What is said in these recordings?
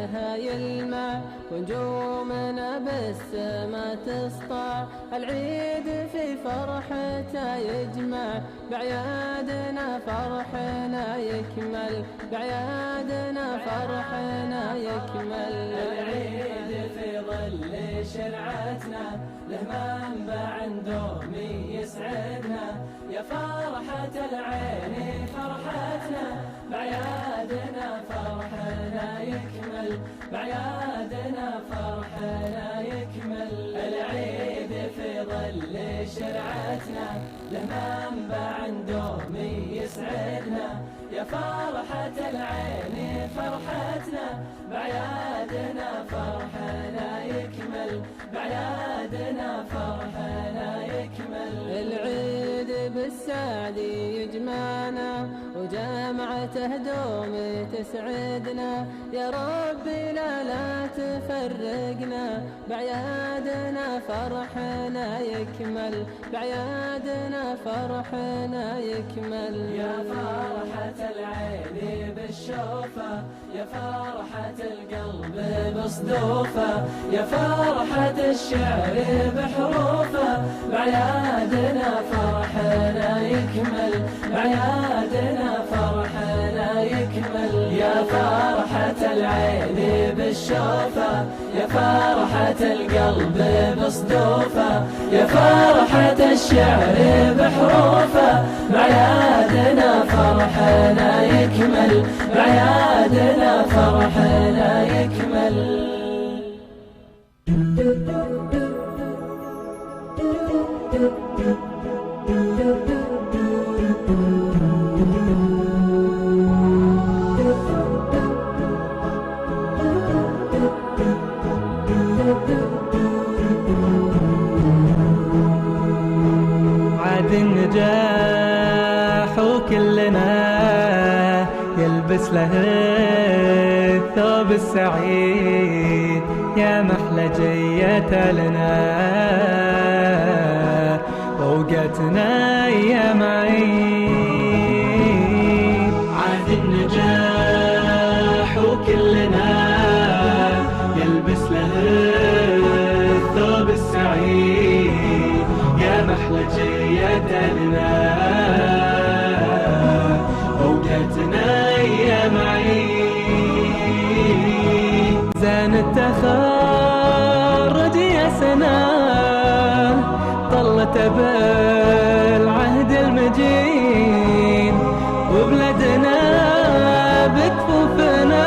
لها يلمع ونجومنا بالسما تسطع. العيد في فرحته يجمع بعيادنا فرحنا يكمل، بعيادنا فرحنا يكمل. العيد في ظل شرعتنا له منبع دومي يسعدنا، يا فرحة العين فرحتنا بعيادنا فرحنا يكمل، بعيادنا فرحنا يكمل. العيد في ظل شرعتنا له منبع دومي يسعدنا، يا فرحة العين فرحتنا بعيادنا فرحنا يكمل، بعيادنا فرحنا يكمل. العيد بالسعد يجمعنا وجامعته دوم تسعدنا، يا ربي لا تفرقنا بعيادنا فرحنا يكمل، بعيادنا فرحنا يكمل. يا فرحة العين بالشوفة، يا فرحة القلب بصدوفة، يا فرحة الشعر بحروفه بعيادنا فرحنا يكمل، بعيادنا فرحنا يكمل. يا فرحة العين بالشوفة، يا فرحة القلب بصدوفة، يا فرحة الشعر بحروفه بعيادنا فرحنا يكمل، بعيادنا فرحنا يكمل. عاد النجاح وكلنا يلبس له الثوب السعيد، يا محلى جية لنا ووقتنا ايام عيد. عاد النجاح وكلنا يلبس له الثوب السعيد، يا محلى جية لنا ووقتنا ايام عيد. زين التخرج يا سنة طلت بالعهد المجيد، وبلدنا بكفوفنا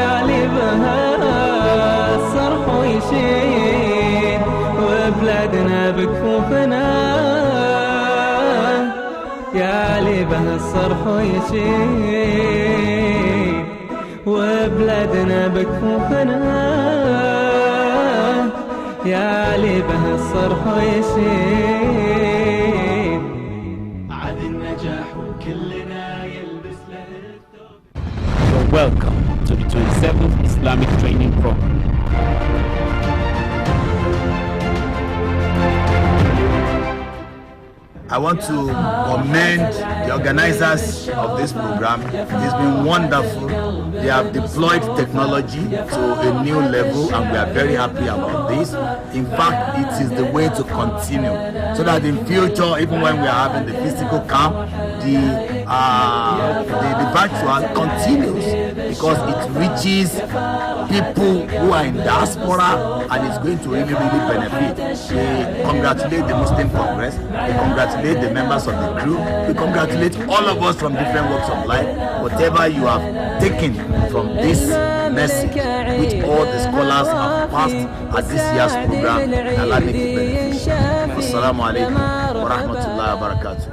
يعلي بها الصرح ويشيد، وبلدنا بكفوفنا يعلي بها الصرح ويشيد، وبلدنا بكفوفنا يعلي بها الصرح ويشيد. عاد النجاح وكلنا يلبس له الثوب. Welcome to the 27th Islamic Training Program. I want to commend the organizers of this program. It's been wonderful. They have deployed technology to a new level and we are very happy about this. In fact, it is the way to continue so that in future, even when we are having the physical camp, the virtual continues because it reaches people who are in diaspora and it's going to really benefit. We congratulate the Muslim Congress, we congratulate the members of the crew, we congratulate all of us from different walks of life. Whatever you have taken from this message, which all the scholars have passed at this year's program, Allah make it beneficial. Wassalamu alaikum wa rahmatullahi wa barakatuh.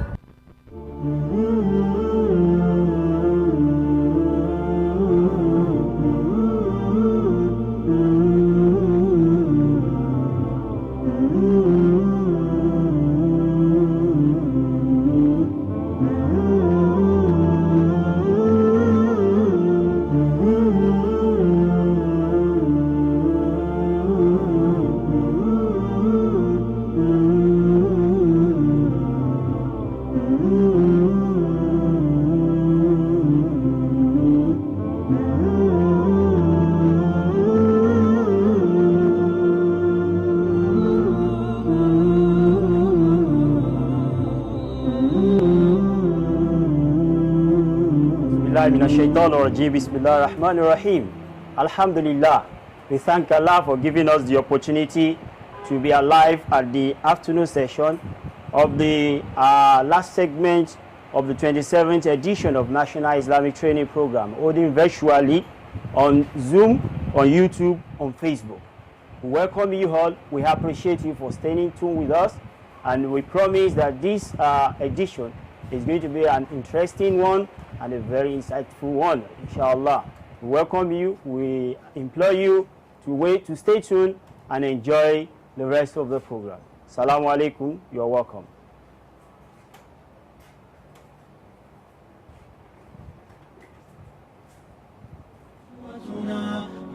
billahi minash shaitanir rajim. Bismillahir rahmanir rahim. Alhamdulillah. We thank Allah for giving us the opportunity to be alive at the afternoon session of the last segment of the 27th edition of National Islamic Training Program, holding virtually on Zoom, on YouTube, on Facebook. We welcome you all. We appreciate you for staying in tune with us, and we promise that this edition is going to be an interesting one and a very insightful one, inshallah. We welcome you. We implore you to stay tuned and enjoy the rest of the program. Assalamu alaikum. You are welcome.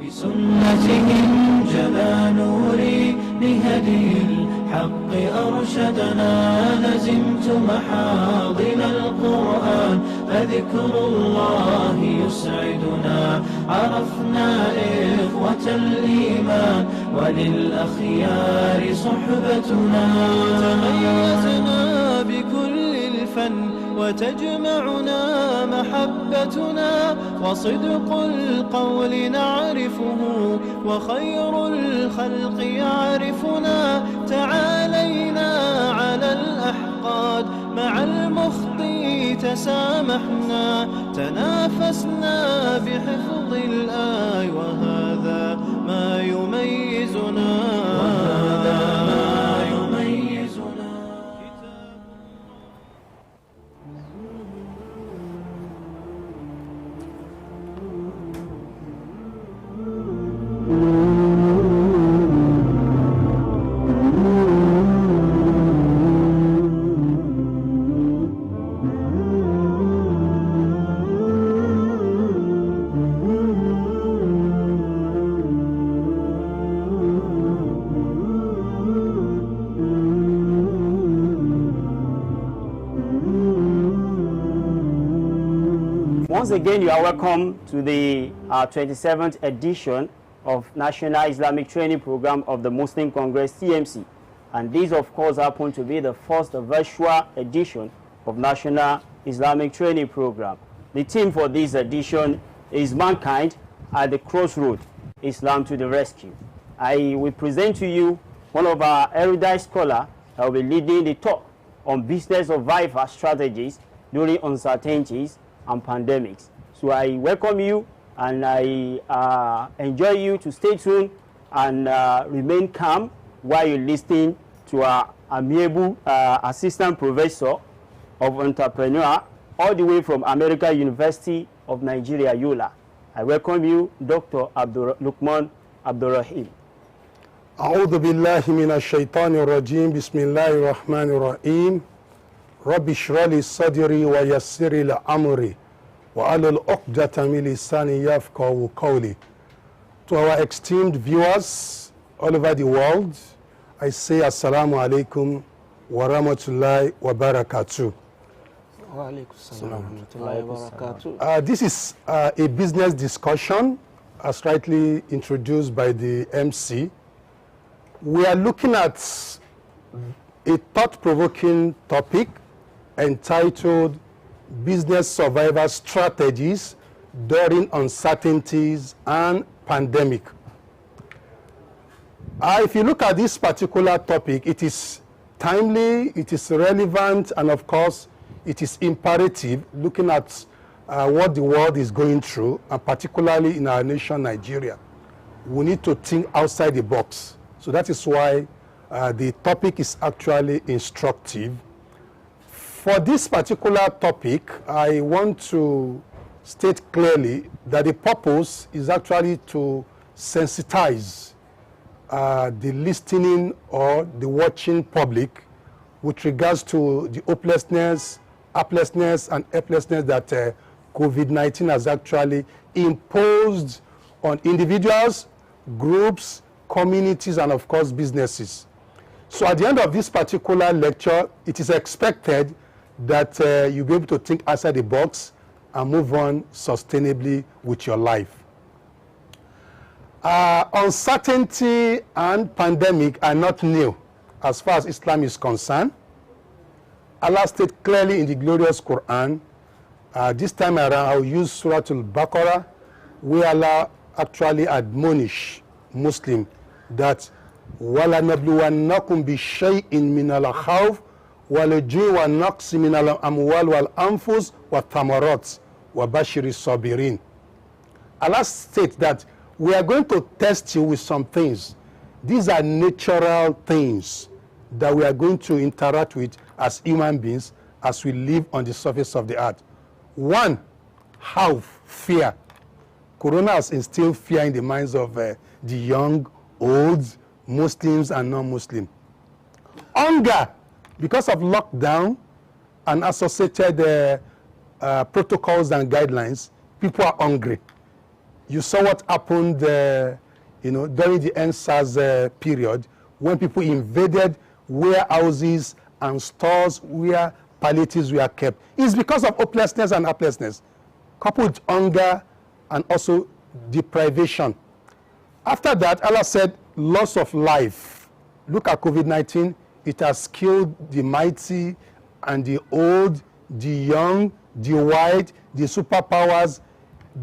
بسنتهم جلا نوري لهدي الحق أرشدنا لزمت محاضن القرآن فذكر الله يسعدنا عرفنا إخوة الإيمان وللأخيار صحبتنا تميزنا بكل الفن وتجمعنا محبتنا وصدق القول نعرفه وخير الخلق يعرفنا تعالينا على الأحقاد مع المخطي تسامحنا تنافسنا بحفظ الآي وهذا ما يميزنا Once again, you are welcome to the 27th edition of National Islamic Training Program of the Muslim Congress TMC. And this, of course, happened to be the first virtual edition of National Islamic Training Program. The theme for this edition is Mankind at the Crossroads, Islam to the Rescue. I will present to you one of our erudite scholars that will be leading the talk on business survival strategies during uncertainties and pandemics. So I welcome you, and I enjoy you to stay tuned and remain calm while you're listening to our amiable assistant professor of entrepreneur all the way from American University of Nigeria, Yola. I welcome you, Dr. Lukman Abdurrahim. أعوذ بالله من الشيطان الرجيم بسم الله الرحمن الرحيم رب اشرح لي صدري ويسر لي أمري وأحلل عقدة من لساني يفقهوا قولي. To our esteemed viewers all over the world, I say Assalamu alaikum wa rahmatullahi wa barakatuh. This is a business discussion, as rightly introduced by the MC. We are looking at a thought-provoking topic entitled Business Survival Strategies During Uncertainties and Pandemic. If you look at this particular topic, it is timely, it is relevant, and of course, it is imperative looking at what the world is going through, and particularly in our nation, Nigeria. We need to think outside the box. So that is why the topic is actually instructive. For this particular topic, I want to state clearly that the purpose is actually to sensitize the listening or the watching public with regards to the hopelessness, helplessness, and helplessness that COVID-19 has actually imposed on individuals, groups, communities, and of course businesses. So at the end of this particular lecture, it is expected that you'll be able to think outside the box and move on sustainably with your life. Uncertainty and pandemic are not new as far as Islam is concerned. Allah states clearly in the glorious Quran, This time around, I'll use Surah Al-Baqarah, where Allah actually admonish Muslim that وَلَنَبْلُوَنَّكُمْ بِشَيْءٍ مِنَ الْخَوْفِ وَالْجُوعِ وَالنَّقْصِ مِنَ الْأَمْوَالِ وَالْأَنفُسِ وَالثَّمَرَاتِ وَبَشِّرِ الصَّابِرِينَ. Allah states that we are going to test you with some things. These are natural things that we are going to interact with as human beings as we live on the surface of the earth. One, how fear. Corona has instilled fear in the minds of the young, old, Muslims and non-Muslim. Hunger, because of lockdown and associated protocols and guidelines, people are hungry. You saw what happened during the NSAS period when people invaded warehouses and stores where palliatives were kept. It's because of hopelessness and helplessness, coupled with hunger and also deprivation. After that, Allah said, loss of life. Look at COVID-19. It has killed the mighty and the old, the young, the white, the superpowers.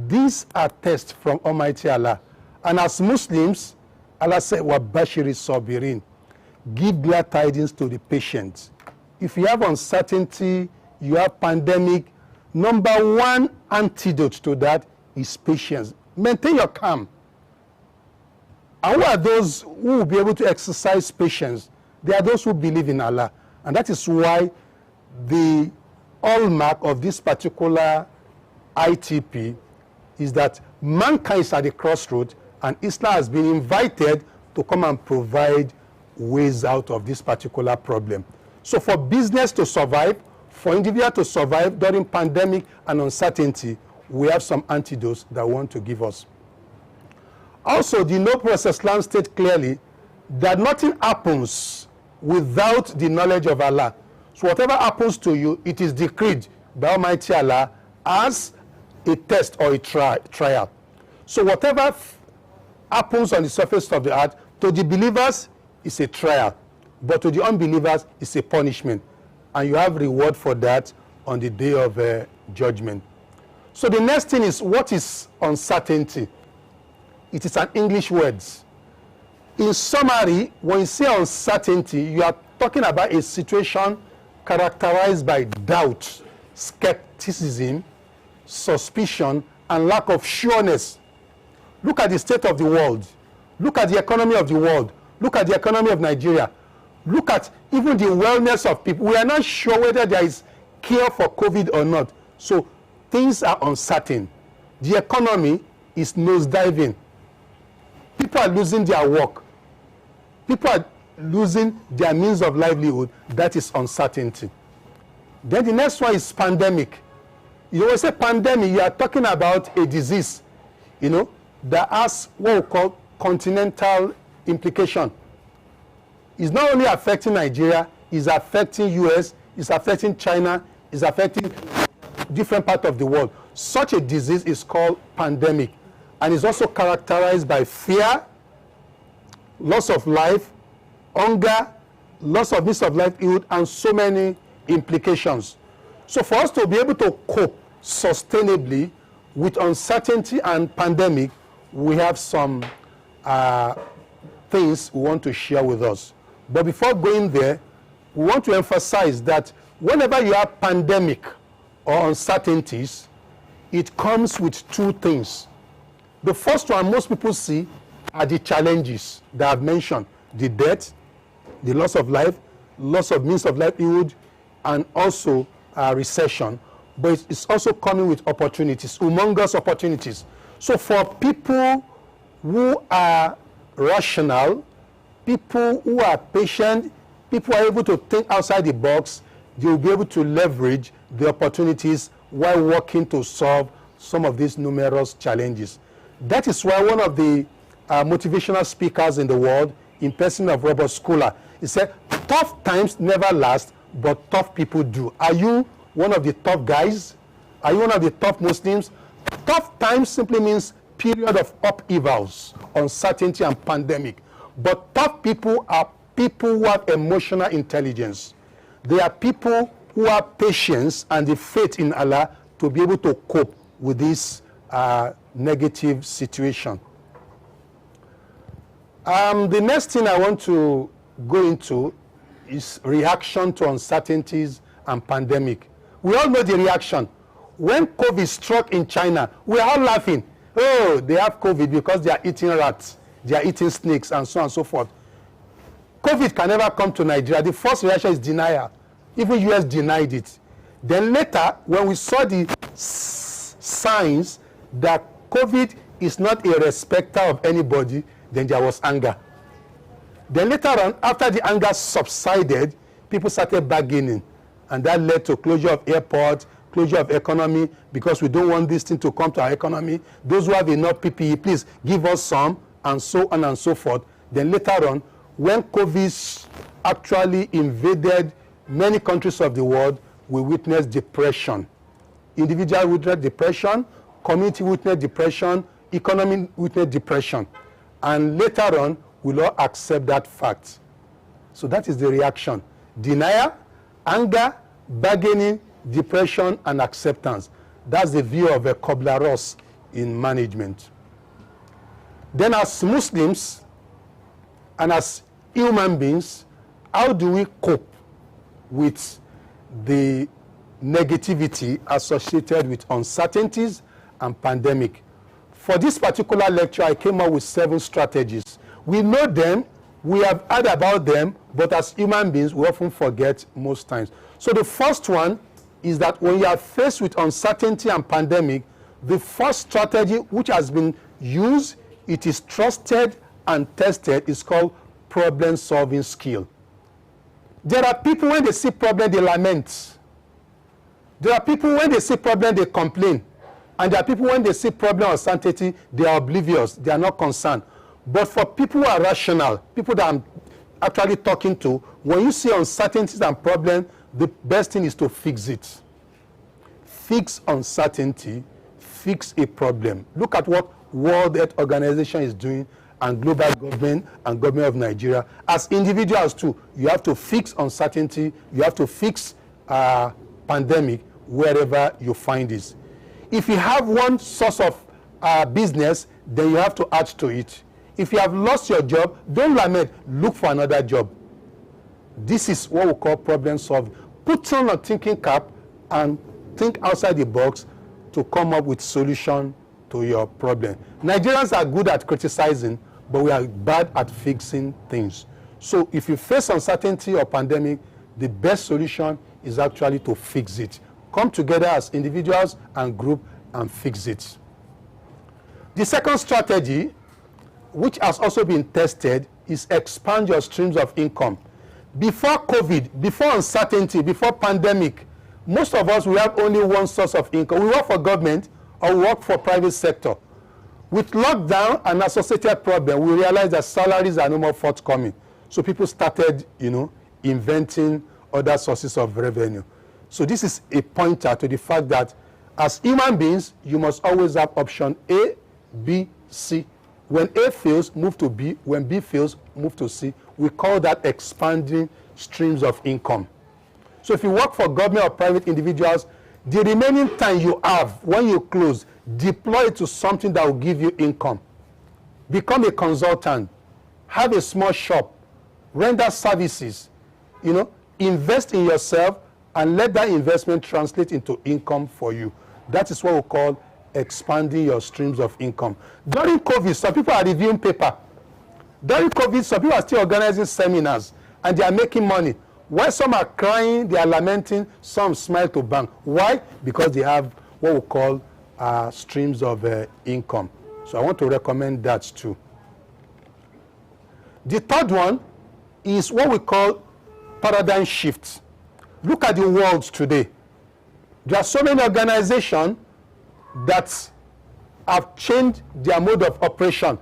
These are tests from Almighty Allah. And as Muslims, Allah said, وَبَشِّرِ الصَّابِرِينَ. Give glad tidings to the patient. If you have uncertainty, you have pandemic, number one antidote to that is patience. Maintain your calm. And who are those who will be able to exercise patience? They are those who believe in Allah. And that is why the hallmark of this particular ITP is that mankind is at the crossroads, and Islam has been invited to come and provide ways out of this particular problem. So for business to survive, for individual to survive during pandemic and uncertainty, we have some antidotes that we want to give us. Also, the Noble Prophet Islam states clearly that nothing happens without the knowledge of Allah. So whatever happens to you, it is decreed by Almighty Allah as a test or a trial. So whatever happens on the surface of the earth, to the believers, it's a trial. But to the unbelievers, it's a punishment. And you have reward for that on the day of judgment. So the next thing is, what is uncertainty? It is an English word. In summary, when you say uncertainty, you are talking about a situation characterized by doubt, skepticism, suspicion, and lack of sureness. Look at the state of the world. Look at the economy of the world. Look at the economy of Nigeria. Look at even the wellness of people. We are not sure whether there is cure for COVID or not. So things are uncertain. The economy is nosediving. People are losing their work. People are losing their means of livelihood. That is uncertainty. Then the next one is pandemic. You always say pandemic, you are talking about a disease, that has what we call continental implication. It's not only affecting Nigeria, it's affecting US, it's affecting China, it's affecting different parts of the world. Such a disease is called pandemic, and is also characterized by fear, loss of life, hunger, loss of means of livelihood, and so many implications. So for us to be able to cope sustainably with uncertainty and pandemic, we have some things we want to share with us. But before going there, we want to emphasize that whenever you have pandemic or uncertainties, it comes with two things. The first one most people see are the challenges that I've mentioned: the death, the loss of life, loss of means of livelihood, and also recession. But it's also coming with opportunities, humongous opportunities. So for people who are rational, people who are patient, people who are able to think outside the box, they will be able to leverage the opportunities while working to solve some of these numerous challenges. That is why one of the motivational speakers in the world, in person of Robert Schuller, he said, tough times never last, but tough people do. Are you one of the tough guys? Are you one of the tough Muslims? Tough times simply means period of upheavals, uncertainty, and pandemic. But tough people are people who have emotional intelligence. They are people who have patience and the faith in Allah to be able to cope with this negative situation. The next thing I want to go into is reaction to uncertainties and pandemic. We all know the reaction. When COVID struck in China, we are all laughing. Oh, they have COVID because they are eating rats, they are eating snakes, and so on and so forth. COVID can never come to Nigeria. The first reaction is denial. Even US denied it. Then later, when we saw the signs that COVID is not a respecter of anybody, then there was anger. Then later on, after the anger subsided, people started bargaining. And that led to closure of airports, closure of economy, because we don't want this thing to come to our economy. Those who have enough PPE, please give us some, and so on and so forth. Then later on, when COVID actually invaded many countries of the world, we witnessed depression. Individual witnessed depression, community witnessed depression, economy witnessed depression. And later on, we'll all accept that fact. So that is the reaction. Denial, anger, bargaining, depression, and acceptance. That's the view of a Kubler-Ross in management. Then as Muslims and as human beings, how do we cope with the negativity associated with uncertainties and pandemic? For this particular lecture, I came up with 7 strategies. We know them, we have heard about them, but as human beings, we often forget most times. So the first one is that when you are faced with uncertainty and pandemic, the first strategy which has been used, it is trusted and tested, is called problem-solving skill. There are people, when they see problem, they lament. There are people, when they see problem, they complain. And there are people, when they see problem or uncertainty, they are oblivious, they are not concerned. But for people who are rational, people that I'm actually talking to, when you see uncertainties and problems, the best thing is to fix it. Fix uncertainty, fix a problem. Look at what World Health Organization is doing, and global government and government of Nigeria. As individuals too, you have to fix uncertainty, you have to fix pandemic wherever you find this. If you have one source of business, then you have to add to it. If you have lost your job, don't lament, look for another job. This is what we call problem solving. Put on a thinking cap and think outside the box to come up with solution to your problem. Nigerians are good at criticizing, but we are bad at fixing things. So if you face uncertainty or pandemic, the best solution is actually to fix it. Come together as individuals and group and fix it. The second strategy, which has also been tested, is expand your streams of income. Before COVID, before uncertainty, before pandemic, most of us, we have only one source of income. We work for government or we work for private sector. With lockdown and associated problem, we realized that salaries are no more forthcoming. So people started, inventing other sources of revenue. So this is a pointer to the fact that as human beings, you must always have option A, B, C. When A fails, move to B. When B fails, move to C. We call that expanding streams of income. So if you work for government or private individuals, the remaining time you have, when you close, deploy it to something that will give you income. Become a consultant. Have a small shop. Render services. Invest in yourself and let that investment translate into income for you. That is what we call expanding your streams of income. During COVID, some people are reviewing paper. During COVID, some people are still organizing seminars and they are making money. While some are crying, they are lamenting, some smile to bank. Why? Because they have what we call streams of income. So I want to recommend that too. The third one is what we call paradigm shift. Look at the world today. There are so many organizations that have changed their mode of operation.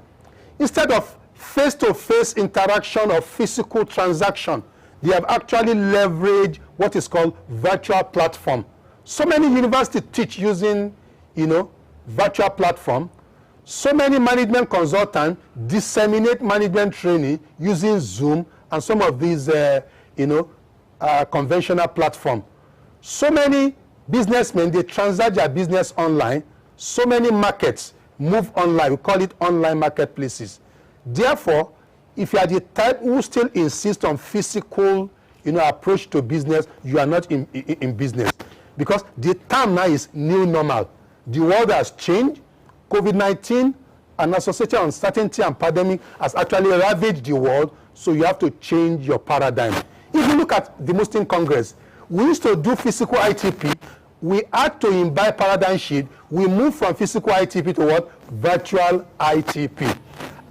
Instead of face-to-face interaction or physical transaction, they have actually leveraged what is called virtual platform. So many universities teach using, virtual platform. So many management consultants disseminate management training using Zoom and some of these, conventional platform. So many Businessmen, they transact their business online. So many markets move online. We call it online marketplaces. Therefore, if you are the type who still insist on physical, approach to business, you are not in business. Because the term now is new normal. The world has changed. COVID-19 and associated uncertainty and pandemic has actually ravaged the world, so you have to change your paradigm. If you look at the Muslim Congress, we used to do physical ITP. We had to imbibe paradigm shift. We moved from physical ITP to what? Virtual ITP.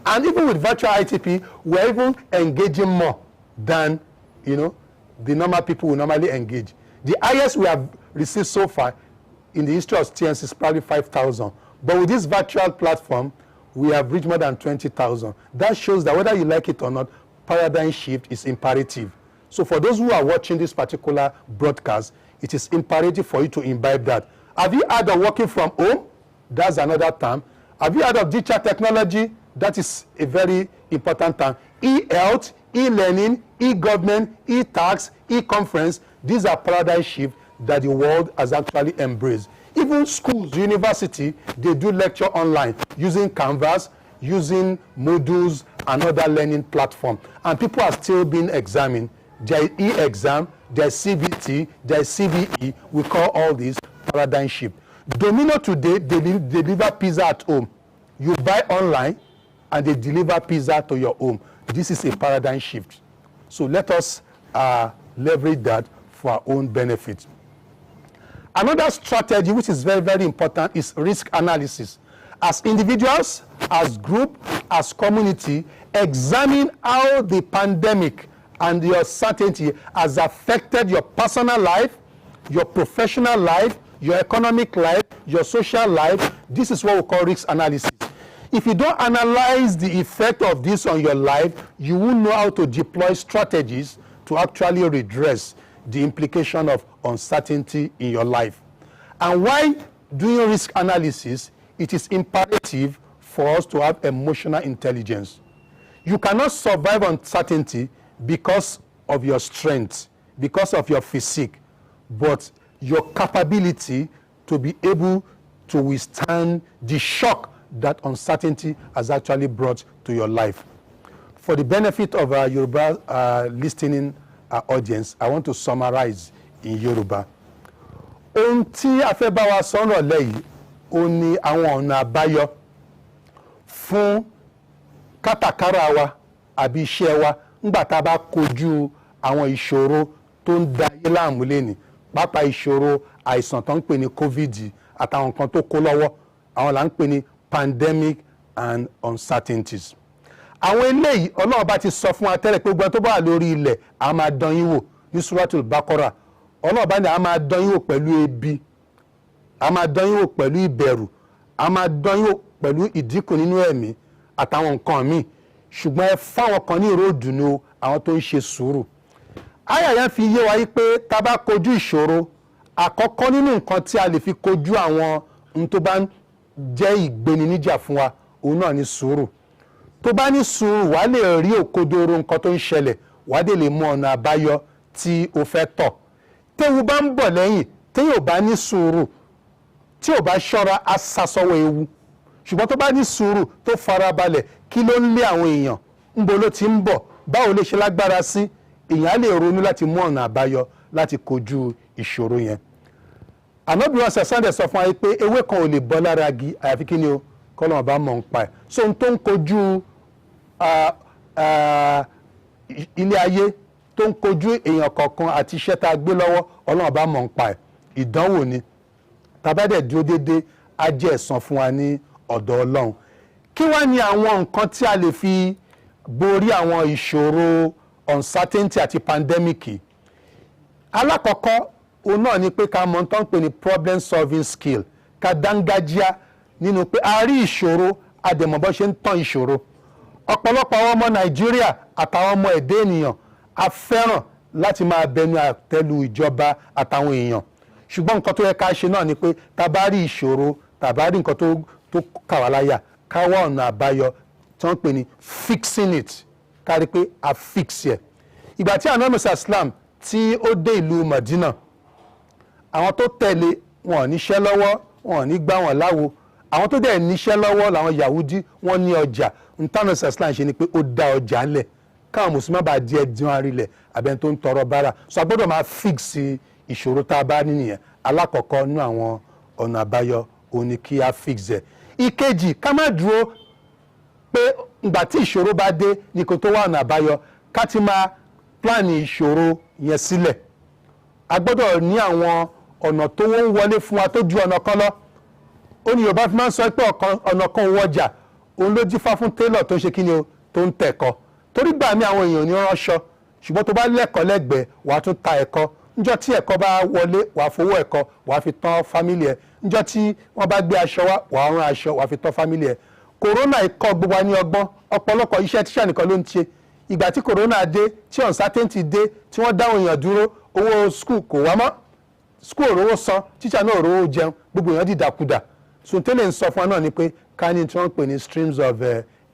And even with virtual ITP, we're even engaging more than, the normal people will normally engage. The highest we have received so far in the history of TNC is probably 5,000. But with this virtual platform, we have reached more than 20,000. That shows that whether you like it or not, paradigm shift is imperative. So for those who are watching this particular broadcast, it is imperative for you to imbibe that. Have you heard of working from home? That's another term. Have you heard of digital technology? That is a very important term. E-health, e-learning, e-government, e-tax, e-conference. These are paradigm shifts that the world has actually embraced. Even schools, university, they do lecture online using Canvas, using modules and other learning platforms. And people are still being examined. There is e-exam, there is CBT, there is CBE. We call all these paradigm shift. Domino today, they deliver pizza at home. You buy online and they deliver pizza to your home. This is a paradigm shift. So let us leverage that for our own benefit. Another strategy which is very, very important is risk analysis. As individuals, as group, as community, examine how the pandemic and the uncertainty has affected your personal life, your professional life, your economic life, your social life. This is what we call risk analysis. If you don't analyze the effect of this on your life, you won't know how to deploy strategies to actually redress the implication of uncertainty in your life. And while doing risk analysis, it is imperative for us to have emotional intelligence. You cannot survive uncertainty because of your strength, because of your physique, but your capability to be able to withstand the shock that uncertainty has actually brought to your life. For the benefit of our Yoruba listening audience, I want to summarize in Yoruba. Ohun tí a fẹ́ bá wa sọ̀rọ̀ lẹ́yìn, ó ní àwọn ọ̀nà àbáyọ fún kátàkárà wa àbí iṣẹ́ wa nígbà tá a bá kojú àwọn ìṣòro tó ń da ayé láàmú lénìí, pàápàá ìṣòro àìsàn tó ń pè ní COVID àtàwọn nǹkan tó kó lọ́wọ́, àwọn là ń pè ní pandemic and uncertainties. Àwọn eléyìí Ọlọ́run bá ti sọ fún wa tẹ́lẹ̀ pé gbogbo tó bá wà lórí ilẹ̀ a máa dán yín wò ní Suratul Baqarah. Ọlọ́run bá ní a máa dán yín wò pẹ̀lú ebi, a máa dán yín wò pẹ̀lú ìbẹ̀rù, a máa dán yín wò pẹ̀lú ìdínkù nínú ẹ̀mí àtàwọn nǹkan míì. Ṣùgbọ́n ẹ fáwọn kan ní ìró ìdùnnú àwọn tó ń ṣe sùúrù. Àyà yẹn fi yé wa yí pé tá a bá kojú ìṣòro, àkọ́kọ́ nínú nǹkan tí a lè fi kojú àwọn ohun tó bá ń jẹ́ ìgbéniníjà fún wa, òun náà ní sùúrù. Tó bá ní sùúrù, wàá lè rí òkodoro nǹkan tó ń ṣẹlẹ̀, wàá dé lè mú ọ̀nà àbáyọ tí o fẹ́ tọ̀. Téwu bá ń bọ̀ lẹ́yìn, téyàn ò bá ní sùúrù, tí ò bá ṣọ́ra, á sá sọ́wọ́ ewu. Ṣùgbọ́n tó bá ní sùúrù tó farabalẹ̀, kí ló ń lé àwọn èèyàn, ńbo ló ti ń bọ̀, báwo lè ṣe lágbára sí, èèyàn á lè ronú láti mú ọ̀nà àbáyọ láti kojú ìṣòro yẹn. Ànábì wa Sunday sọ fún wa pé ewé kan ò lè bọ́ lára igi àyàfi kí ni o, kọ́lọ́run bá mọ̀ ń pa ẹ̀. So ohun tó ń kojú ilé ayé, tó ń kojú èèyàn kọ̀ọ̀kan àti iṣẹ́ tá a gbé lọ́wọ́, Ọlọ́run bá mọ̀ ń pa ẹ̀. Ìdánwò ni. Tàbádẹ̀ dúró déédéé, á jẹ́ ẹ̀san fún wa ní ọ̀dọ̀ Ọlọ́run. Kí wá ní àwọn nǹkan tí a lè fi borí àwọn ìṣòro uncertainty àti pandemic? Alákọ̀ọ́kọ́, òun náà ni pé ká mọ̀ tó ń pè ní problem solving skill, ká dángájíá nínú pé a rí ìṣòro, a dẹ̀ mọ̀ bó ṣe ń tán ìṣòro. Ọ̀pọ̀lọpọ̀ àwọn ọmọ Nàìjíríà àtàwọn ọmọ ẹ̀dá ènìyàn a fẹ́ràn láti máa bẹnu àtẹ́lu ìjọba àtàwọn èèyàn. Ṣùgbọ́n nǹkan tó yẹ ká ṣe náà ni pé tá bá rí ìṣòro, tá bá rí nǹkan tó kà wá láyà, ká wá ọ̀nà àbáyọ tí wọ́n pè ní fixing it, ká rí pé a fix ẹ̀. Ìgbà tí Ànábì Islam tí ó dé ìlú Madina, àwọn tó tẹ̀lé wọn ò níṣẹ́ lọ́wọ́ wọn ò ní gbá wọn láwo àwọn tó dẹ̀ níṣẹ́ lọ́wọ́ làwọn Yahudi wọ́n ní ọjà ntànà sẹ́sìlán ṣe ni pé ó dá ọjà ńlẹ̀ káwọn mùsùlùmí bá díẹ̀ dín arílẹ̀ abẹ́ni tó ń tọrọ bára so a gbọ́dọ̀ máa fix ìṣòro tá a bá ní nìyẹn alákọ̀ọ́kọ́ nú àwọn ọ̀nà àbáyọ òun ni kí a fix ẹ̀. ìkejì ká má dúró pé ìgbà tí ìṣòro bá dé ní kó tó wá ọ̀nà àbáyọ ká ti máa plan ìṣòro yẹn sílẹ̀ a gbọ́dọ̀ ní àwọn ọ̀nà tó ń wọlé fún wa tó ju ọ̀nà kan lọ ó ní Yorùbá fi máa ń sọ pé ọ̀nà kan owó ọjà òun ló jífá fún tailor tó ń ṣe kí ni o tó ń tẹ̀kọ́ torí gbà mí àwọn èèyàn ní ránṣọ ṣùgbọ́n tó bá lẹ́kọ̀ọ́ lẹ́gbẹ̀ẹ́ wàá tún ta ẹ̀kọ́ níjọ́ tí ẹ̀kọ́ bá wọlé wàá fowó ẹ̀kọ́ wàá fi tán fámìlì ẹ̀ níjọ́ tí wọ́n bá gbé aṣọ wá wàá rán aṣọ wàá fi tán fámìlì ẹ̀ kòrónà ikọ̀ gbogbo wa ní ọgbọ́n ọ̀pọ̀lọpọ̀ iṣẹ́ tíṣà nìkan ló ń ṣe ìgbà tí kòrónà dé tí uncertainty dé tí wọ́n dáhùn èèyàn dúró owó school kò wá mọ́ school òrówó san tíṣà náà òrówó jẹun gbogbo èèyàn dìdàkudà sùntẹ́lẹ̀ ń sọ fún wa náà ni pé ká ní tí wọ́n ń pè ní streams of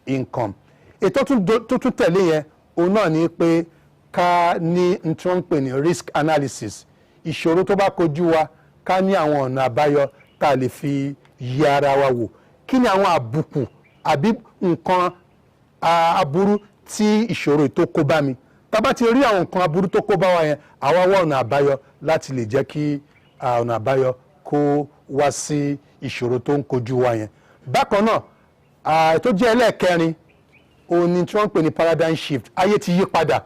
income ètò tó tún tẹ̀lé yẹn òun náà ni pé ká ní tí wọ́n ń pè ní risk analysis ìṣòro tó bá kojú wa ká ní àwọn ọ̀nà àbáyọ tá a lè fi yí ara wa wò kí ni àwọn àbùkù àbí nǹkan aburú tí ìṣòro tó kó bá mi tá bá ti rí àwọn nǹkan aburú tó kó bá wa yẹn àwa wá ọ̀nà àbáyọ láti lè jẹ́ kí ọ̀nà àbáyọ kó wá sí ìṣòro tó ń kojú wa yẹn. bákan náà tó jẹ́ ẹlẹ́ẹ̀kẹrin òun ni tí wọ́n ń pè ní paradigm shift ayé ti yí padà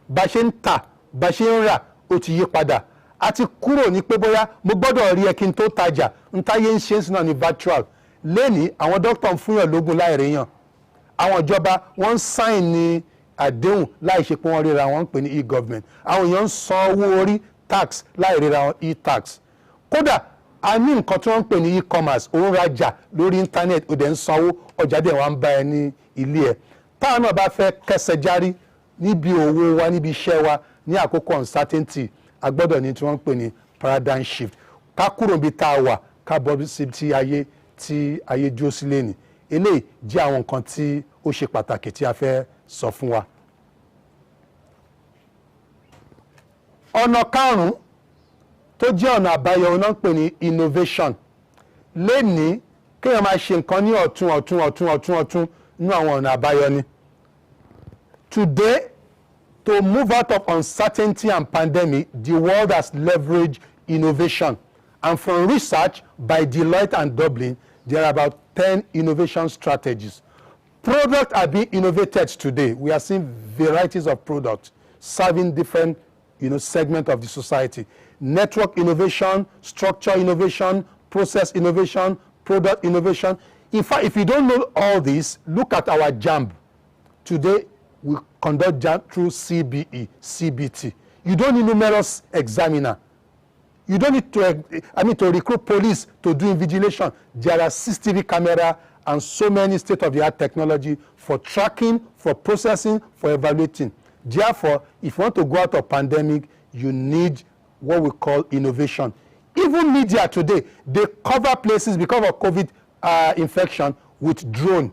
bá ṣe ń tà bá ṣe ń rà ó ti yí padà a ti kúrò ní pé bóyá mo gbọ́dọ̀ rí ẹ kí n tó tajà n táyé ń ṣe ń sìn náà ní virtual lẹ́ni àwọn dókítà ń fúnyàn lógún láìréyàn àwọn ìjọba wọ́n ń sáìn ní àdéhùn láì ṣe pé wọ́n ríra wọn ń pè ní e-government àwọn èèyàn ń san owó orí tax láì ríra wọn e-tax kódà a ní nǹkan tí wọ́n ń pè ní e-commerce òun rajà lórí internet ó dẹ̀ ń sanwó ọjà dẹ̀ wọ́n ń bá ẹ ní ilé ẹ̀ táwọn náà bá fẹ́ kẹsẹ̀ járí níbi òwò wa níbi iṣẹ́ wa ní àkókò uncertainty a gbọ́dọ̀ ní tí wọ́n ń pè ní paradigm shift ká kúrò níbi tá a wà ká bọ́ sí tí ayé dúró sílé ni eléyìí jẹ́ àwọn nǹkan tí ó ṣe pàtàkì tí a fẹ́ sọ fún wa. ọ̀nà karùn-ún tó jẹ́ ọ̀nà àbáyọ náà ń pè ní innovation lénìí kéèyàn máa ṣe nǹkan ní ọ̀tún nínú àwọn ọ̀nà àbáyọ ni. Today, to move out of uncertainty and pandemic, the world has leveraged innovation. And from research by Deloitte and Dublin, there are about 10 innovation strategies. Products are being innovated today. We are seeing varieties of products serving different segments of the society. Network innovation, structure innovation, process innovation, product innovation. In fact, if you don't know all this, look at our JAMB. Today, we conduct JAMB through CBE, CBT. You don't need numerous examiner. You don't need to recruit police to do invigilation. There are CCTV camera and so many state-of-the-art technology for tracking, for processing, for evaluating. Therefore, if you want to go out of pandemic, you need what we call innovation. Even media today, they cover places because of COVID infection with drone.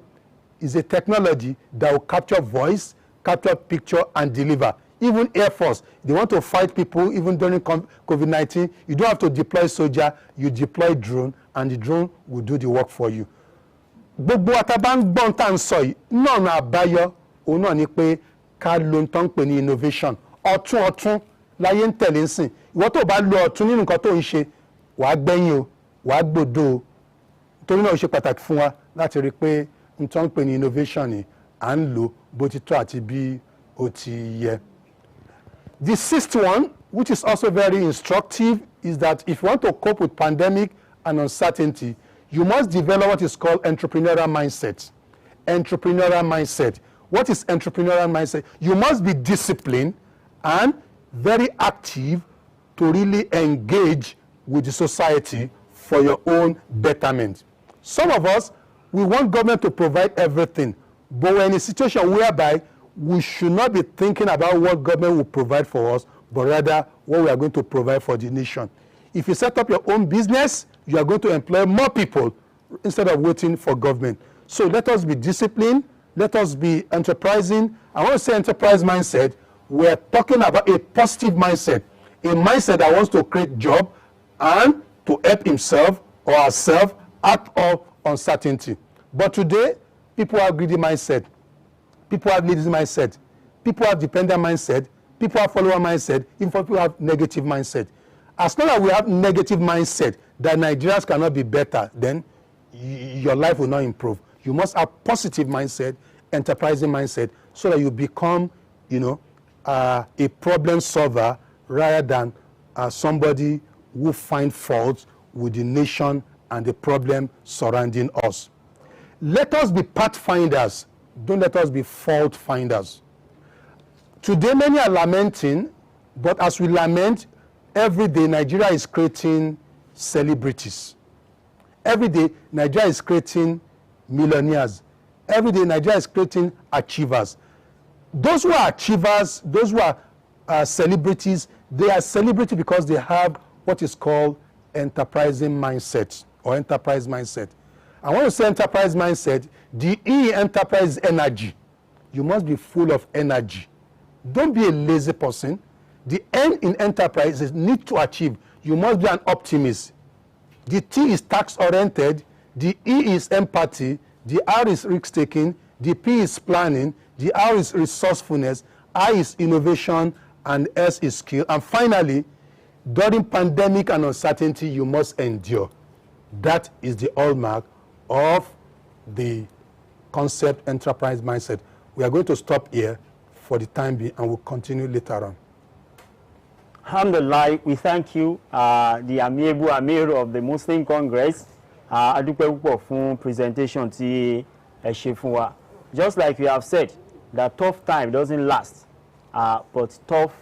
It's a technology that will capture voice, capture picture, and deliver. Even Air Force, they want to fight people even during COVID-19. You don't have to deploy soldier, you deploy drone, and the drone will do the work for you. Gbogbo àtàbá ń gbọ́n tá à ń sọ yìí náà náà àbáyọ òun náà ni pé ká lo ń tán pè ní innovation ọ̀tún láyé ń tẹ̀lé ń sìn ìwọ tó bá lo ọ̀tún nínú nǹkan tó ń ṣe wàá gbẹ̀yìn o wàá gbòdo o torí náà ó ṣe pàtàkì fún wa láti rí i pé ń tán pè ní innovation ni à ń lò bó ti tó àti bí ó ti yẹ. The sixth one, which is also very instructive, is that if you want to cope with pandemic and uncertainty, you must develop what is called entrepreneurial mindset. Entrepreneurial mindset. What is entrepreneurial mindset? You must be disciplined and very active to really engage with the society for your own betterment. Some of us, we want government to provide everything, but we're in a situation whereby we should not be thinking about what government will provide for us, but rather what we are going to provide for the nation. If you set up your own business, you are going to employ more people instead of waiting for government. So let us be disciplined. Let us be enterprising. I want to say enterprise mindset. We're talking about a positive mindset, a mindset that wants to create job, and to help himself or herself out of uncertainty. But today, people have greedy mindset. People have lazy mindset. People have dependent mindset. People have follower mindset. Even people have negative mindset. As long as we have negative mindset that Nigerians cannot be better, then your life will not improve. You must have positive mindset, enterprising mindset, so that you become, a problem solver rather than somebody who finds fault with the nation and the problem surrounding us. Let us be pathfinders. Don't let us be fault finders. Today, many are lamenting, but as we lament, every day Nigeria is creating celebrities. Every day Nigeria is creating millionaires. Every day Nigeria is creating achievers. Those who are achievers, those who are celebrities, they are celebrities because they have what is called enterprising mindset or enterprise mindset. And when you say enterprise mindset, the E enterprise energy. You must be full of energy. Don't be a lazy person. The N in enterprise is need to achieve. You must be an optimist. The T is tax-oriented. The E is empathy. The R is risk-taking. The P is planning. The R is resourcefulness. I is innovation. And S is skill. And finally, during pandemic and uncertainty, you must endure. That is the hallmark of the concept enterprise mindset. We are going to stop here for the time being, and we'll continue later on. Alhamdulillah, we thank you, the amiable Amir of the Muslim Congress. Adúpẹ́ púpọ̀ fún presentation tí ẹ ṣe fún wa. Just like you have said, that tough time doesn't last, but tough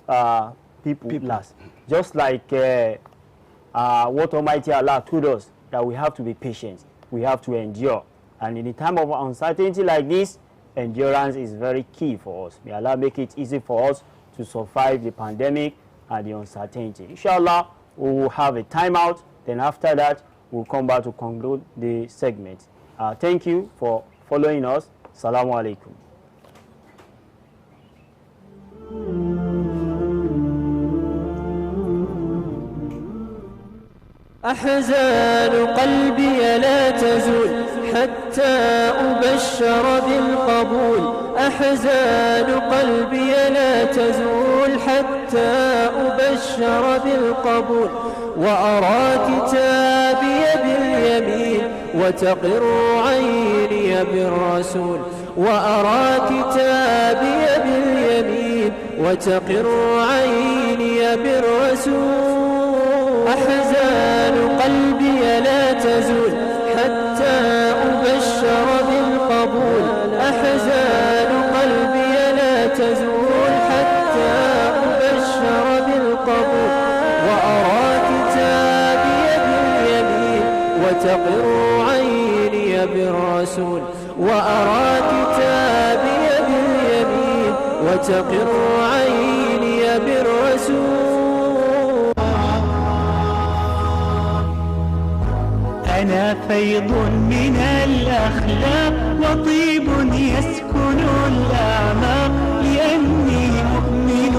people last. Just like what Almighty Allah told us, that we have to be patient, we have to endure. And in a time of uncertainty like this, endurance is very key for us. May Allah make it easy for us to survive the pandemic and the uncertainty. Inshallah, we will have a timeout. Then after that, we'll come back to conclude the segment. Thank you for following us. Assalamu alaikum. أحزان قلبي لا تزول حتى أبشر بالقبول. أحزان قلبي لا تزول حتى أبشر بالقبول. وأرى كتابي باليمين وتقر عيني بالرسول. وأرى كتابي باليمين وتقر عيني بالرسول. أحزان قلبي لا تزول حتى أبشر بالقبول. أحزان قلبي لا تزول حتى أبشر بالقبول. وأرى كتابي باليمين وتقر عيني بالرسول. وأرى كتابي باليمين وتقر عيني بالرسول. أنا فيض من الأخلاق وطيب يسكن الأعماق لأني مؤمن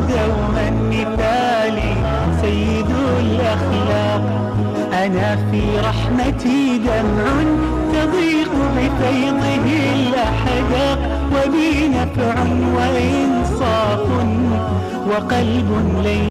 دوما مثالي سيد الأخلاق. أنا في رحمتي دمع تضيق بفيضه الأحداق وبي نفع وإنصاف وقلب ليس.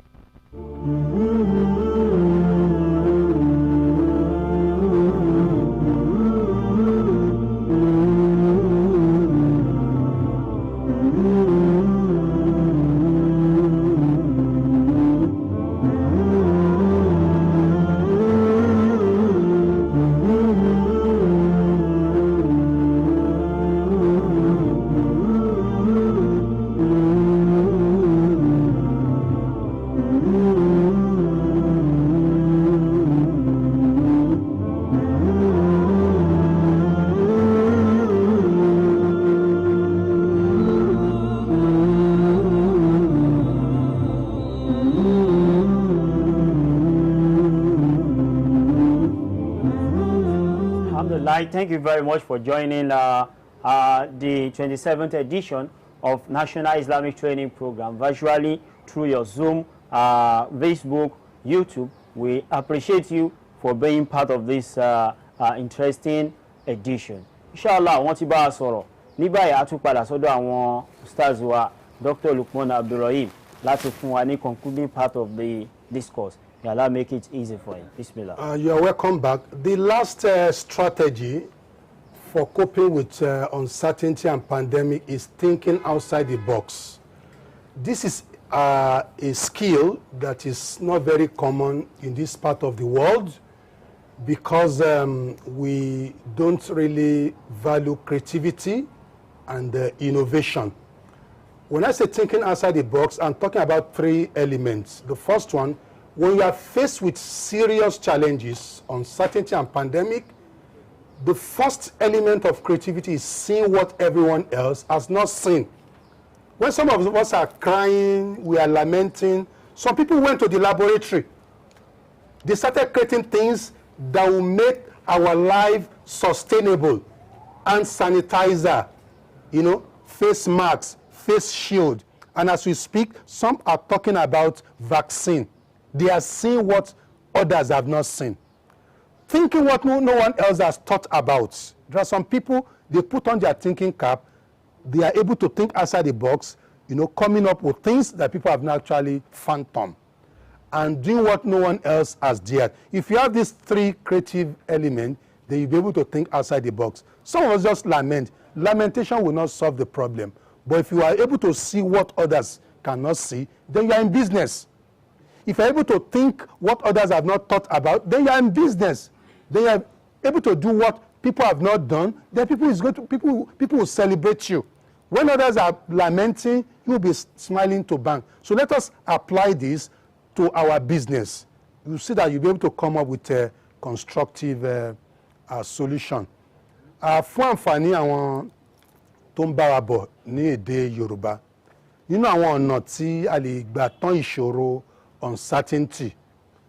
Thank you very much for joining the 27th edition of National Islamic Training Program virtually through your Zoom, Facebook, YouTube, We appreciate you for being part of this interesting edition. Inshallah, wọ́n ti bá a sọ̀rọ̀. Ní báyìí a tún padà sọ́dọ̀ àwọn stars wa Dr. Lukman Abdulrahim láti fún wa ní concluding part of the discourse. May Allah make it easy for him. Bismillah. You are welcome back. The last strategy for coping with uncertainty and pandemic is thinking outside the box. This is a skill that is not very common in this part of the world because we don't really value creativity and innovation. When I say thinking outside the box, I'm talking about 3 elements. The first one, when you are faced with serious challenges, uncertainty and pandemic, the first element of creativity is seeing what everyone else has not seen. When some of us are crying, we are lamenting, some people went to the laboratory. They started creating things that will make our life sustainable. Hand sanitizer, you know, face masks, face shield. And as we speak, some are talking about vaccine. They are seeing what others have not seen. Thinking what no one else has thought about. There are some people, they put on their thinking cap, they are able to think outside the box, you know, coming up with things that people have not actually phantom and doing what no one else has dared. If you have these 3 creative elements, then you'll be able to think outside the box. Some of us just lament. Lamentation will not solve the problem. But if you are able to see what others cannot see, then you are in business. If you're able to think what others have not thought about, then you are in business. Then you are able to do what people have not done, then people will celebrate you. When others are lamenting, you will be smiling to bank. So let us apply this to our business. You see that you'll be able to come up with a constructive solution. Fún àǹfààní àwọn tó ń bá wa bọ̀ ní èdè Yorùbá, nínú àwọn ọ̀nà tí a lè gbà tán ìṣòro uncertainty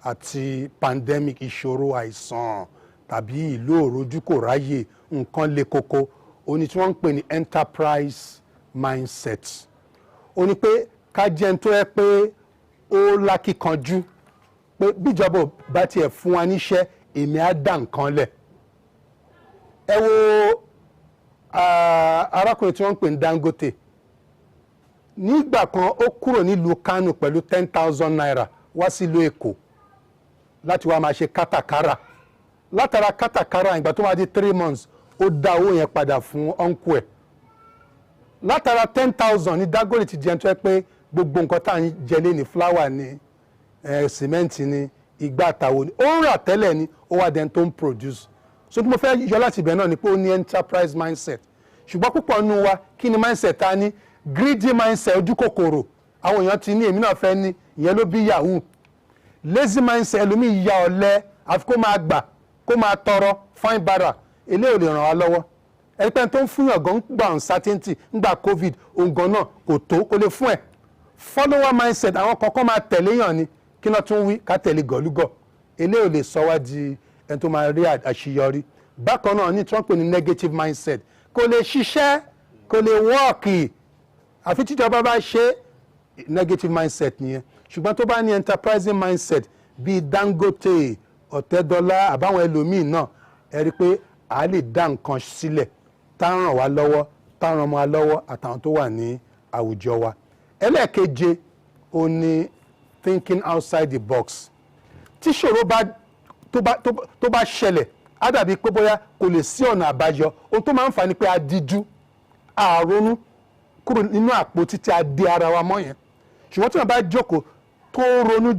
àti pandemic, ìṣòro àìsàn tàbí ìlú òrojú kò ráyè nǹkan le koko, ó ní tí wọ́n ń pè ní enterprise mindset. Ó ní pé ká jẹ́ n tó yẹ pé ó lákìkanjú pé bíjọba bá tiẹ̀ fún wa níṣẹ́ èmi á dá nǹkan lẹ̀. Ẹ wo arákùnrin tí wọ́n ń pè ní Dangote. Nígbà kan ó kúrò nílùú Kánò pẹ̀lú 10,000 naira wá sílùú Èkó láti wá máa ṣe kátàkárà. Látara kátàkárà ìgbà tó máa di 3 months ó dá owó yẹn padà fún ọ̀nkù ẹ̀. Látara 10,000 ní Dangote ti jẹun tó yẹ pé gbogbo nǹkan tá à ń jẹlé ní flour ní cement ní igbá àtàwọn ní ó ń rà tẹ́lẹ̀ ní ó wá dẹni tó ń produce. So tí mo fẹ́ yọ láti ibẹ̀ náà ni pé ó ní enterprise mindset. Ṣùgbọ́n púpọ̀ nínú wa kí ni mindset ta ní? Greedy mindset, ojú kòkòrò. Àwọn èèyàn ti ní èmi náà fẹ́ ní, ìyẹn ló bí yahoo. Lazy mindset, ẹlòmíì ya ọ̀lẹ àfi kó máa gbà kó máa tọrọ fine bara, eléyìí ò lè ràn wá lọ́wọ́. Ẹnikẹ́ni tó ń fún yàn gan ń gba uncertainty ń gba covid òǹgàn náà kò tó kó lè fún ẹ̀. Follower mindset, àwọn kọ̀ọ̀kan máa tẹ̀lé yàn ni kí náà tún wí ká tẹ̀lé gọ̀lúgọ̀, eléyìí ò lè sọ wá di ẹni tó máa rí àṣeyọrí. Bákan náà ní tí wọ́n pè ní negative mindset, kò lè ṣiṣẹ́ kò lè wọ́ọ̀kì àfi tíjọba bá ṣe negative mindset nìyẹn. Ṣùgbọ́n tó bá ní enterprising mindset bíi Dangote, Ọ̀tẹ́dọ́lá àbáwọn ẹlòmíì náà, ẹ rí i pé a lè dá nǹkan sílẹ̀ tá ràn wá lọ́wọ́ tá ràn wá lọ́wọ́ àtàwọn tó wà ní àwùjọ wa. Ẹlẹ́ẹ̀keje ó ní thinking outside the box. Tí ṣòro tó bá ṣẹlẹ̀ á dàbí pé bóyá kò lè sí ọ̀nà àbáyọ, ohun tó máa ń fà ní pé a díjú àrònú kúrò nínú àpótí tí a dé ara wa mọ́ yẹn. Ṣùgbọ́n tí wọ́n bá jókòó tó ronú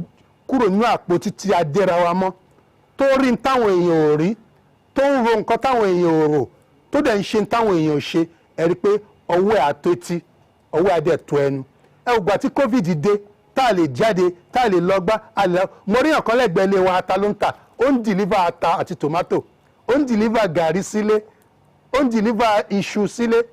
kúrò nínú àpótí tí a dé ara wa mọ́, tó rí táwọn èèyàn ò rí, tó ń ro nǹkan táwọn èèyàn ò rò, tó dẹ̀ ń ṣe táwọn èèyàn ò ṣe, ẹ rí pé ọwọ́ ẹ̀ àtọ́tí ọwọ́ ẹ̀ dẹ̀ tó ẹnu. Ẹ ò gbà tí covid dé tá a lè jáde tá a lè lọ́gbá mo rí ọ̀kan lẹ́gbẹ̀ẹ́ ilé wa ata ló ń tà, ó ń deliver ata àti tomato, ó ń deliver gàrí sílé, ó ń deliver iṣu sílé.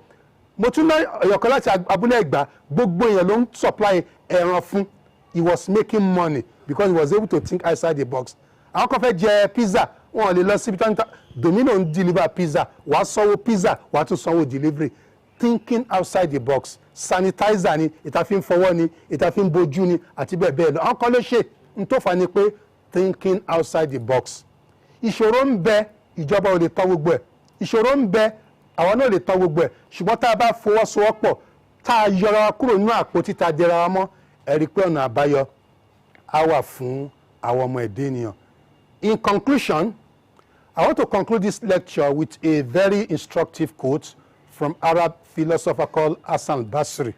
Mo tún lọ ọ̀yọ̀kan láti abúlé Ẹ̀gbá, gbogbo èèyàn ló ń supply ẹran fún. He was making money because he was able to think outside the box. Àwọn kan fẹ́ jẹ pizza, wọn ò lè lọ síbi tán. Domino ń deliver pizza, wàá sanwó pizza, wàá tún sanwó delivery. Thinking outside the box. Sanitizer ni, ìtàfin fọwọ́ ni, ìtàfin bojú ni àti bẹ́ẹ̀ bẹ́ẹ̀ lọ. Àwọn kan ló ṣe ń tó fà ní pé thinking outside the box. Ìṣòro ń bẹ, ìjọba ò lè tọ́ gbogbo ẹ̀. Ìṣòro ń bẹ, àwọn náà lè tọ́ gbogbo ẹ̀. Ṣùgbọ́n tá a bá fọwọ́sowọ́pọ̀, tá a yọra wa kúrò nínú àpótí tá a dẹra wa mọ́, ẹ rí i pé ọ̀nà àbáyọ á wà fún àwọn ọmọ ẹ̀dá ènìyàn. In conclusion, I want to conclude this lecture with a very instructive quote from Arab philosopher called Hassan al-Basri.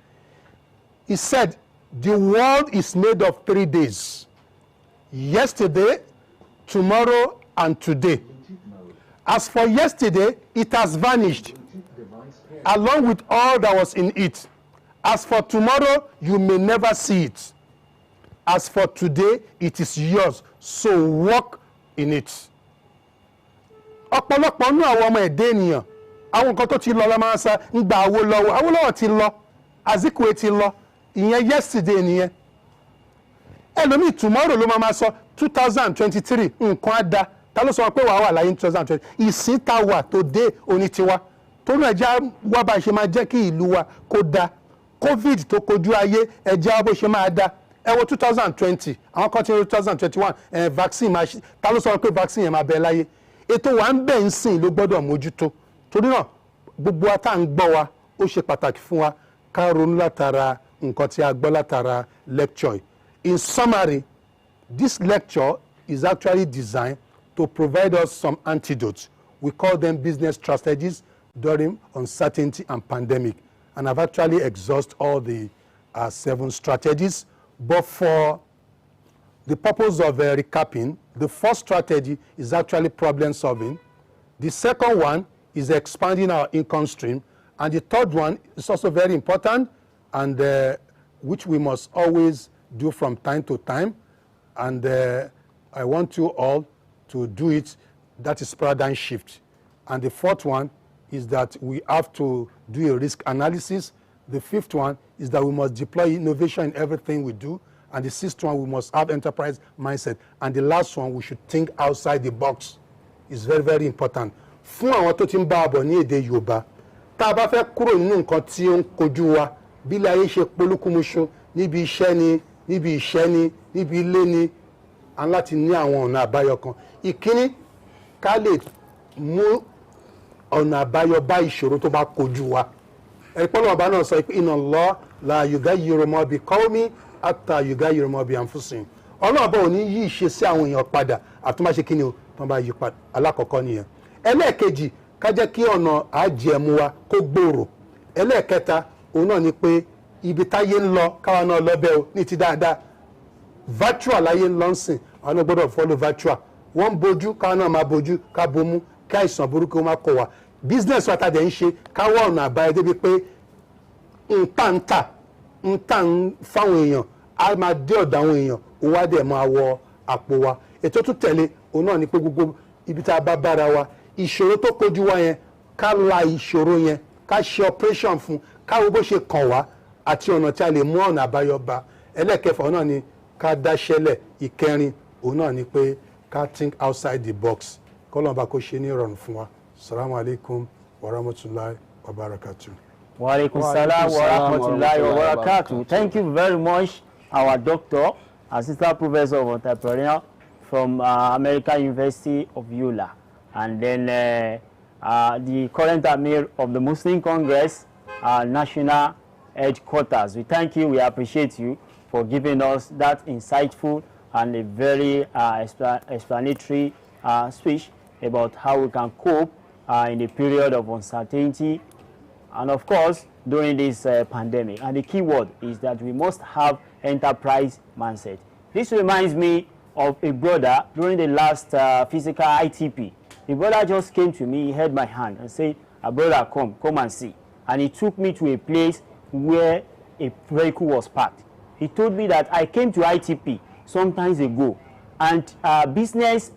He said, "The world is made of 3 days, yesterday, tomorrow, and today. As for yesterday, it has vanished, along with all that was in it. As for tomorrow, you may never see it. As for today, it is yours, so walk in it." Ọ̀pọ̀lọpọ̀ nínú àwọn ọmọ ẹ̀dá ènìyàn, àwọn nǹkan tó ti lọ la máa ń sá ń gba Awólọ́wọ̀ ti lọ, Azikiwe ti lọ, ìyẹn yesterday nìyẹn. Ẹlòmíì tomorrow ló máa sọ 2023 nǹkan á da, ta ló sọ pé wàá wà láyé 2020, ìsìn tá wà tó dé oní tiwa, tó náà ẹja wá bá ṣe máa jẹ́ kí ìlú wa kó da, covid tó kojú ayé ẹja bó ṣe máa da. Ẹ wo 2020, àwọn kan ti rí 2021 vaccine máa ṣe, ta ló sọ pé vaccine yẹn máa bẹ láyé. Ètò wa ń bẹ̀ ń sìn ló gbọ́dọ̀ mójútó. Torí náà gbogbo wa tá à ń gbọ́ wa ó ṣe pàtàkì fún wa ká ronú látara nǹkan tí a gbọ́ látara lecture. In summary, this lecture is actually designed to provide us some antidotes. We call them business strategies during uncertainty and pandemic. And I've actually exhausted all the 7 strategies. But for the purpose of recapping, the first strategy is actually problem solving. The second one is expanding our income stream. And the third one is also very important, and which we must always do from time to time. And I want you all to do it. That is paradigm shift. And the fourth one is that we have to do a risk analysis. The fifth one is that we must deploy innovation in everything we do. And the sixth one, we must have enterprise mindset. And the last one, we should think outside the box. It's very, very important. Fún àwọn tó ti ń bá a bọ̀ ní èdè Yorùbá, tá a bá fẹ́ kúrò nínú nǹkan tí ó ń kojú wa, bí ilé ayé ṣe polúkúmuṣu, níbi iṣẹ́ ni, níbi ìṣẹ́ ni, níbi ilé ni, a ní láti ní àwọn ọ̀nà àbáyọ kan. Ìkíní, ká lè mú ọ̀nà àbáyọ bá ìṣòro tó bá kojú wa. Ẹ̀pọ́lọ́ ọba náà sọ pé inna Allah la yughayyiru ma bi qawmin hatta yughayyiru ma bi anfusihim. Ọlọ́ọ̀bá ò ní yí ìṣesí àwọn èèyàn padà àtúnmáṣe kí ni o tó bá yí padà. Alákọ̀ọ́kọ́ nìyẹn. Ẹlẹ́ẹ̀kejì, ká jẹ́ kí ọ̀nà àjẹmú wa kó gbòòrò. Ẹlẹ́ẹ̀kẹta, òun náà ni pé ibi táyé ń lọ káwa náà lọ́bẹ̀ o ní ti dáadáa. Virtual láyé ń lọ sìn, àwọn náà gbọ́dọ̀ follow virtual. Wọ́n ń bojú, káwa náà máa bojú, ká bomú, ká ìsàn burúkú máa kọ̀ wá. Business wa ta dẹ̀ ń ṣe, ká wá ọ̀nà àbáyọ débi pé ń tà ń fáwọn èèyàn, á máa dé ọ̀dọ̀ àwọn èèyàn, ó wá dẹ̀ máa wọ àpò wa. Ètò tó tẹ̀lé òun náà ni pé gbogbo ibi tá a bá bára wa, ìṣòro tó kojú wa yẹn, ká la ìṣòro yẹn, ká ṣe operation fún, ká wo bó ṣe kàn wá àti ọ̀nà tí a lè mú ọ̀nà àbáyọ bá. Ẹlẹ́ẹ̀kẹfà náà ni ká dáṣẹ́lẹ̀. Ìkẹrin òun náà ni pé ká think outside the box. Kọ́lọ́mbà kó ṣe ní ìrọ̀rùn fún wa. Assalamu alaikum wa rahmatullahi wa barakatuh. Wa alaikum salam wa rahmatullahi wa barakatuh. Thank you very much, our doctor, assistant professor of entrepreneurship from American University of Yola, and then the current Amir of the Muslim Congress National Headquarters. We thank you, we appreciate you for giving us that insightful and a very explanatory speech about how we can cope in a period of uncertainty and of course during this pandemic. And the key word is that we must have enterprise mindset. This reminds me of a brother during the last physical ITP. The brother just came to me, he held my hand and said, brother, come and see. And he took me to a place where a vehicle was parked. He told me that I came to ITP some time ago and business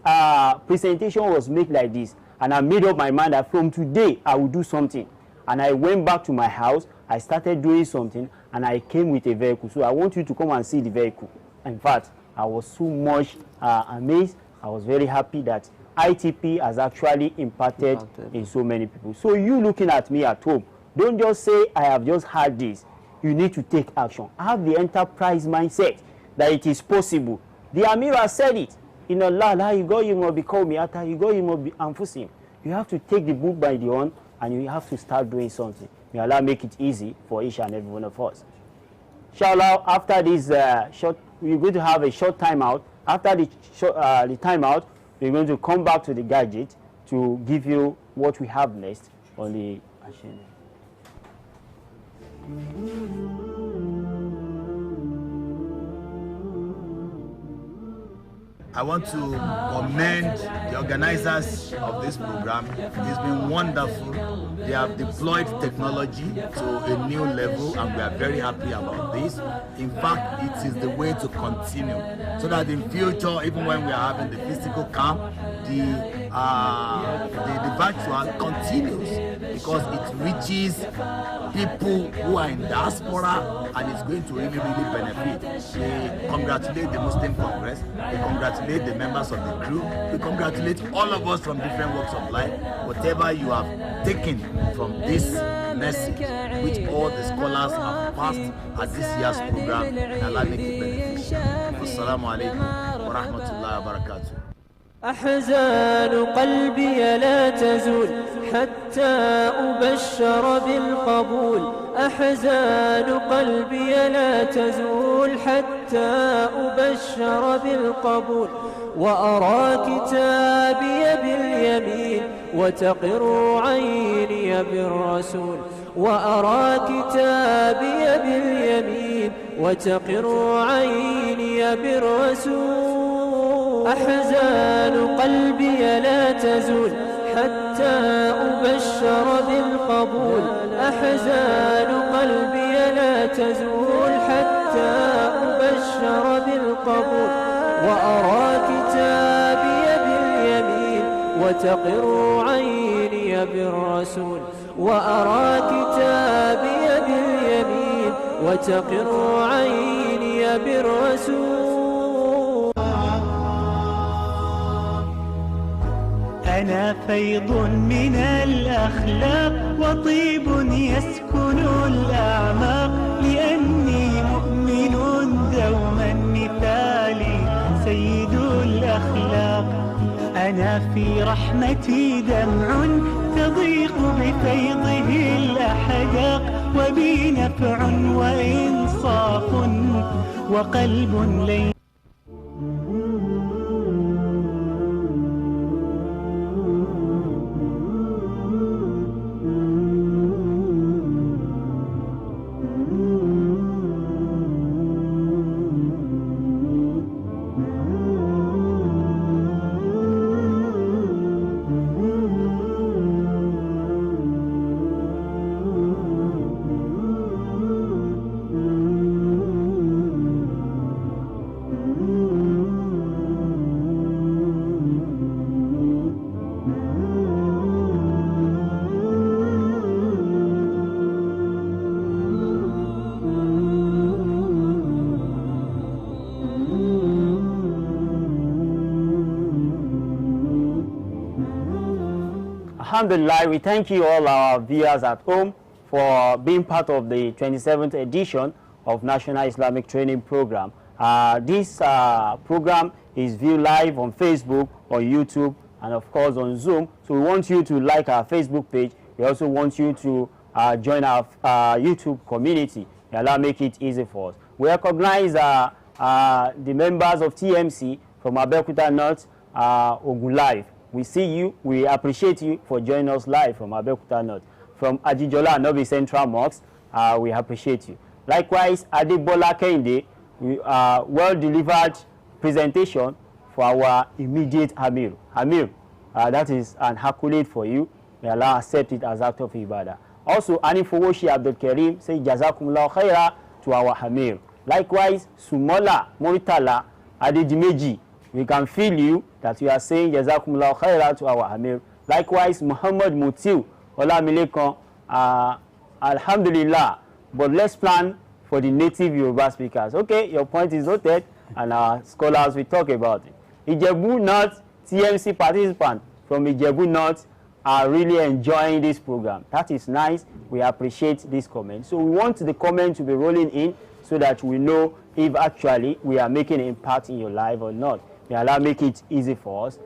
presentation was made like this. And I made up my mind that from today I will do something. And I went back to my house, I started doing something, and I came with a vehicle. So I want you to come and see the vehicle. In fact, I was so much amazed. I was very happy that ITP has actually impacted in so many people. So you looking at me at home, don't just say, I have just heard this. You need to take action. Have the enterprise mindset that it is possible. The Amir has said it. in Allah la yughayyiru bi qawmin hatta yughayyiru bi anfusihim. You have to take the book by the horn and you have to start doing something. May Allah make it easy for each and every one of us. Inshallah, after this we're going to have a short timeout. After the timeout, we're going to come back to the gadget to give you what we have next on the agenda. I want to commend the organizers of this program. It's been wonderful. They have deployed technology to a new level and we are very happy about this. In fact, it is the way to continue so that in future, even when we are having the physical camp, the virtual continues because it reaches people who are in diaspora and it's going to really benefit. We congratulate the Muslim Congress. We congratulate the members of the crew. We congratulate all of us from different walks of life. Whatever you have taken from this message, which all the scholars have passed at this year's program, and Allah make it beneficial. Assalamu alaikum wa rahmatullahi wa barakatuh. أحزان قلبي لا تزول حتى أبشر بالقبول. أحزان قلبي لا تزول حتى أبشر بالقبول. وأرى كتابي باليمين وتقر عيني بالرسول. وأرى كتابي باليمين وتقر عيني بالرسول. أحزان قلبي لا تزول حتى أبشر بالقبول. أحزان قلبي لا تزول حتى أبشر بالقبول. وأرى كتابي باليمين وتقر عيني بالرسول. وأرى كتابي باليمين وتقر عيني بالرسول. أنا فيض من الأخلاق وطيب يسكن الأعماق لأني مؤمن دوما مثالي سيد الأخلاق. أنا في رحمتي دمع تضيق بفيضه الأحداق وبي نفع وإنصاف وقلب لين. Alhamdulillah, we thank you all our viewers at home for being part of the 27th edition of National Islamic Training Program. This program is viewed live on Facebook, on YouTube, and of course on Zoom. So we want you to like our Facebook page. We also want you to join our YouTube community. May Allah make it easy for us. We recognize the members of TMC from Abeokuta North, Ogun Live. We see you. We appreciate you for joining us live from Abeokuta North. From Ajijola Novi Central Mosque, we appreciate you. Likewise, Adebola Kehinde, well-delivered presentation for our immediate Amir. Amir, that is an accolade for you. May Allah accept it as act of ibadah. Also, Anifowoshi Abdul Karim say Jazakumullah khaira to our Amir. Likewise, Sumola Moritala Adedimeji, we can feel you that you are saying Jazakumullah khaira to our Amir. Likewise, Muhammad Mutiu Olamilekon, Alhamdulillah. But let's plan for the native Yoruba speakers. Okay, your point is noted, and our scholars will talk about it. Ijebu North TMC participants from Ijebu North are really enjoying this program. That is nice. We appreciate this comment. So we want the comment to be rolling in so that we know if actually we are making an impact in your life or not. May Allah make it easy for us.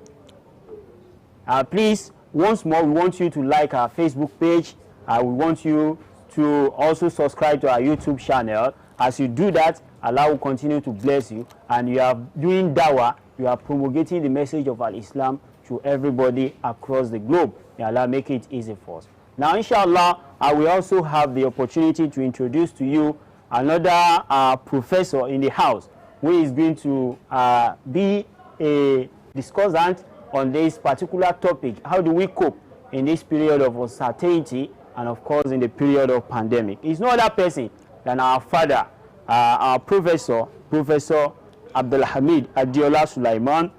Please, once more, we want you to like our Facebook page. We want you to also subscribe to our YouTube channel. As you do that, Allah will continue to bless you. And you are doing dawah, you are promulgating the message of Al-Islam to everybody across the globe. May Allah make it easy for us. Now, inshallah, I will also have the opportunity to introduce to you another professor in the house who is going to be a discussant on this particular topic. How do we cope in this period of uncertainty and, of course, in the period of pandemic? It's no other person than our father, our Professor Abdulhamid Adiola Sulaiman.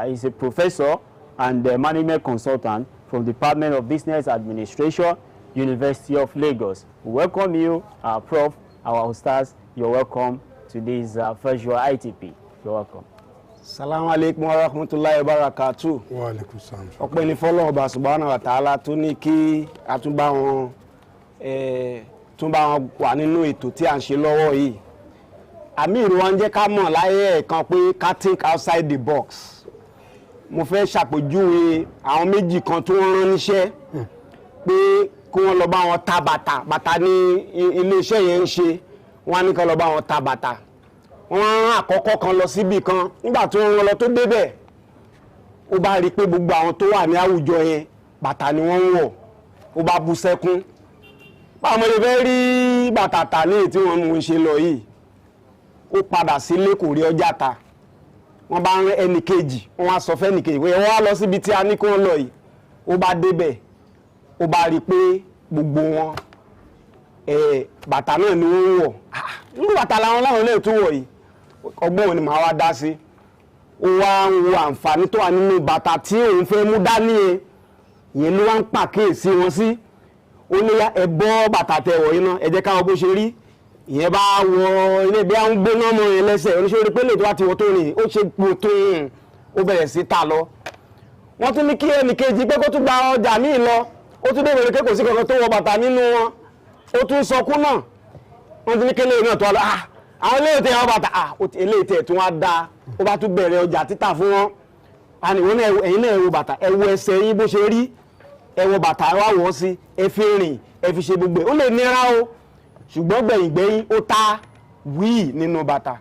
He's a professor and a management consultant from the Department of Business Administration, University of Lagos. We welcome you, Prof, our Ustaz. You're welcome to this virtual ITP. You're welcome. Assalamu alaikum wa rahmatullahi wa barakatuh. Wa alaikum salam. Ọpẹ́ ni fọ́lọ́run Ọba subhanahu wa ta'ala tó ní kí a tún bá wọn wà nínú ètò tí à ń ṣe lọ́wọ́ yìí. Àmì ìró wa ń jẹ́ ká mọ̀ láyé ẹ̀kan pé ká think outside the box. Mo fẹ́ ṣàpèjúwe àwọn méjì kan tó ń rán níṣẹ́ pé kí wọ́n lọ bá wọn ta bàtà ní ilé-iṣẹ́ yẹn ń ṣe, wọ́n á ní kí lọ bá wọn ta bàtà. Wọ́n rán àkọ́kọ́ kan lọ síbì kan, nígbà tó ń lọ tó débẹ̀ ó bá rí pé gbogbo àwọn tó wà ní àwùjọ yẹn bàtà ni wọ́n ń wọ̀, ó bá bú sẹ́kún. Báwo mo lè fẹ́ rí bàtà tà ní èyí tí wọ́n mú un ṣe lọ yìí? Ó padà sílé kò rí ọjà ta. Wọ́n bá rán ẹnì kejì, wọ́n wá sọ fẹ́nì kejì pé wọ́n wá lọ síbi tí a ní kí wọ́n lọ yìí. Ó bá débẹ̀, ó bá rí pé gbogbo wọn bàtà náà ni wọ́n ń wọ̀. Nínú bàtà làwọn láwọn lè tún wọ̀ yìí. Ọgbọ́n òní máa wá dá sí. Ó wá ń wo àǹfààní tó wà nínú bàtà tí òun fẹ́ mú dání yẹn. Ìyẹn ló wá ń pàkíyèsí wọn sí. Ó ní ẹ bọ́ bàtà tẹ wọ̀ yìí náà, ẹ jẹ́ káwọn bó ṣe rí. Ìyẹn bá wọ ilé bí àwọn gbóná mọ́ yẹn lẹ́sẹ̀, oníṣòro pé lè tó wá ti wọ́ tó rìn, ó ṣe gbò tó rìn, ó bẹ̀rẹ̀ sí ta lọ. Wọ́n tún ní kí ẹnì kejì pé kó tún gba ọjà míì lọ. Ó tún bẹ̀rẹ̀ pé kò sí kankan tó wọ bàtà nínú wọn. Ó tún sọkún náà. Wọ́n tún ní kélé náà tó wá lọ. Àwọn ilé ìtẹ̀ àwọn bàtà ilé ìtẹ̀ tó wá dá. Ó bá tún bẹ̀rẹ̀ ọjà títà fún wọn. A ní wọ́n ẹ̀yin náà ẹ wo bàtà, ẹ wo ẹsẹ̀ yín bó ṣe rí. Ẹ wo bàtà ẹ wá wọ̀ sí, ẹ fi rìn, ẹ fi ṣe gbogbo. Ó lè nira o. Ṣùgbọ́n gbẹ̀yìngbẹ̀yìn ó ta wíì nínú bàtà.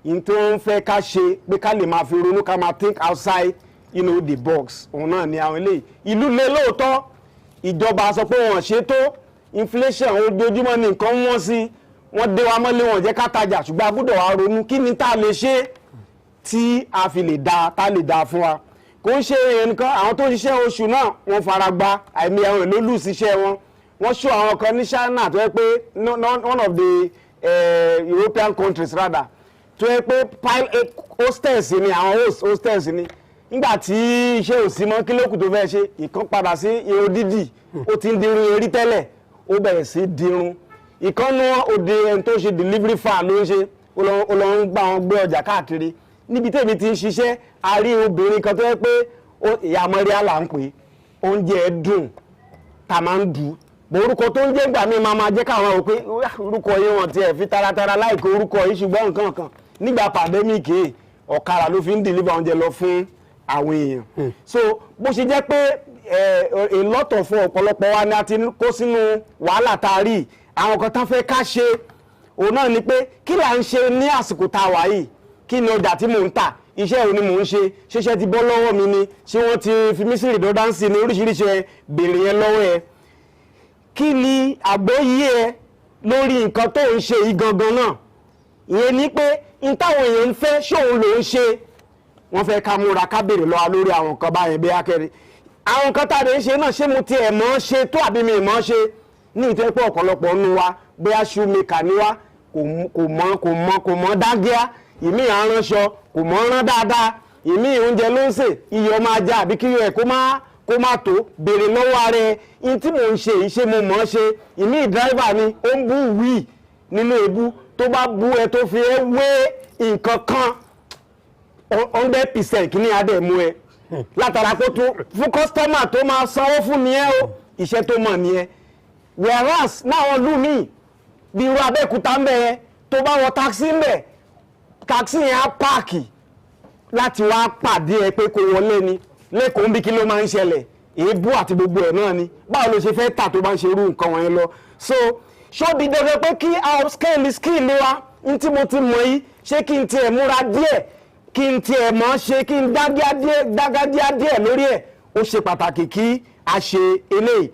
In tó ń fẹ́ ká ṣe pé ká lè máa fi ronú ká máa think outside the box. Òun náà ni àwọn eléyìí. Ìlú lè lóòótọ́. Ìjọba sọ pé wọ́n ṣe tó. Inflation ojoojúmọ́ ní nǹkan wọ́n sí. Wọ́n dé wa mọ́lé wọn jẹ́ ká tajà, ṣùgbọ́n a gbọ́dọ̀ wá ronú kí ni tá a lè ṣe tí a fi lè dá fún wa. Kò ń ṣe nǹkan àwọn tó ń ṣiṣẹ́ oṣù náà wọ́n fara gba àìmí àwọn èlò lù síṣẹ́ wọn. Wọ́n ṣọ́ àwọn kan ní China tó yẹ pé one of the European countries rather tó yẹ pé hostels ni àwọn hostels ni. Nígbà tí iṣẹ́ òsì mọ́ kí lókù tó fẹ́ ṣe ìkan padà sí irun dídì, ó ti ń dirun erí tẹ́lẹ̀, ó bẹ̀rẹ̀ sí dirun. Ìkànnì òde ẹni tó ṣe delivery fan ló ń ṣe, ó lọ ń gbà wọn gbé ọjà káàkiri. Níbi tèmi ti ń ṣiṣẹ́, a rí obìnrin kan tó yẹ pé ìyá mọ́ríà là ń pè, oúnjẹ dùn tá a máa ń dù. Orúkọ tó ń jẹ́ gbà mí máa jẹ́ káwọn ò pé orúkọ yìí wọ́n tiẹ̀ fi taratara láìkó orúkọ yìí, ṣùgbọ́n nǹkan kan nígbà pandemic ọ̀kadà ló fi ń deliver oúnjẹ lọ fún àwọn èèyàn. So bó ṣe jẹ́ pé a lot of ọ̀pọ̀lọpọ̀ wa ni a ti kó sínú wàhálà tá a rí. Àwọn kan tán fẹ́ ká ṣe òun náà ni pé kí là ń ṣe ní àsìkò tá a wà yìí, kí ni ọjà tí mò ń tà, iṣẹ́ òun ni mò ń ṣe, ṣíṣẹ́ ti bọ́ lọ́wọ́ mi ni, ṣé wọ́n ti fi mí sí redundancy ní oríṣiríṣi béèrè yẹn lọ́wọ́ ẹ. Kí ni àgbọ́yé ẹ lórí nǹkan tó ń ṣe yìí gangan náà? Ìyẹn ni pé n táwọn èèyàn ń fẹ́ ṣóun ló ń ṣe. Wọ́n fẹ́ ká múra ká béèrè lọ́wọ́ lórí àwọn nǹkan báyẹn bí akẹ́rẹ́. Àwọn nǹkan tá a lè ṣe náà ṣé mo tiẹ̀ mọ̀ ṣe tó àbí mi mọ̀ ṣe? Ní ìtẹ́ pé ọ̀pọ̀lọpọ̀ nínú wa bóyá shoemaker ni wá kò mọ̀ dágíá, ìmí aránṣọ kò mọ̀ rán dáadáa, ìmí oúnjẹ ló ń sè iyọ̀ máa já àbí kí iyọ̀ ẹ̀ kó má tó, béèrè lọ́wọ́ ara ẹ̀ in tí mò ń ṣe ìṣe mo mọ̀ ṣe. Ìmí driver ni ó ń bú wí nínú ebú, tó bá bú ẹ tó fi ẹ wé nǹkan kan 100% kí ní adé mú ẹ látara kó tó fún customer tó máa sanwó fún ni ẹ o, iṣẹ́ tó mọ̀ ni ẹ. Whereas náà lù mí bí irú Abẹ́òkúta ń bẹ̀ yẹn tó bá wọ taxi ń bẹ̀, taxi yẹn á páàkì láti wá pàdé ẹ pé kò wọlé ni lẹ́kọ̀ọ́ bí kí ló máa ń ṣẹlẹ̀ èébú àti gbogbo ẹ̀ náà ni báwo ló ṣe fẹ́ tà tó bá ń ṣe irú nǹkan wọ̀nyẹn lọ so ṣó di dandan pé kí upscale skill wa ní tí mo ti mọ̀ yìí ṣé kí n tiẹ̀ múra díẹ̀ kí n tiẹ̀ mọ̀ ṣe kí n dágájíá díẹ̀ lórí ẹ̀ ó ṣe pàtàkì kí a ṣe eléyìí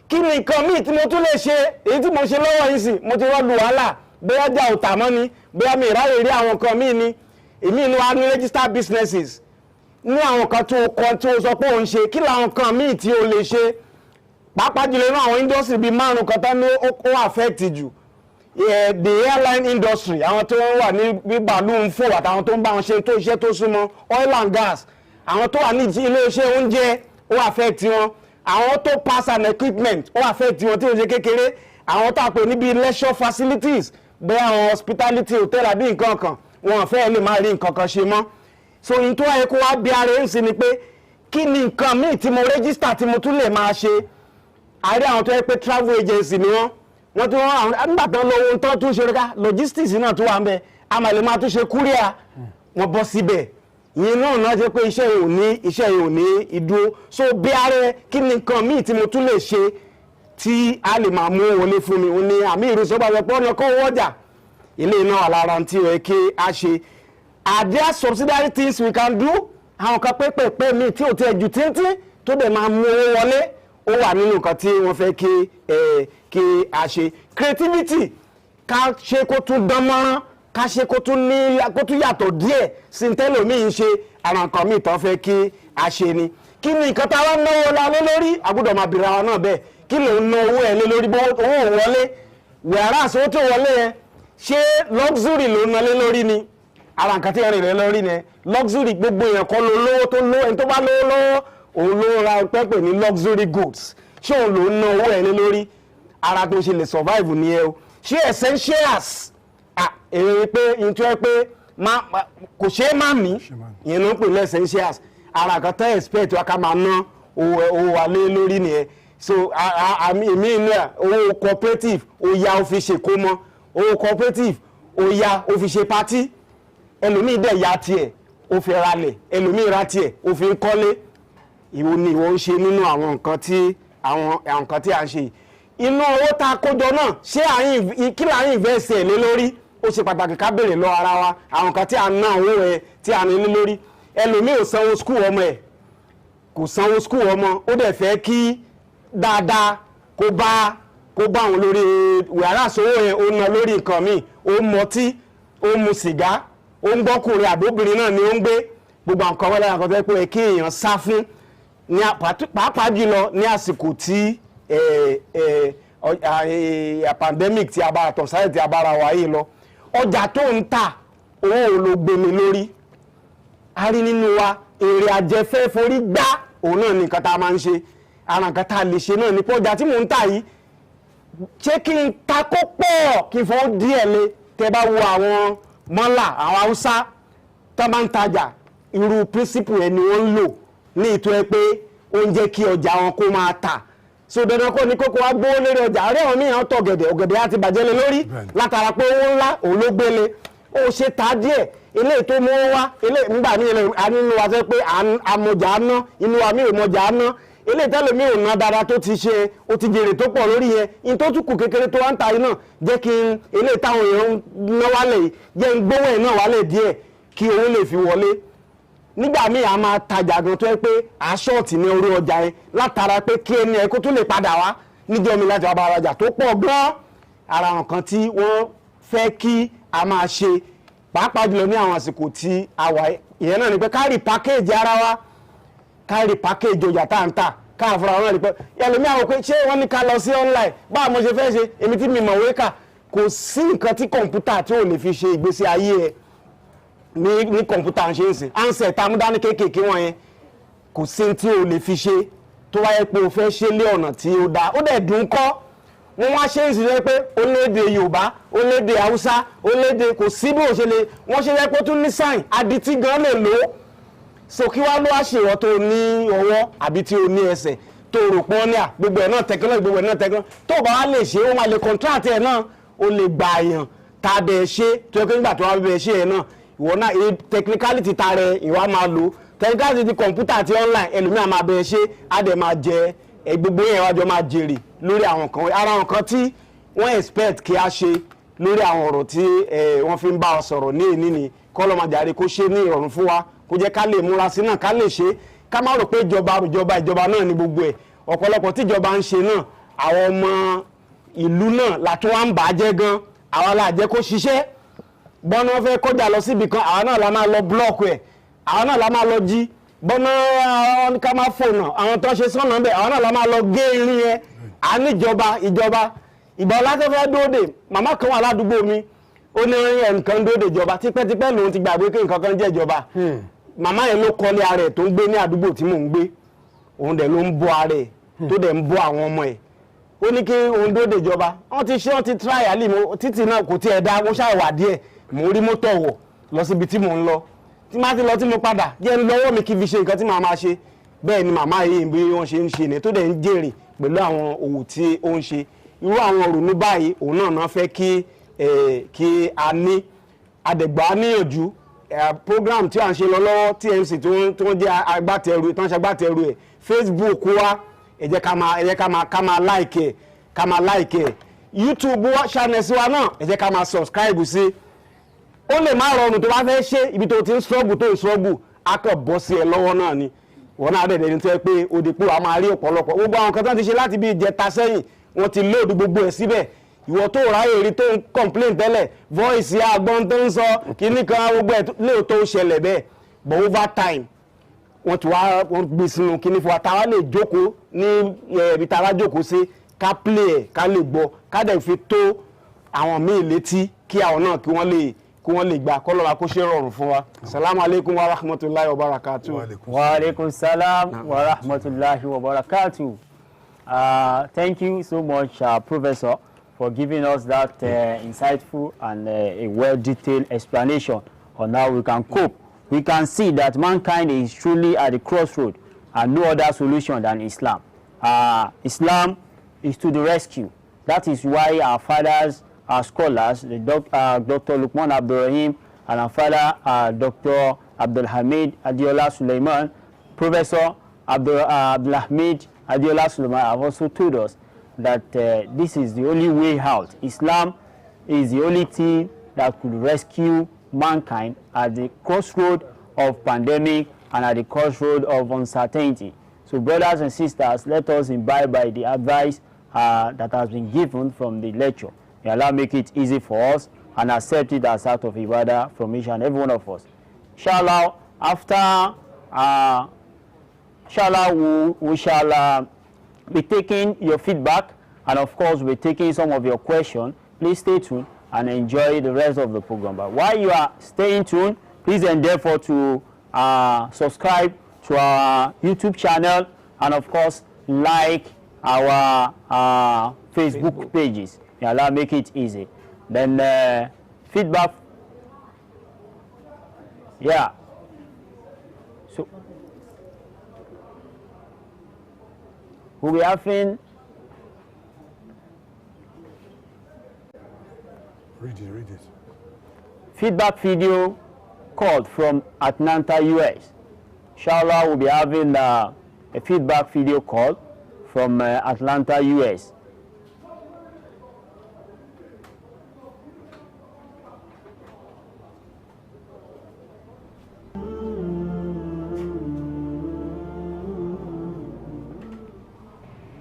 kí ni nǹkan míì tí mo tún lè ṣe èyí tí mo ṣe lọ́wọ́ yìí sì mo ti rọ́ọ̀lù wàhálà bóyá jà ò tà mọ́ ni bóyá mi ìráyè rí àwọn nǹkan míì ni èmi inú wa ní registered businesses ní àwọn kan tó kọ tí ó sọ pé òun ṣe kí làwọn nǹkan míì tí ó lè ṣe pàápàá jùlọ inú àwọn industry bíi 5 kan tán ní ó affect jù the airline industry àwọn tó wà ní bí bàálù ń fò àtàwọn tó ń bá wọn ṣe tó iṣẹ́ tó súnmọ́ oil and gas àwọn tó wà ní ilé-iṣẹ́ oúnjẹ ó affect wọn àwọn tó pass and equipment ó affect wọn tí ó ṣe kékeré àwọn tó àpè níbi leisure facilities bẹ́ẹ̀ àwọn hospitality hotel àbí nǹkan kan wọn fẹ́ lè máa rí nǹkan kan ṣe mọ́ so in tó wáyé kó wá bí ara ẹ̀ ń sin ni pé kí ni nǹkan míì tí mo register tí mo tún lè máa ṣe àrí àwọn tó yẹ pé travel agency ni wọ́n tí wọ́n nígbà tán lówó tó tún ṣe ká logistics náà tó wà ń bẹ àmàlẹ́ máa tún ṣe courier wọ́n bọ́ síbẹ̀ ìyẹn náà jẹ́ pé iṣẹ́ yìí ò ní ìdúró so bí ara kí ni nǹkan míì tí mo tún lè ṣe tí a lè máa mú wọlé fún mi ní àmì ìrúsọ́gbà rẹ̀ pọ́n ọkọ̀ wọ́jà ilé iná alára tí ó yẹ kí a ṣe are there subsidiary things we can do àwọn kan pẹ́pẹ́pẹ́ míì tí ò ti ẹ̀jù tíntín tó dẹ̀ máa mú owó wọlé ó wà nínú nǹkan tí wọ́n fẹ́ kí a ṣe creativity ká ṣe kó tún dán mọ́rán ká ṣe kó tún yàtọ̀ díẹ̀ sí tẹ́lòmíì ń ṣe àwọn nǹkan míì tán fẹ́ kí a ṣe ni kí ni nǹkan tá a wá náwó la lé lórí àgbọ́dọ̀ máa bèèrè àwọn náà bẹ́ẹ̀ kí ló ń ná owó ẹ̀ lé lórí bó owó wọlé wẹ̀rẹ́ àsowó tó wọlé yẹn ṣé luxury ló ń ná lé lórí ni ara nǹkan tí ẹ̀rìn rẹ̀ lórí ni luxury gbogbo èèyàn kọ́ ló lówó tó lówó ẹni tó bá lówó lọ́wọ́ òun ló ra pẹ́pẹ́ ní luxury goods ṣé òun ló ń ná owó ẹ̀ lé lórí ara tó ṣe lè survive ni ẹ o ṣé essentials èrè pé ìtọ́ pé kò ṣeé má mí ìyẹn ló ń pè ní essentials ara kan tẹ́ expect wa ká máa ná owó wa lé lórí nìyẹn so èmi inú ẹ̀ owó cooperative ó yá ó fi ṣe kó mọ́ owó cooperative ó yá ó fi ṣe party ẹlòmíì dẹ̀ ya tiẹ̀ ó fi ralẹ̀ ẹlòmíì ra tiẹ̀ ó fi ń kọ́lé ìwọ ni ìwọ ń ṣe nínú àwọn nǹkan tí à ń ṣe inú owó tá a kójọ náà ṣé kí là ń invest ẹ̀ lé lórí ó ṣe pàtàkì ká béèrè lọ ara wa àwọn nǹkan tí a ná owó ẹ̀ tí a ní lé lórí ẹlòmíì ò sanwó skul ọmọ ẹ̀ kò sanwó skul ọmọ ó dẹ̀ fẹ́ kí dáadáa kó bá àwọn lórí wàhálà sówó ẹ̀ ó ná lórí nǹkan míì ó mọtí ó mu sìgá ó ń gbọ́kùnrin àbóbìnrin náà ni ó ń gbé gbogbo nǹkan wọlé àwọn kan tó pé kí èèyàn sá fún pàápàá jùlọ ní àsìkò tí pandemic tí a bá tọ̀ sáré tí a bára wa yìí lọ ọjà tó ń tà owó ló gbé mi lórí a rí nínú wa èrè àjẹfẹ́ forí gbá òun náà ní nǹkan tá a máa ń ṣe ara nǹkan tá a lè ṣe náà ní pé ọjà tí mò ń tà yìí ṣé kí n ta kó pọ̀ kí n fọwọ́ díẹ̀ lé tẹ́ bá wo àwọn mọ́là àwọn haúsá tó máa ń tajà irú principle ẹni wọ́n ń lò ní ìtọ́ ẹ pé ó ń jẹ́ kí ọjà wọn kó máa tà so dandan kọ́ ni kókó wá gbówó lórí ọjà àárẹ̀ àwọn míì tọ̀ ọ̀gẹ̀dẹ̀ á ti bàjẹ́ lé lórí látara pé owó ńlá òun ló gbélé ó ṣe ta díẹ̀ eléyìí tó mú wá nígbà míì nínú wa sọ pé àmọ̀jà á ná inú wa míì ò mọ̀jà á ná eléyìí tẹ́lẹ̀ mi ò ná dára tó ti ṣe ó ti jèrè tó pọ̀ lórí yẹn in tó tún kù kékeré tó wá ń ta yìí náà jẹ́ kí n eléyìí táwọn èèyàn ń ná wálẹ̀ yìí jẹ́ ń gbówó ẹ̀ náà wálẹ̀ díẹ̀ kí owó lè fi wọlé nígbà míì a máa tajà gan tó yẹ pé aṣọ́ọ̀tì ní orí ọjà yẹn látara pé kí ẹni ẹ kó tó lè padà wá níjọ́ mi láti wá bá arajà tó pọ̀ gan ara nǹkan tí wọ́n fẹ́ kí a máa ṣe pàápàá jùlọ ní àwọn àsìkò tí a wà ìyẹn náà ni pé káàrí pákéèjì ara wa káàrí pákéèjì ọjà tá à ń tà káàfúrà wọn rí pé ẹlòmíì àwọn pé ṣé wọ́n ní ká lọ sí online báwo mo ṣe fẹ́ ṣe èmi tí mi mọ̀wé kà kò sí nǹkan tí kọ̀ǹpútà tí ò lè fi ṣe ìgbésí ayé ẹ ní kọ̀ǹpútà ń ṣe ń sìn ánsẹ̀ tá a mú dání kéékèèké wọn yẹn kò sí tí o lè fi ṣe tó wáyé pé o fẹ́ ṣe lé ọ̀nà tí ó dáa ó dẹ̀ dùn kọ́ wọ́n wá ṣe ń sì lẹ́ pé ó léde Yorùbá ó léde Haúsá ó léde kò sí bí ó ṣe lè wọ́n ṣe lẹ́ pé ó tún ní sáìn adití gan lè lò ó so kí wá ló wá ṣèwọ́ tó ní ọwọ́ àbí tí o ní ẹsẹ̀ tó rò pọ́n ní à gbogbo ẹ̀ náà tẹ̀kọ́lọ́ gbogbo ẹ̀ náà tẹ̀kọ́lọ́ tó bá wá lè ṣe ó máa lè kọ́ńtrátì ẹ̀ náà ó lè gbà àyàn tá a bẹ̀ ṣe tó yẹ kó nígbà tó wá bẹ̀ ṣe ẹ̀ náà ìwọ náà technicality ta rẹ̀ ìwà máa lò technicality ti kọ̀ǹpútà àti online ẹlòmíà máa bẹ̀rẹ̀ ṣe á dẹ̀ máa jẹ gbogbo yẹn wájọ máa jèrè lórí àwọn kan ara àwọn kan tí wọ́n expect kí a ṣe lórí àwọn ọ̀rọ̀ tí wọ́n fi ń bá ọ sọ̀rọ̀ ní èní ni kọ́lọ́mọdé kó ṣe ní ìrọ̀rùn fún wa kó jẹ́ ká lè múra sí náà ká lè ṣe ká má rò pé ìjọba náà ní gbogbo ẹ̀ ọ̀pọ̀lọpọ̀ tíjọba ń ṣe náà àwọn ọmọ ìlú náà látún wá ń bà á jẹ́ gan àwọn aláàjẹ́ kó ṣiṣẹ́ bọ́nà wọn fẹ́ kọjá lọ síbi kan àwọn náà la máa lọ blọọkù ẹ̀ àwọn náà la máa lọ jí bọ́nà ká máa fònà àwọn tó ṣe sọ́nà bẹ́ẹ̀ àwọn náà la máa lọ gé irin yẹn à ní ìjọba ìgbà ọlátẹ́fẹ́ dóde màmá kan wà ládùúgbò mi ó ní ẹnìkan dóde ìjọba tipẹ́tipẹ́ lòun ti gbàgbé kí nǹkan kan jẹ́ ìjọba màmá yẹn ló kọ́lé ara ẹ̀ tó ń gbé ní àdúgbò tí mò ń gbé òun dẹ̀ ló ń bọ́ ara ẹ̀ tó dẹ̀ ń bọ́ àwọn ọmọ ẹ̀ ó ní kí òun dóde ìjọba wọ́n ti trial mo títì náà kò tiẹ̀ dá mo ṣàwà díẹ̀ mo rí mọ́tò wọ̀ lọ síbi tí mò ń lọ tí má ti lọ tí mo padà jẹ́ ń lọ́wọ́ mi kí fi ṣe nǹkan tí màá máa ṣe bẹ́ẹ̀ ni màmá yìí bí wọ́n ṣe ń ṣe ni tó dẹ̀ ń jèrè pẹ̀lú àwọn òwò tí ó ń ṣe irú àwọn òrùnú báyìí òun náà fẹ́ kí a ní adẹ̀gbà níyànjú program tí a ń ṣe lọ lọ́wọ́ TMC tó ń jẹ́ agbátẹrù tó ń ṣe agbátẹrù ẹ̀ Facebook wa ẹ jẹ́ ká máa like ẹ̀ YouTube wa channel sí wa náà ẹ jẹ́ ká máa subscribe sí ó lè má rọrùn tó bá fẹ́ ṣe ibi tó ti ń struggle á kàn bọ́ sí ẹ lọ́wọ́ náà ni wọ́n náà dẹ̀ ní tó yẹ pé òdìpó a máa rí ọ̀pọ̀lọpọ̀ gbogbo àwọn kan tó ti ṣe láti bí ìjẹta sẹ́yìn wọ́n ti lóòdù gbogbo ẹ̀ síbẹ̀ ìwọ tó ráyè rí tó ń complain tẹ́lẹ̀ voice àgbọn tó ń sọ kíní kan gbogbo ẹ̀ lóòótọ́ ó ṣẹlẹ̀ bẹ́ẹ̀ but over time wọ́n ti wá gbé sínú kíní fún wa táwa lè jókòó ní ibi táwa jókòó sí ká play ẹ̀ ká lè gbọ́ ká dẹ̀ fi tó àwọn míì létí kí àwọn náà kí wọ́n lè gbà kọ́lọ́ra kó ṣe rọrùn fún wa. Salamu alaikum wa rahmatullahi wa barakatuh. Wa alaikum salam wa rahmatullahi wa barakatuh. Thank you so much, Professor, for giving us that insightful and a well-detailed explanation on how we can cope. We can see that mankind is truly at the crossroad and no other solution than Islam. Islam is to the rescue. That is why our fathers, our scholars, Dr. Lukman Abdurrahim and our father, Dr. Abdul Hamid Adiola Suleiman, Professor Abdulhamid Adiola Suleiman have also told us that this is the only way out. Islam is the only thing that could rescue mankind at the crossroad of pandemic and at the crossroad of uncertainty. So brothers and sisters, let us imbibe by the advice that has been given from the lecture. May Allah make it easy for us and accept it as out of ibadah from each and every one of us. Inshallah, after inshallah, we shall be taking your feedback, and of course we'll be taking some of your questions. Please stay tuned and enjoy the rest of the program. But while you are staying tuned, please endeavor to subscribe to our YouTube channel and of course like our Facebook pages. May Allah make it easy. Then feedback. Yeah. So we'll be having read it. Feedback video called from Atlanta, US. Inshallah, we'll be having a feedback video call from Atlanta, US.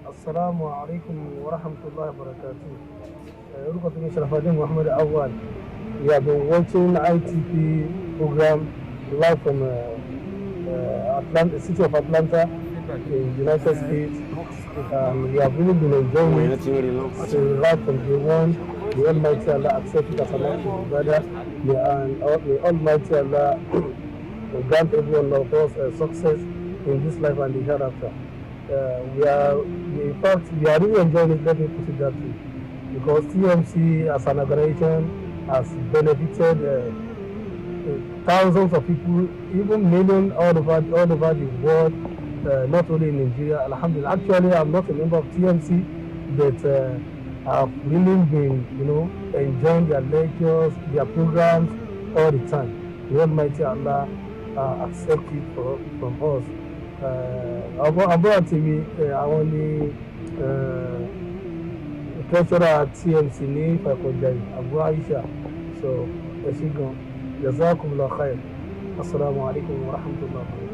Assalamu alaikum wa rahmatullahi wa barakatuh. Rukatun Sharafaddin Muhammad Awal. We have been watching ITP program live from Atlanta, city of Atlanta, in the United States. We have really been enjoying it. So right from day one, the Almighty Allah accept it as an act of ibadah. May Almighty Allah grant everyone of us success in this life and the hereafter. In fact, we are really enjoying it, let me put it that way, because TMC as an organization has benefited thousands of people, even millions all over the world, not only in Nigeria. Alhamdulillah. Actually, I'm not a member of TMC, but I've really been, enjoying their lectures, their programs all the time. May Almighty Allah accept it from us. About TV, I only treasurer at TMC ní Fakojai, Abu Aisha. So, Eshigon, Jazakumullah khair. Assalamu alaikum wa rahmatullahi wa barakatuh.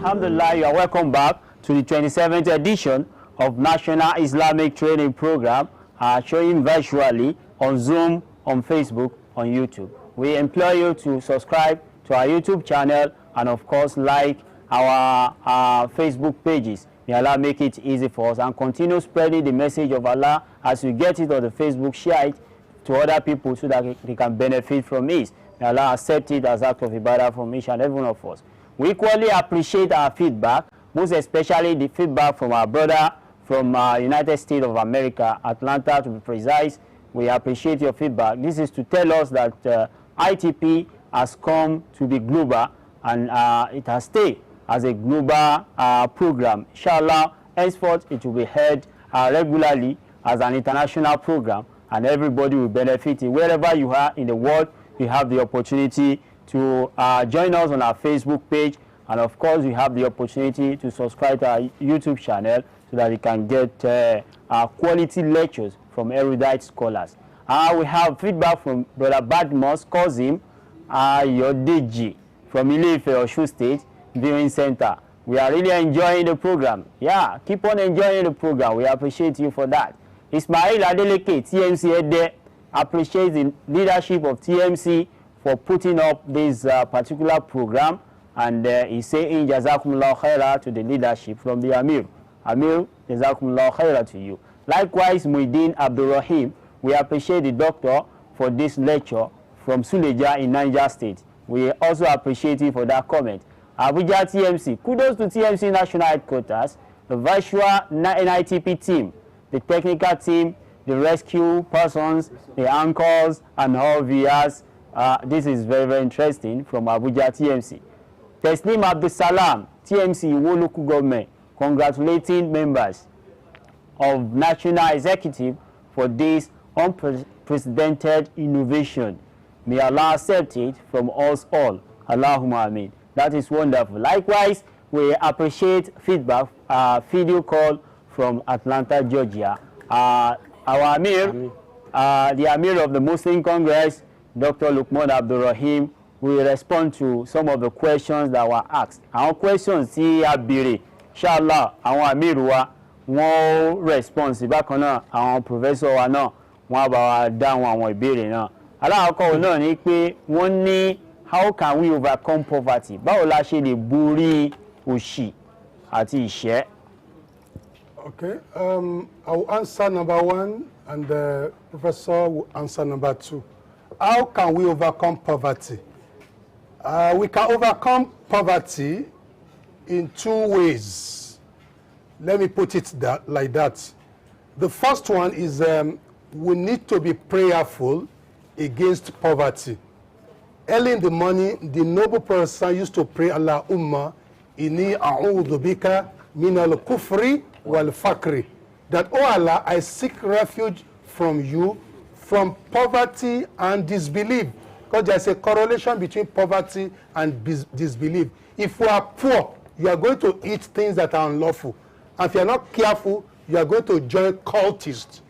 Alhamdulillah, you are welcome back to the 27th edition of National Islamic Training Program, showing virtually on Zoom, on Facebook, on YouTube. We implore you to subscribe to our YouTube channel and of course like our Facebook pages. May Allah make it easy for us and continue spreading the message of Allah as we get it on the Facebook, share it to other people so that they can benefit from it. May Allah accept it as act of ibadah from each and every one of us. We equally appreciate our feedback, most especially the feedback from our brother from United States of America, Atlanta to be precise. We appreciate your feedback. This is to tell us that ITP has come to be global and it has stayed as a global program. Inshallah, henceforth it will be held regularly as an international program and everybody will benefit. Wherever you are in the world, you have the opportunity to join us on our Facebook page, and of course you have the opportunity to subscribe to our YouTube channel so that you can get quality lectures from erudite scholars. We have feedback from Brother Badmus Kozim Yodeji from Ile-Ife, Osun State Viewing Center. We are really enjoying the program. Yeah, keep on enjoying the program. We appreciate you for that. Ismail Adeleke, TMC Ede, appreciates the leadership of TMC for putting up this particular program, and he's saying Jazakumullah khaira to the leadership from the Amir. Amir, Jazakumullah khaira to you. Likewise, Muideen Abdurrahim, we appreciate the doctor for this lecture from Suleja in Niger State. We also appreciate you for that comment. Abuja TMC, kudos to TMC National Headquarters, the virtual NITP team, the technical team, the rescue persons, the anchors, and all viewers. This is very, very interesting from Abuja TMC. Teslim Abdul Salam, TMC Iwo Local Government, congratulating members of National Executive for this unprecedented innovation. May Allah accept it from us all. Allahumma ameen. That is wonderful. Likewise, we appreciate feedback, video call from Atlanta, Georgia. Our Amir, the Amir of the Muslim Congress, Dr. Lukman Abdurrahim, will respond to some of the questions that were asked. Our questions tí a béèrè, inshallah, àwọn Amir wa wọ́n response bákan náà, àwọn professor wa náà wọ́n bá wa dáhùn àwọn ìbéèrè náà. Alákọ̀ọ́ náà ni pé wọ́n ní how can we overcome poverty? Báwo la ṣe lè borí òṣì àti ìṣẹ́? Okay, I will answer number one, and the professor will answer number two. How can we overcome poverty? We can overcome poverty in two ways. Let me put it like that. The first one is we need to be prayerful against poverty. Early in the morning, the noble person used to pray, Allahumma inni a'udhu bika min al-kufri wal-fakri. That, oh Allah, I seek refuge from you from poverty and disbelief. Because there's a correlation between poverty and disbelief. If you are poor, you are going to eat things that are unlawful. And if you are not careful, you are going to join cultists.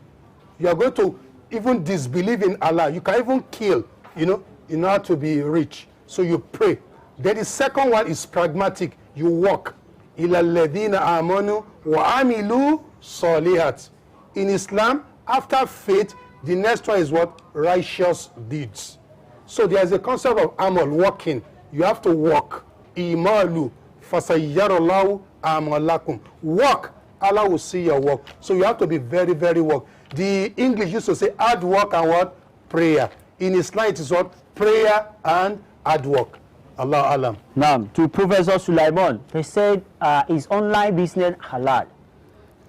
You are going to even disbelieve in Allah. You can even kill, in order to be rich. So you pray. Then the second one is pragmatic. You walk. إِلَى الَّذِينَ آمَنُوا وَعَمِلُوا صَالِحَاتٍ. in Islam, after faith, the next one is what? Righteous deeds. So there is a concept of amal, working. You have to work. Imalu fasayyarallahu amalakum. Work, Allah will see your work. So you have to be very, very work. The English used to say hard work and what? Prayer. In Islam, it is what? Prayer and hard work. Allah alam. Now, to Professor Sulaiman, they said, is online business halal?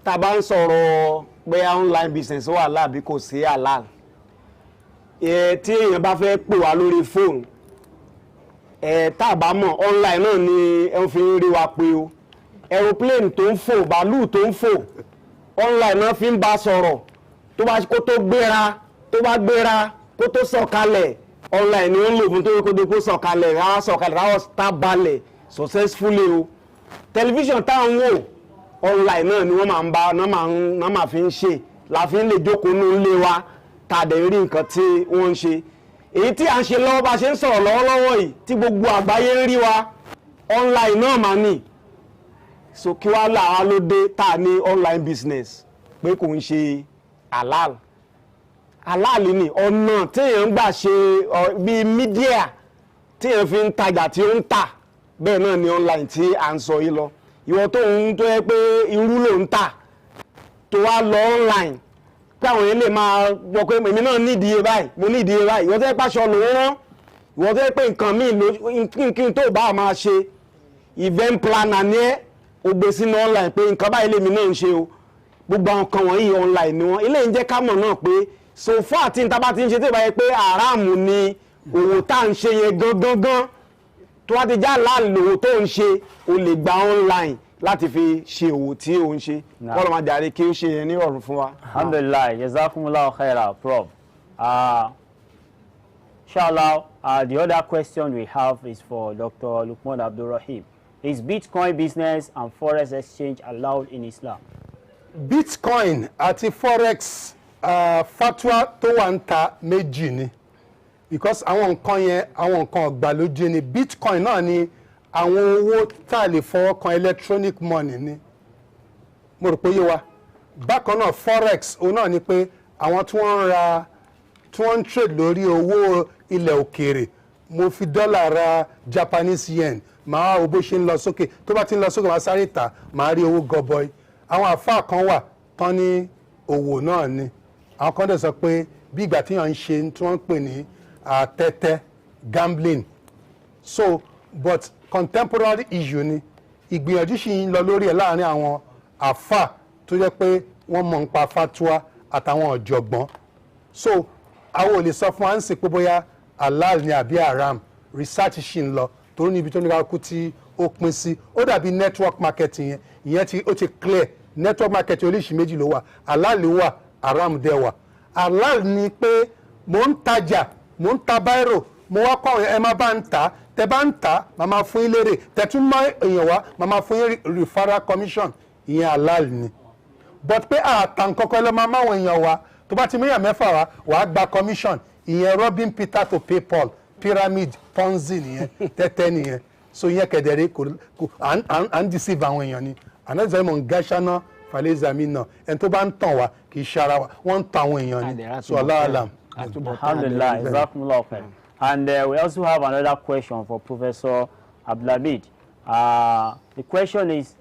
Tá bá ń sọ̀rọ̀ pé online business wà halal bí kò sí halal. Tí èèyàn bá fẹ́ pè wá lórí fóònù, tá bá mọ̀ online náà ni ẹ fi ń rí wa pé o. Aeroplane tó ń fò, bàálù tó ń fò, online náà fi ń bá sọ̀rọ̀. Tó bá kó tó gbéra, kó tó sọ̀kalẹ̀, online ni ó ń lò fún tó kó sọ̀kalẹ̀, ráwọ̀ tá balẹ̀ successfully o. Television tá ń wò, online náà ni wọ́n máa ń bá náà máa fi ń ṣe la fi ń lè jókòó ní ilé wa tá dẹ̀ rí nǹkan tí wọ́n ń ṣe èyí tí à ń ṣe lọ́wọ́ bá ṣe ń sọ̀rọ̀ lọ́wọ́lọ́wọ́ yìí tí gbogbo àgbáyé ń rí wa online náà máa ní so kí wá làwa ló dé tá ní online business pé kò ń ṣe halal ni ọ̀nà téèyàn ń gbà ṣe bíi mídíà téèyàn fi ń tajà tí ó ń tà bẹ́ẹ̀ náà ni online tí à ń sọ yìí lọ ìwọ tó yẹ pé irú ló ń tà tó wá lọ online káwọn yẹn lè máa gbọ́ pé èmi náà nídìí iye báyìí mo nídìí iye báyìí ìwọ tó yẹ pàṣọ ló ń rán ìwọ tó yẹ pé nǹkan míì kí n tó bá máa ṣe event planner ní ẹ o gbé sínú online pé nǹkan báyìí lèmi náà ń ṣe o gbogbo àwọn kan wọ̀nyí online ni wọ́n eléyìí ń jẹ́ ká mọ̀ náà pé so far tí n ta bá ti ń ṣe tí ìbáyẹ pé àràmù ni òwò tá à ń ṣe yẹn gangan tó wá ti já láàlòwò tó ń ṣe o lè gba online láti fi ṣe òwò tí o ń ṣe kọ́lọ̀ máa jàre kí ó ṣe yẹn ní ọ̀run fún wa. Alhamdulillah, jazakumullahu khaira, Prof. Inshallah, the other question we have is for Dr. Lukman Abdulrahim. Is Bitcoin business and forex exchange allowed in Islam? Bitcoin àti forex fatwa tó wà ń ta méjì ni because àwọn nǹkan yẹn àwọn nǹkan ọ̀gbàlódé ni Bitcoin náà ni àwọn owó tá a lè fọwọ́ kan electronic money ni mo rò pé yé wa bákan náà forex òun náà ni pé àwọn tí wọ́n ń trade lórí owó ilẹ̀ òkèèrè mo fi dọ́là ra Japanese yen màá wo bó ṣe ń lọ sókè tó bá ti ń lọ sókè màá sáré tà màá rí owó gọbọi àwọn àfáà kan wà tán ní òwò náà ni àwọn kan dẹ̀ sọ pé bí ìgbà tí wọ́n ń ṣe tí wọ́n ń pè ní tẹ́tẹ́ gambling so but contemporary issue ni ìgbìyànjú sì ń lọ lórí ẹ̀ láàrin àwọn àfáà tó jẹ́ pé wọ́n mọ̀ nípa fatwa àtàwọn ọ̀jọ̀gbọ́n so àwọn ò lè sọ fún wa ń sìn pé bóyá halal ni àbí haram research sì ń lọ torí níbi tó ní ká kú tí ó pín sí ó dàbí network marketing yẹn ìyẹn ó ti clear network marketing oríṣi méjì ló wà halal wà haram dẹ̀ wà halal ni pé mò ń tajà mò ń ta báírò mo wá kọ́ ẹ má bá ń tà tẹ bá ń tà màá máa fún yín lérè tẹ̀tún mọ́ èèyàn wá màá máa fún yín referral commission ìyẹn halal ni but pé àtàn kọ́kọ́ ló máa máwọn èèyàn wá tó bá ti míyàn mẹ́fà wá wàá gba commission ìyẹn Robin Peter to pay Paul pyramid Ponzi nìyẹn tẹ́tẹ́ nìyẹn so ìyẹn kẹ̀dẹ̀rẹ́ kò à ń deceive àwọn èèyàn ni ànájọ́ ìmọ̀ ń gáṣáná falẹ́zàmí náà ẹni tó bá ń tàn wá kì í ṣara wa wọ́n ń tan àwọn èèyàn ni so aláàlám. Alhamdulillah, jazakumullahu khair. And we also have another question for Professor Abdulhamid. The question is,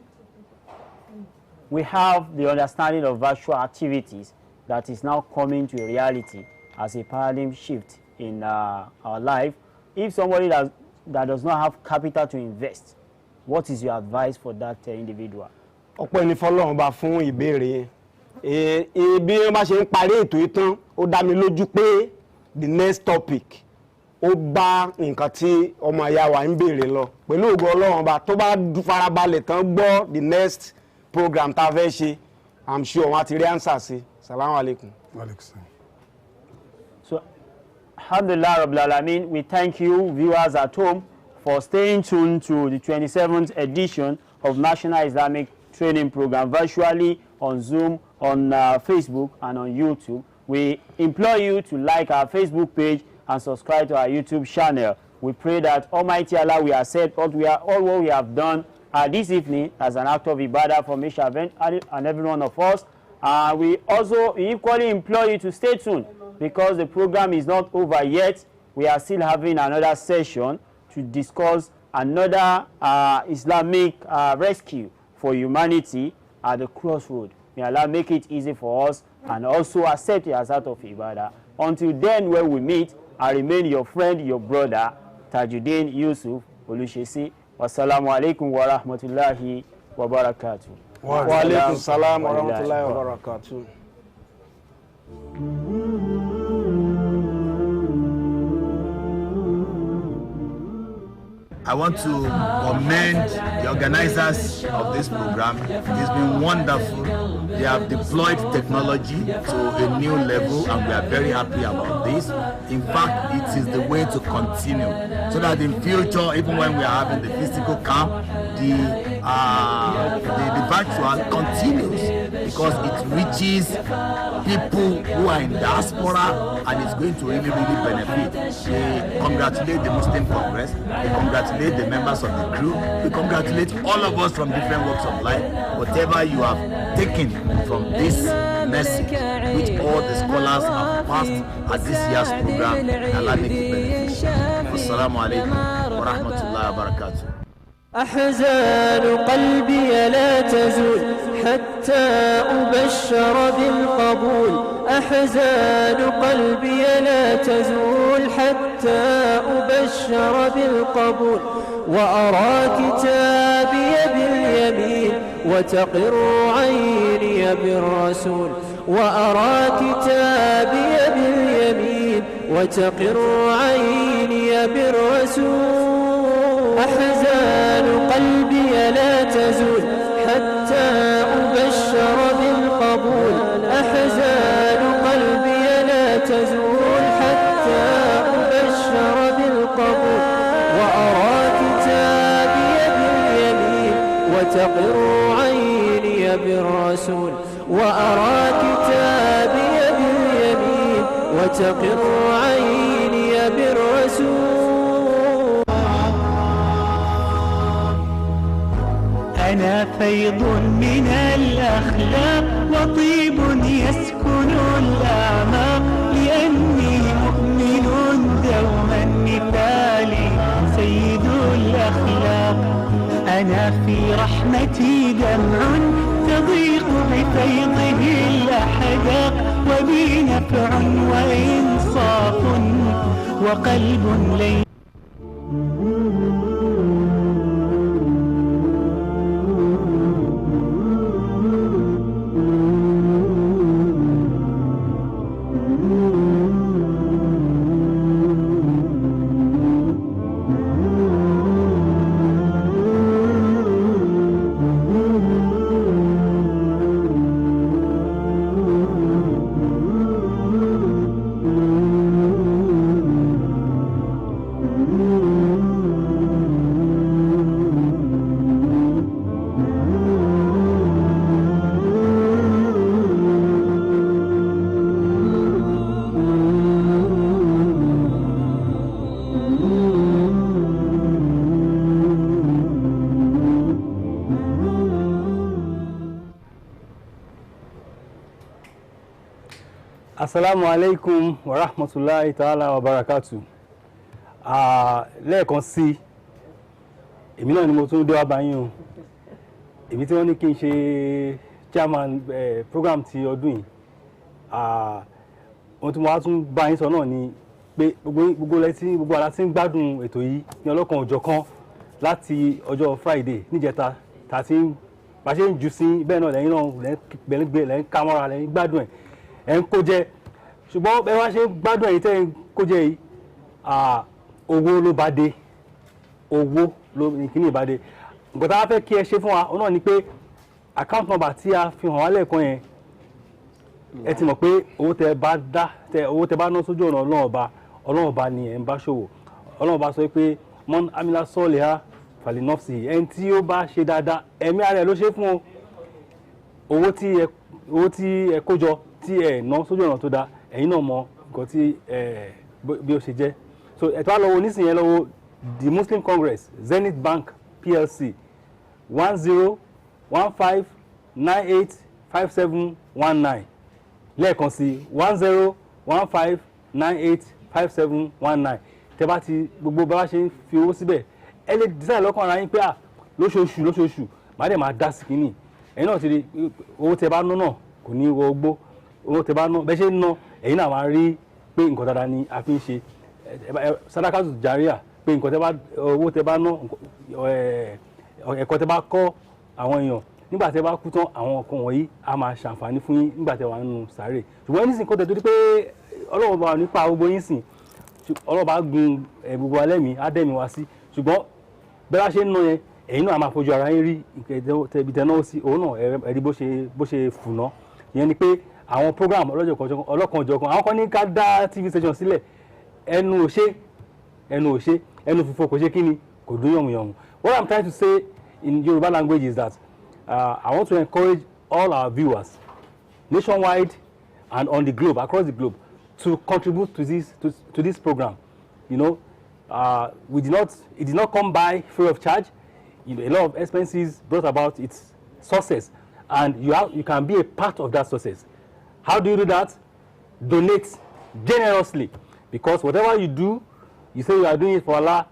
we have the understanding of virtual activities that is now coming to reality as a paradigm shift in our life. If somebody that does not have capital to invest, what is your advice for that individual? Ọpẹ́ ni fọ́lọ́run bá fún ìbéèrè bí wọ́n bá ṣe ń parí ètò ìtàn ó dá mi lójú pé the next topic ó bá nǹkan tí ọmọ àyà wa ń béèrè lọ pẹ̀lú ògo Ọlọ́run bá tó bá farabalẹ̀ tán gbọ́ the next program tá a fẹ́ ṣe I'm sure wọ́n á ti rí answer sí. Salaam alaikum. So, alhamdulillah rabbil alamin, we thank you viewers at home for staying tuned to the 27th edition of National Islamic Training Program virtually on Zoom, on Facebook and on YouTube. We implore you to like our Facebook page and subscribe to our YouTube channel. We pray that Almighty Allah will accept all what we have done this evening as an act of ibadah from each event and every one of us. We equally implore you to stay tuned because the program is not over yet. We are still having another session to discuss another Islamic rescue for humanity at the crossroad. May Allah make it easy for us and also accept it as out of ibadah. Until then, when we meet, I remain your friend, your brother, Tajuddin Yusuf Olushesi. Wassalamu alaikum wa rahmatullahi wa barakatuh. Wa alaikum salam wa rahmatullahi wa barakatuh. I want to commend the organizers of this program. It's been wonderful. They have deployed technology to a new level and we are very happy about this. In fact, it is the way to continue so that in future, even when we are having the physical camp, the virtual continues because it reaches people who are in diaspora and it's going to really benefit. They congratulate the Muslim Congress, they congratulate the members of the crew, we congratulate all of us from different walks of life. Whatever you have taken from this message, which all the scholars have passed at this year's program, Allah make it beneficial. Wassalamu alaikum wa rahmatullahi wa barakatuh. أحزان قلبي لا تزول حتى أبشر بالقبول أحزان قلبي لا تزول حتى أبشر بالقبول وأرى كتابي باليمين وتقر عيني بالرسول وأرى كتابي باليمين وتقر عيني بالرسول أحزان قلبي لا تزول حتى أبشر بالقبول أحزان قلبي لا تزول حتى أبشر بالقبول وأرى كتابي باليمين وتقر عيني بالرسول وأرى كتابي باليمين وتقر عيني بالرسول أنا فيض من الأخلاق وطيب يسكن الأعماق لأني مؤمن دوما مثالي سيد الأخلاق أنا في رحمتي دمع تضيق بفيضه الأحداق وبي نفع وإنصاف وقلب لين Assalamu alaikum wa rahmatullahi ta'ala wa barakatuh. Lẹ́ẹ̀kan sí, èmi náà ni mo tún dé wá bá yín o. Èmi tí wọ́n ní kí n ṣe chairman program ti ọdún yìí. Ohun tí mo wá tún bá yín sọ náà ni pé gbogbo ara tí ń gbádùn ètò yìí ní ọlọ́kan òjọ̀kan láti ọjọ́ Friday níjẹta tá tí bá ṣe ń jù sí bẹ́ẹ̀ náà lẹ́yìn náà lẹ́yìn kámọ́ra lẹ́yìn gbádùn ẹ̀ ń kó jẹ ṣùgbọ́n bẹ́ẹ̀ wá ṣe ń gbádùn ẹ̀yìn tẹ́ ń kó jẹ yìí owó ló bá dé owó ló ní kíní ìbá dé nǹkan tá a fẹ́ kí ẹ ṣe fún wa òun náà ni pé account number tí a fi hàn wá lẹ́ẹ̀kan yẹn ẹ ti mọ̀ pé owó tẹ bá ná sójú ọ̀nà Ọlọ́run ọba ni ẹ̀ ń bá ṣòwò Ọlọ́run ọba sọ pé mon amila sọ́ọ̀lẹ́hà falinọ́fsì ẹni tí ó bá ṣe dáadáa ẹ̀mí ara ẹ̀ ló ṣe fún owó tí ẹ kó jọ tí ẹ ná sójú ọ̀nà tó dáa ẹ̀yin náà mọ nǹkan tí bí ó ṣe jẹ́ so ẹ̀tọ́ á lọ́wọ́ nísìnyẹn lọ́wọ́ the Muslim Congress Zenith Bank PLC 101598 5719 lẹ́ẹ̀kan sí 1015985719 tẹ́ bá ti gbogbo bá ṣe ń fi owó síbẹ̀ ẹ lè decide lọ́kàn ara yín pé lóṣooṣù má dẹ̀ máa dá sí kínní ẹ̀yin náà ti rí owó tẹ́ bá ná náà kò ní wọ ogbó owó tẹ́ bá ná bẹ́ẹ̀ ṣe ń ná ẹ̀yin náà máa rí pé nǹkan dáadáa ni a fi ń ṣe sadakatu jàríà pé nǹkan tẹ́ bá owó tẹ́ bá ná ẹ̀kọ́ tẹ́ bá kọ́ àwọn èèyàn nígbà tẹ́ bá kú tán àwọn nǹkan wọ̀nyí a máa ṣàǹfààní fún yín nígbà tẹ́ wà nínú sàárè ṣùgbọ́n nísìnyí kó tẹ́ torí pé Ọlọ́run bá nípa gbogbo yín sìn Ọlọ́run bá gun gbogbo alẹ́mí á dẹ̀mí wá sí ṣùgbọ́n bẹ́ẹ̀ bá ṣe ń ná yẹn ẹ̀yin náà máa fojú ara yín rí ibi tẹ́ náà sí òun náà ẹ̀rí bó ṣe fùnà ìyẹn ni pé àwọn program ọlọ́kanòjọ̀kan àwọn kan ní ká dá TV station sílẹ̀ ẹnu òṣè ẹnu fífò kò ṣe kí ni kò dún yànmùyànmù. What I'm trying to say in Yoruba language is that I want to encourage all our viewers nationwide and on the globe, across the globe, to contribute to this program. You know, it did not come by free of charge. You know, a lot of expenses brought about its success, and you can be a part of that success. How do you do that? Donate generously, because whatever you do, you say you are doing it for Allah.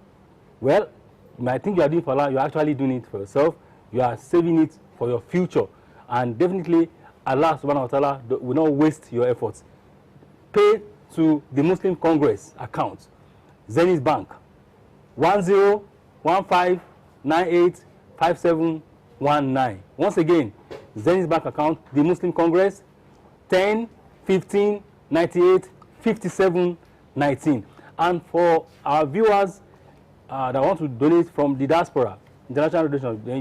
Well, you might think you are doing it for Allah, you are actually doing it for yourself. You are saving it for your future, and definitely Allah subhanahu wa ta'ala will not waste your efforts. Pay to the Muslim Congress account, Zenith Bank, 1015985719. Once again, Zenith Bank account, the Muslim Congress, 1015985719. And for our viewers that want to donate from the diaspora, international donation, then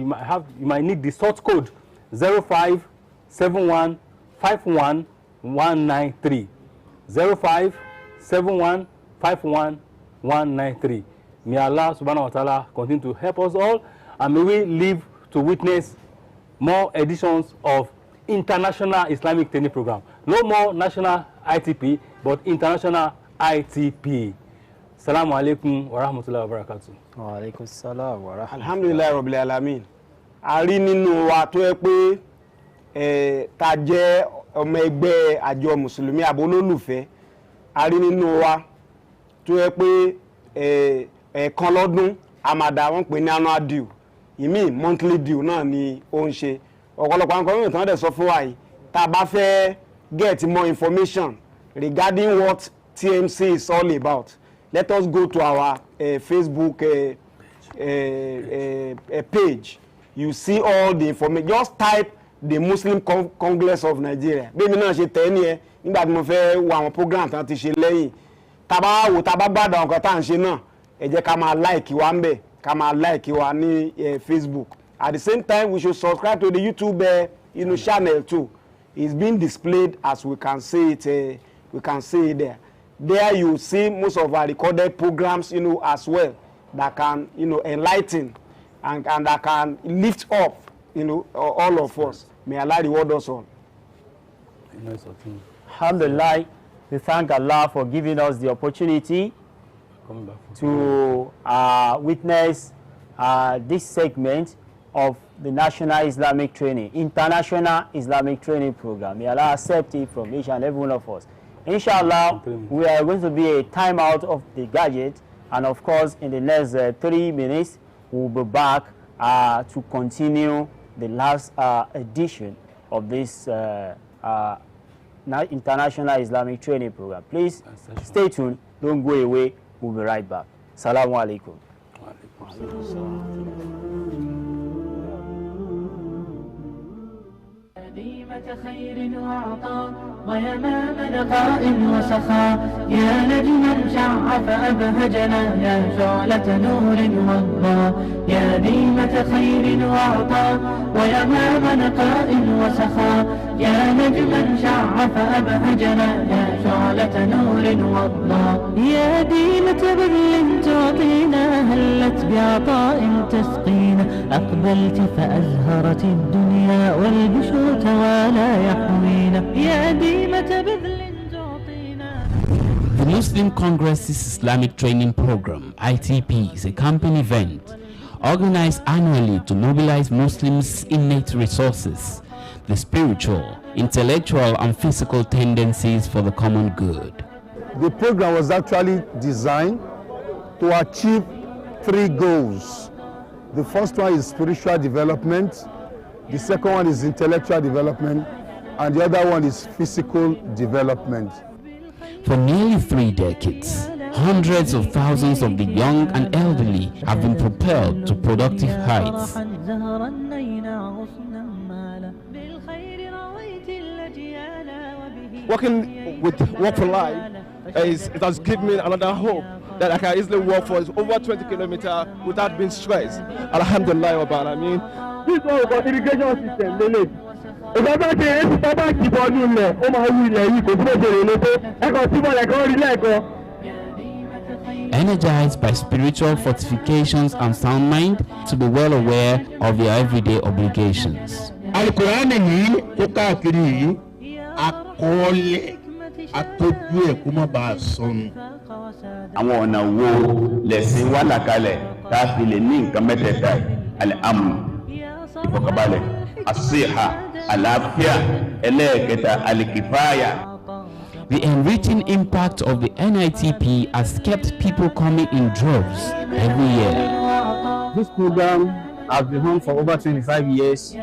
you might need the source code 0571511193. 0571511193. May Allah subhanahu wa ta'ala continue to help us all, and may we live to witness more editions of International Islamic Training Program. No more national ITP, but international ITP. Assalamu alaikum wa rahmatullahi wa barakatuh. Wa alaikum salam wa rahmatullahi. Alhamdulillah rabbil alamin. A rí nínú wa tó yẹ pé tá jẹ́ ọmọ ẹgbẹ́ àjọ mùsùlùmí àbólólùfẹ́. A rí nínú wa tó yẹ pé ẹ̀ẹ̀kan lọ́dún àmàdà wọ́n pè ní annual due. Ìmí monthly due náà ni ó ń ṣe. Ọ̀pọ̀lọpọ̀ àwọn kan tán dẹ̀ sọ fún wa yìí tá bá fẹ́ get more information regarding what TMC is all about. Let us go to our Facebook page. You see all the information. Just type the Muslim Congress of Nigeria. Bí mi náà ṣe tẹ̀ ní ẹ nígbà tí mo fẹ́ wo àwọn program tán ti ṣe lẹ́yìn. Tá bá wò tá bá gbádùn àwọn kan tá ń ṣe náà, ẹ jẹ́ ká máa like wa ńbẹ̀, ká máa like wa ní Facebook. At the same time, we should subscribe to the YouTube channel too. It's being displayed as we can see it. We can see it there. There you see most of our recorded programs, as well, that can, enlighten and that can lift up, all of us. May Allah reward us all. Alhamdulillah, we thank Allah for giving us the opportunity to witness this segment of the National Islamic Training, International Islamic Training Program. May Allah accept it from each and every one of us. Inshallah, we are going to be a time out of the gadget, and of course, in the next 3 minutes, we'll be back to continue the last edition of this International Islamic Training Program. Please stay tuned, don't go away, we'll be right back. Assalamu alaikum. خير وعطاء ويمام لقاء وسخاء يا نجما شع فأبهجنا يا شعلة نور وضاء يا ديمة خير وعطاء ويمام لقاء وسخاء يا نجما شع فأبهجنا يا شعلة نور وضاء يا ديمة بذل تعطينا هلت بعطاء تسقينا أقبلت فأزهرت الدنيا والبشر توالى يحوينا يا ديمة بذل تعطينا. The Muslim Congress's Islamic Training Program, ITP, is a campaign event organized annually to mobilize Muslims' innate resources the spiritual, intellectual, and physical tendencies for the common good. The program was actually designed to achieve 3 goals. The first one is spiritual development, the second one is intellectual development, and the other one is physical development. For nearly 3 decades, hundreds of thousands of the young and elderly have been propelled to productive heights. Working with Work for Life, it has given me another hope that I can easily walk for over 20 kilometers without being stressed. Alhamdulillah wa ba'alamin. This one is the irrigation system, Lele. Ìjọba ṣe é ti pápá ìbọn ní ilẹ̀, ó máa wú ilẹ̀ yìí kò túbọ̀ ṣe èrè lóko, ẹ̀kọ́ tí wọ́n lẹ̀kọ́ rí lẹ́ẹ̀kan. Energized by spiritual fortifications and sound mind to be well aware of their everyday obligations. Al-Qur'ani yìí tó káàkiri yìí, àkọọ́lẹ̀ àtọ́jú ẹ̀ kó má bàa sọnù. Àwọn ọ̀nà wo lẹ̀sìn wà làkàlẹ̀ tá a fi lè ní nǹkan mẹ́tẹ̀ẹ̀ta al-amn, ìfọ̀kànbalẹ̀, as-siha, àlàáfíà, ẹlẹ́ẹ̀kẹta al-kifaya. The enriching impact of the NITP has kept people coming in droves every year. This program has been on for over 25 years.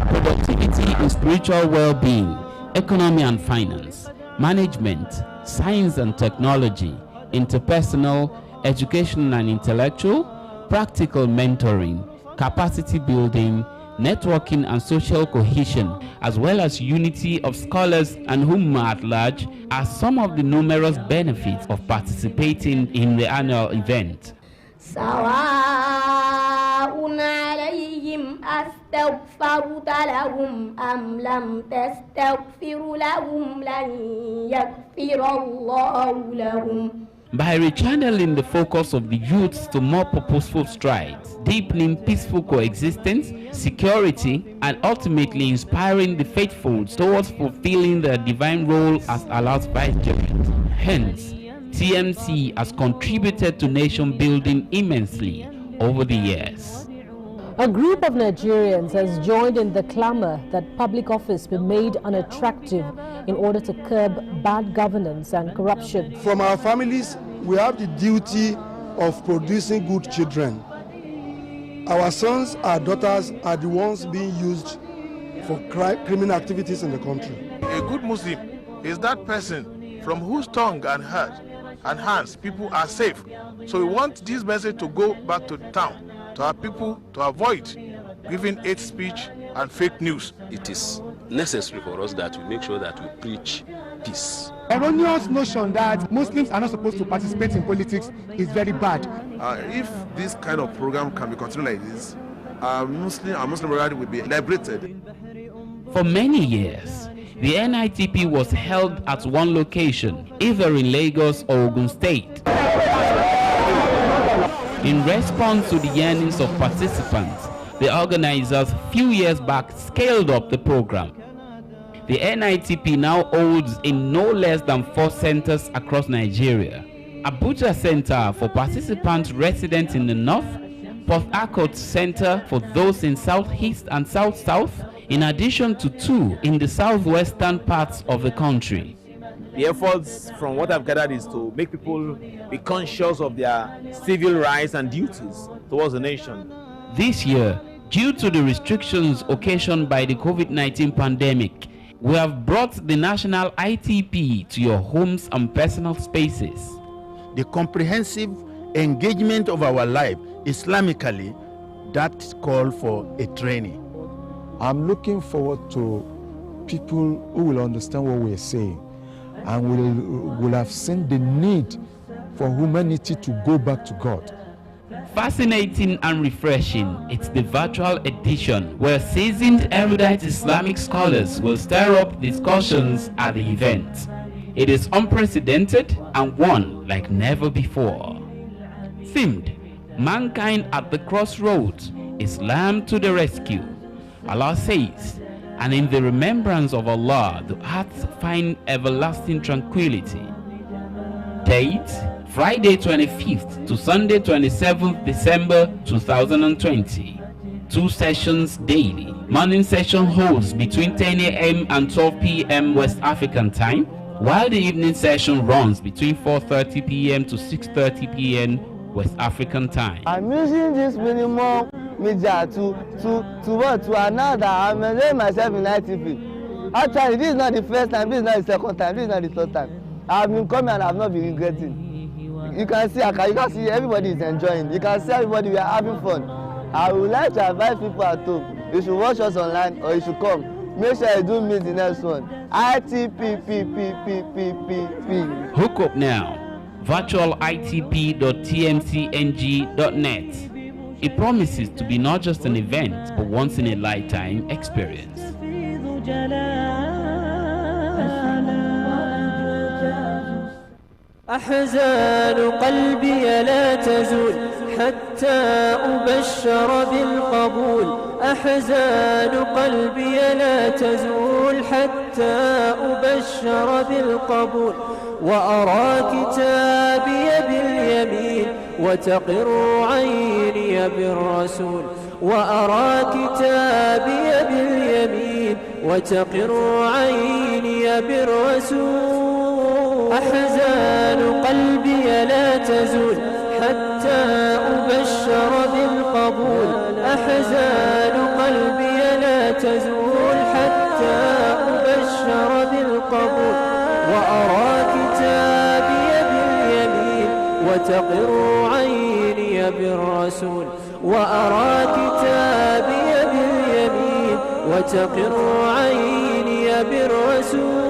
Productivity in spiritual well-being, economy and finance, management, science and technology, interpersonal, educational and intellectual, practical mentoring, capacity building, networking and social cohesion, as well as unity of scholars and Ummah at large, are some of the numerous benefits of participating in the annual event. سواء عليهم أستغفرت لهم أم لم تستغفر لهم لن يغفر الله لهم. By rechanneling the focus of the youths to more purposeful strides, deepening peaceful coexistence, security, and ultimately inspiring the faithful towards fulfilling their divine role as Allah's vicegerent. Hence, TMC has contributed to nation building immensely over the years. A group of Nigerians has joined in the clamor that public office be made unattractive in order to curb bad governance and corruption. From our families, we have the duty of producing good children. Our sons, our daughters are the ones being used for criminal activities in the country. A good Muslim is that person from whose tongue and heart and hands people are safe. So we want this message to go back to the town, to our people, to avoid giving hate speech and fake news. It is necessary for us that we make sure that we preach peace. Erroneous notion that Muslims are not supposed to participate in politics is very bad. If this kind of program can be continued like this, our Muslim brotherhood will be liberated. For many years, the NITP was held at one location, either in Lagos or Ogun State. In response to the yearnings of participants, the organizers a few years back scaled up the program. The NITP now holds in no less than 4 centers across Nigeria. Abuja Center for participants resident in the north, Port Harcourt Center for those in southeast and south-south, in addition to 2 in the southwestern parts of the country. The efforts, from what I've gathered, is to make people be conscious of their civil rights and duties towards the nation. This year, due to the restrictions occasioned by the COVID-19 pandemic, we have brought the national ITP to your homes and personal spaces. the comprehensive engagement of our life Islamically, that call for a training. I'm looking forward to people who will understand what we are saying and will have seen the need for humanity to go back to God. Fascinating and refreshing, it's the virtual edition where seasoned erudite Islamic scholars will stir up discussions at the event. It is unprecedented and one like never before. Themed, Mankind at the Crossroads, Islam to the Rescue. Allah says, and in the remembrance of Allah, the hearts find everlasting tranquility. Date, Friday 25th to Sunday 27th December 2020. 2 sessions daily. Morning session holds between 10 a.m. and 12 p.m. West African time, while the evening session runs between 4:30 p.m. to 6:30 p.m. West African time. I'm using this minimum media to announce that I'm enjoying myself in ITP. Actually, this is not the first time, this is not the second time, this is not the third time. I've been coming and I've not been regretting. You can see everybody is enjoying. You can see everybody, we are having fun. I would like to advise people at home, you should watch us online or you should come. Make sure you do meet the next one. ITP. Hook up now. virtualitp.tmcng.net. It promises to be not just an event, but once in a lifetime experience. أحزان قلبي لا تزول حتى أبشر بالقبول. أحزان قلبي لا تزول حتى أبشر بالقبول. وأرى كتابي باليمين وتقر عيني بالرسول. وأرى كتابي باليمين وتقر عيني بالرسول. أحزان قلبي لا تزول حتى أبشر بالقبول. أحزان قلبي لا تزول حتى أبشر بالقبول. وأرى كتابي باليمين وتقر عيني بالرسول. وأرى كتابي باليمين وتقر عيني بالرسول.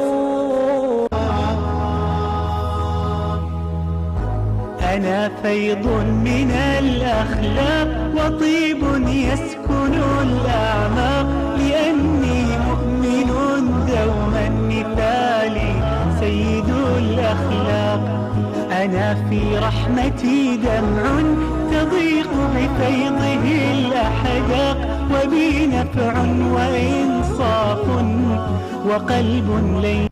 أنا فيض من الأخلاق وطيب يسكن الأعماق لأني مؤمن دوما مثالي سيد الأخلاق. أنا في رحمتي دمع تضيق بفيضه الأحداق وبي نفع وإنصاف وقلب لين.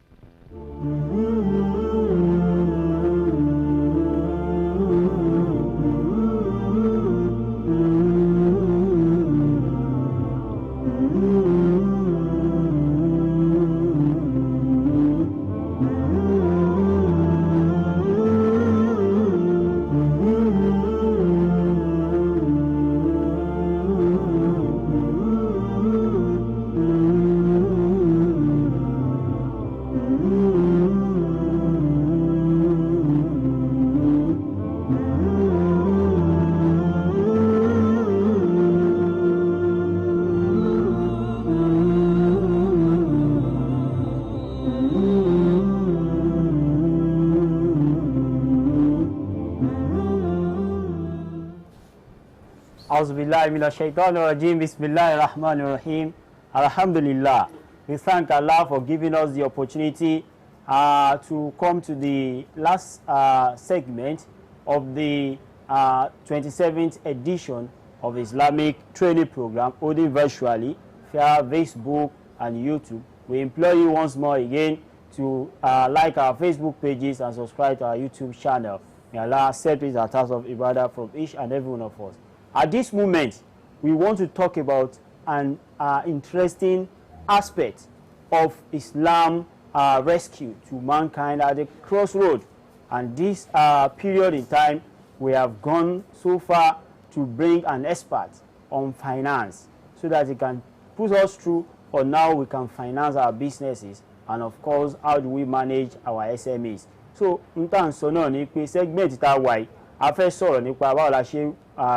Bismillahirrahmanirrahim. Alhamdulillah. We thank Allah for giving us the opportunity to come to the last segment of the 27th edition of Islamic training program, holding virtually via Facebook and YouTube. We implore you once more again to like our Facebook pages and subscribe to our YouTube channel. May Allah accept this as of ibadah from each and every one of us. At this moment, we want to talk about an interesting aspect of Islam rescue to mankind at the crossroad. And this period in time, we have gone so far to bring an expert on finance so that he can put us through on how we can finance our businesses and, of course, how do we manage our SMEs. so n tá n sọ náà ni pé segment tá a wà yìí a fẹ́ sọ̀rọ̀ nípa báwo la ṣe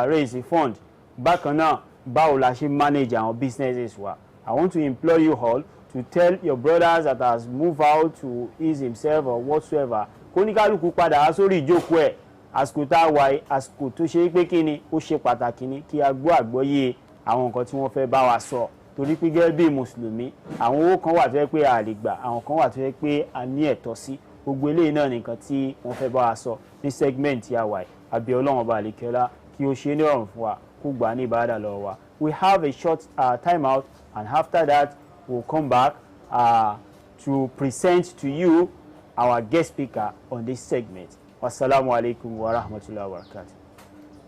raise fund, bákan náà báwo la ṣe manage àwọn businesses wa. I want to implore you all to tell your brothers that has moved out to ease himself or whatsoever kó ní kálukú padà wá sórí ìjókòó ẹ̀. Àsìkò tá a wà yìí àsìkò tó ṣe pé kí ni ó ṣe pàtàkì ni kí a gbọ́ àgbọ́yé àwọn nǹkan tí wọ́n fẹ́ bá wa sọ, torí pé gẹ́gẹ́ bí mùsùlùmí àwọn owó kan wà tó yẹ pé a lè gbà, àwọn kan wà tó yẹ pé a ní ẹ̀tọ́ sí. Gbogbo eléyìí náà nìkan tí wọ́n fẹ́ bá wa sọ ní segment tí a wà yìí. Àbí Ọlọ́run ọba àlekèọlá kí ó ṣe ní ọ̀rùn fún wa kó gbà ní ìbádà lọ́wọ́ wa. We have a short time out, and after that we'll come back to present to you our guest speaker on this segment. Wassalamu alaikum wa rahmatullahi wa barakatuh.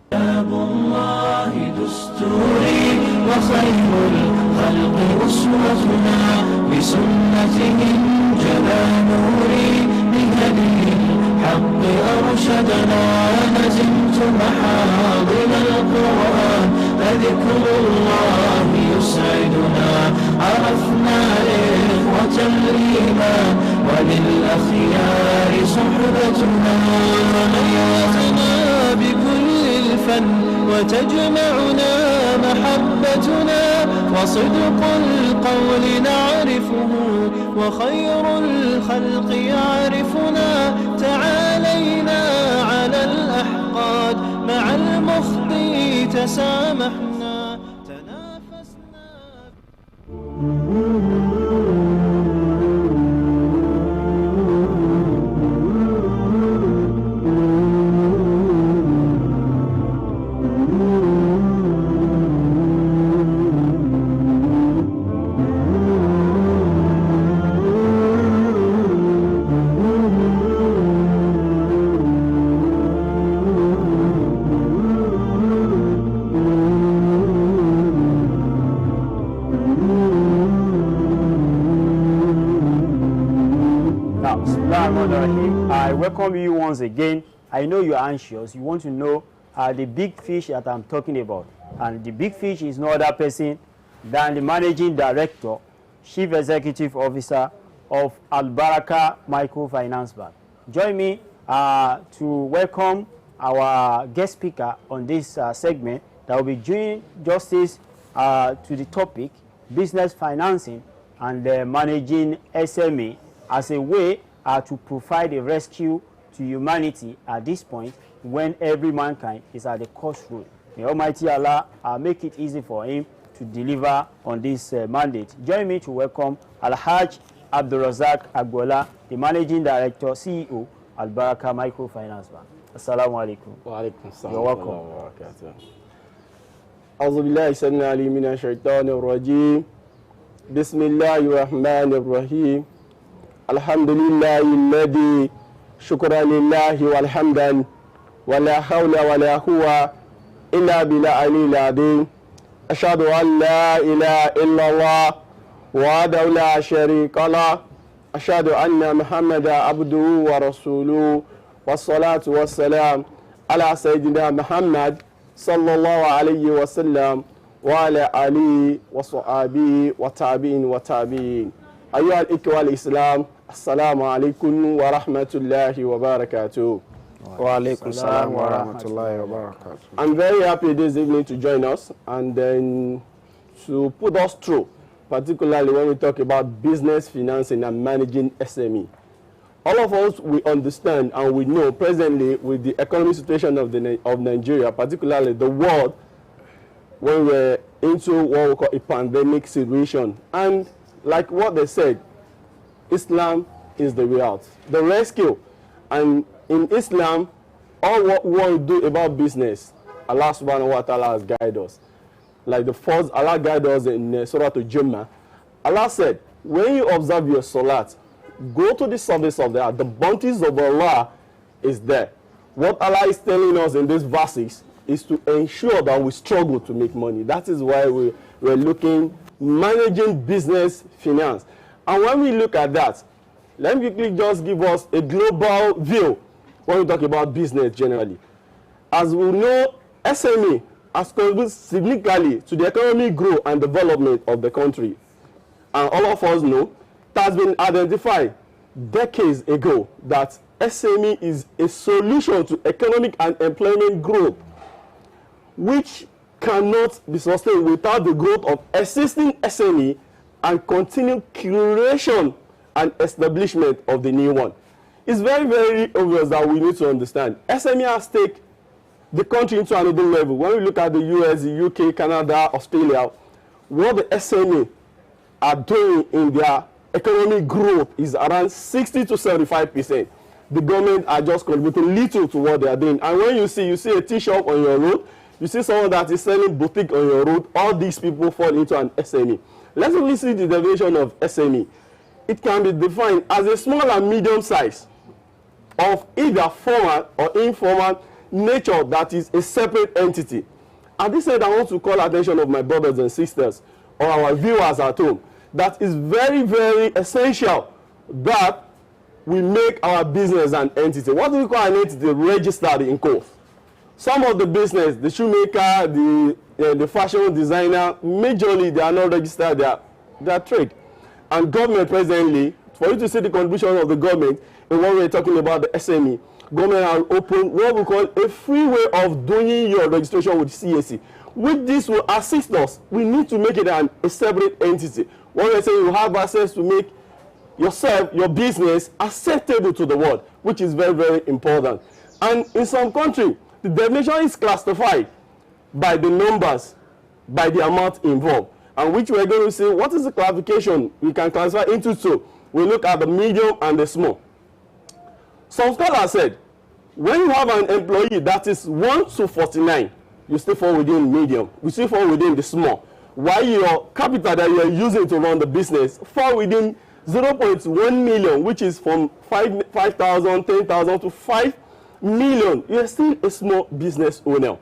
كتاب الله دستوري وخير الخلق أسوتنا بسنته جلا نوري بهدي الحق أرشدنا لزمت محاضن القرآن فذكر الله يسعدنا عرفنا إخوة الإيمان وللأخيار صحبتنا حياتنا بكل الفن وتجمعنا محبتنا وصدق القول نعرفه وخير الخلق يعرفنا تعالينا على الأحقاد مع المخطي تسامحنا تنافسنا. I welcome you once again. I know you're anxious. You want to know the big fish that I'm talking about. And the big fish is no other person than the Managing Director, Chief Executive Officer of Al-Baraka Microfinance Bank. Join me to welcome our guest speaker on this segment that will be doing justice to the topic, business financing and managing SME as a way to provide a rescue to humanity at this point when every mankind is at the crossroad. May Almighty Allah make it easy for him to deliver on this mandate. Join me to welcome Al-Hajj Abdulrazak Agbola, the Managing Director, CEO, Al-Baraka Microfinance Bank. Assalamu alaikum. Wa alaikum assalam. You're welcome. أعوذ بالله السميع العليم من الشيطان الرجيم بسم الله الرحمن الرحيم الحمد لله الذي شكرا لله والحمدا ولا حول ولا قوة إلا بالعلي العظيم أشهد أن لا إله إلا الله وحده لا شريك له أشهد أن محمدا عبده ورسوله والصلاة والسلام على سيدنا محمد صلى الله عليه وسلم وعلى آله وصحبه وتابعين وتابعين. أيها الإخوة الإسلام السلام عليكم ورحمة الله وبركاته. Walaikum salam wa rahmatullahi wa barakatuh. I'm very happy this evening to join us and then to put us through, particularly when we talk about business financing and managing SME. All of us, we understand and we know presently with the economic situation of Nigeria, particularly the world, when we're into what we call a pandemic situation. And like what they said, Islam is the way out, the rescue. And in Islam, all what we want to do about business, Allah subhanahu wa ta'ala has guided us. Like the first, Allah guided us in Surah Al-Jummah. Allah said, when you observe your salat, go to the service of the earth. The bounties of Allah is there. What Allah is telling us in these verses is to ensure that we struggle to make money. That is why we're looking, managing business finance. And when we look at that, let me quickly just give us a global view when we talk about business generally. As we know, SME has contributed significantly to the economic growth and development of the country. And all of us know it has been identified decades ago that SME is a solution to economic and employment growth, which cannot be sustained without the growth of existing SME and continued curation and establishment of the new one. It's very, very obvious that we need to understand SME has taken the country into another level. When we look at the US, the UK, Canada, Australia, what the SME are doing in their economic growth is around 60 to 75%. The government are just contributing little to what they are doing. And when you see a tea shop on your road, you see someone that is selling boutique on your road, all these people fall into an SME. Let's only see the definition of SME. It can be defined as a small and medium size of either formal or informal nature that is a separate entity. And this said, I want to call attention of my brothers and sisters or our viewers at home that is very, very essential that we make our business an entity. What do we call an entity? Registered in court. Some of the business, the shoemaker, the fashion designer, majorly they are not registered their trade. And government presently, for you to see the contribution of the government in what we're talking about the SME, government has opened what we call a free way of doing your registration with CAC. With this will assist us. We need to make it a separate entity. What we're saying, you have access to make yourself, your business, acceptable to the world, which is very, very important. And in some countries, the definition is classified by the numbers, by the amount involved, and which we're going to see what is the classification we can classify into two. We look at the medium and the small. Some scholars said, when you have an employee that is 1 to 49, you still fall within medium. You still fall within the small. While your capital that you are using to run the business fall within 0.1 million, which is from 5,000, 10,000 to 5 million, you are still a small business owner.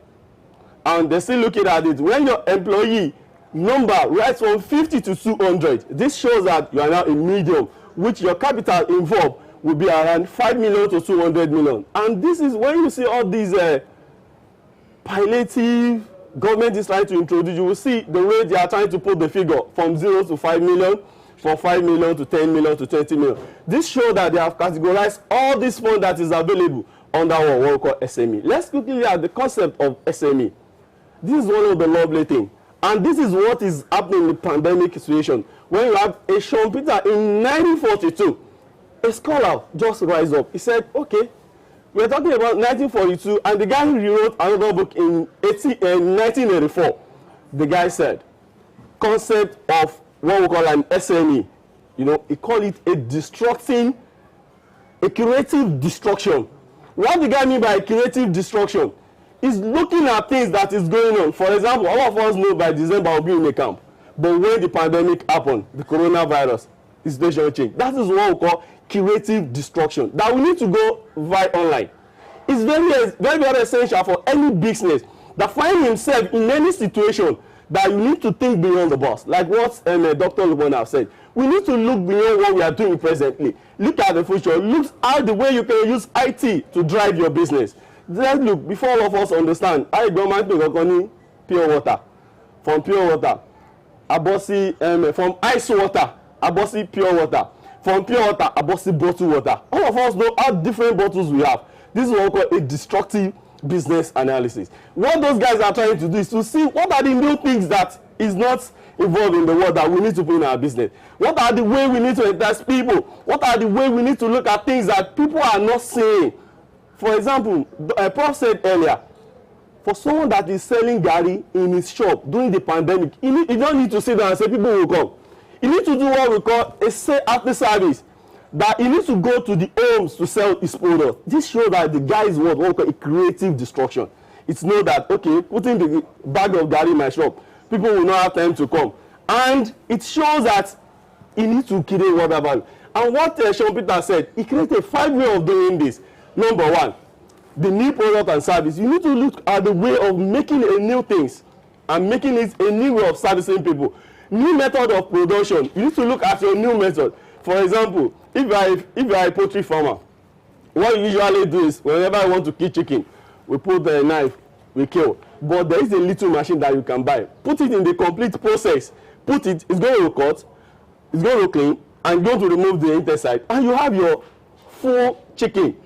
And they're still looking at it. When your employee number rises from 50 to 200, this shows that you are now a medium, which your capital involved will be around 5 million to 200 million. And this is when you see all these palliative government is trying to introduce, you will see the way they are trying to put the figure from 0 to 5 million, from 5 million to 10 million to 20 million. This shows that they have categorized all this fund that is available under what we call SME. Let's quickly look at the concept of SME. This is one of the lovely things. And this is what is happening in the pandemic situation. When you have a Sean Peter in 1942, a scholar just rise up. He said, okay, we're talking about 1942, and the guy rewrote another book in 1984. The guy said, concept of what we call an SME. You know, he called it a creative destruction. What the guy mean by creative destruction is looking at things that is going on. For example, all of us know by December we'll be in a camp. But when the pandemic happened, the coronavirus, the situation changed. That is what we call creative destruction. That we need to go via online. It's very, very, very essential for any business that find himself in any situation that you need to think beyond the box. Like what Dr. Lubon have said. We need to look beyond what we are doing presently. Look at the future. Look at the way you can use IT to drive your business. Let's look, before all of us understand, I government to pure water. From pure water, from ice water, pure water. From pure water, bottled water. All of us know how different bottles we have. This is what we call a destructive business analysis. What those guys are trying to do is to see what are the new things that is not involved in the world that we need to put in our business. What are the way we need to entice people? What are the way we need to look at things that people are not saying? For example, Prof said earlier, for someone that is selling Gary in his shop during the pandemic, you don't need to sit down and say people will come. You need to do what we call a say after service. That he needs to go to the homes to sell his product. This shows that the guy is what we call a creative destruction. It's know that, okay, putting the bag of Gary in my shop, people will not have time to come. And it shows that he needs to create water value. And what Sean Peter said, he created 5 ways of doing this. Number 1, the new product and service. You need to look at the way of making a new things and making it a new way of servicing people. New method of production. You need to look at your new method. For example, if you are a poultry farmer, what you usually do is whenever I want to kill chicken, we put the knife, we kill. But there is a little machine that you can buy. Put it in the complete process. Put it, it's going to cut, it's going to clean, and going to remove the inside, and you have your full chicken.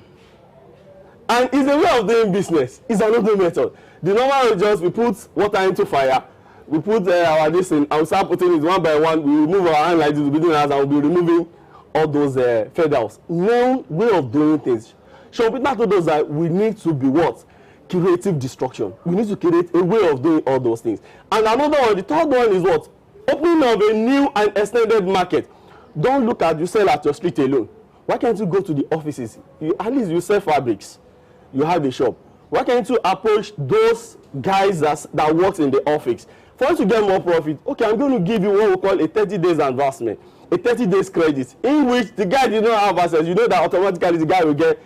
And it's a way of doing business. It's another method. The normal is just we put water into fire, we put our this in, and we start putting it one by one. We remove our hand like this, we'll be doing that, and we'll be removing all those feathers. One way of doing things. So Peter told us that we need to be what? Creative destruction. We need to create a way of doing all those things. And another one, the third one is what? Opening of a new and extended market. Don't look at you sell at your street alone. Why can't you go to the offices? At least you sell fabrics. You have a shop. Why can't you approach those guys that works in the office? For you to get more profit, okay, I'm going to give you what we call a 30 days advancement, a 30 days credit, in which the guy did not have access. You know that automatically the guy will get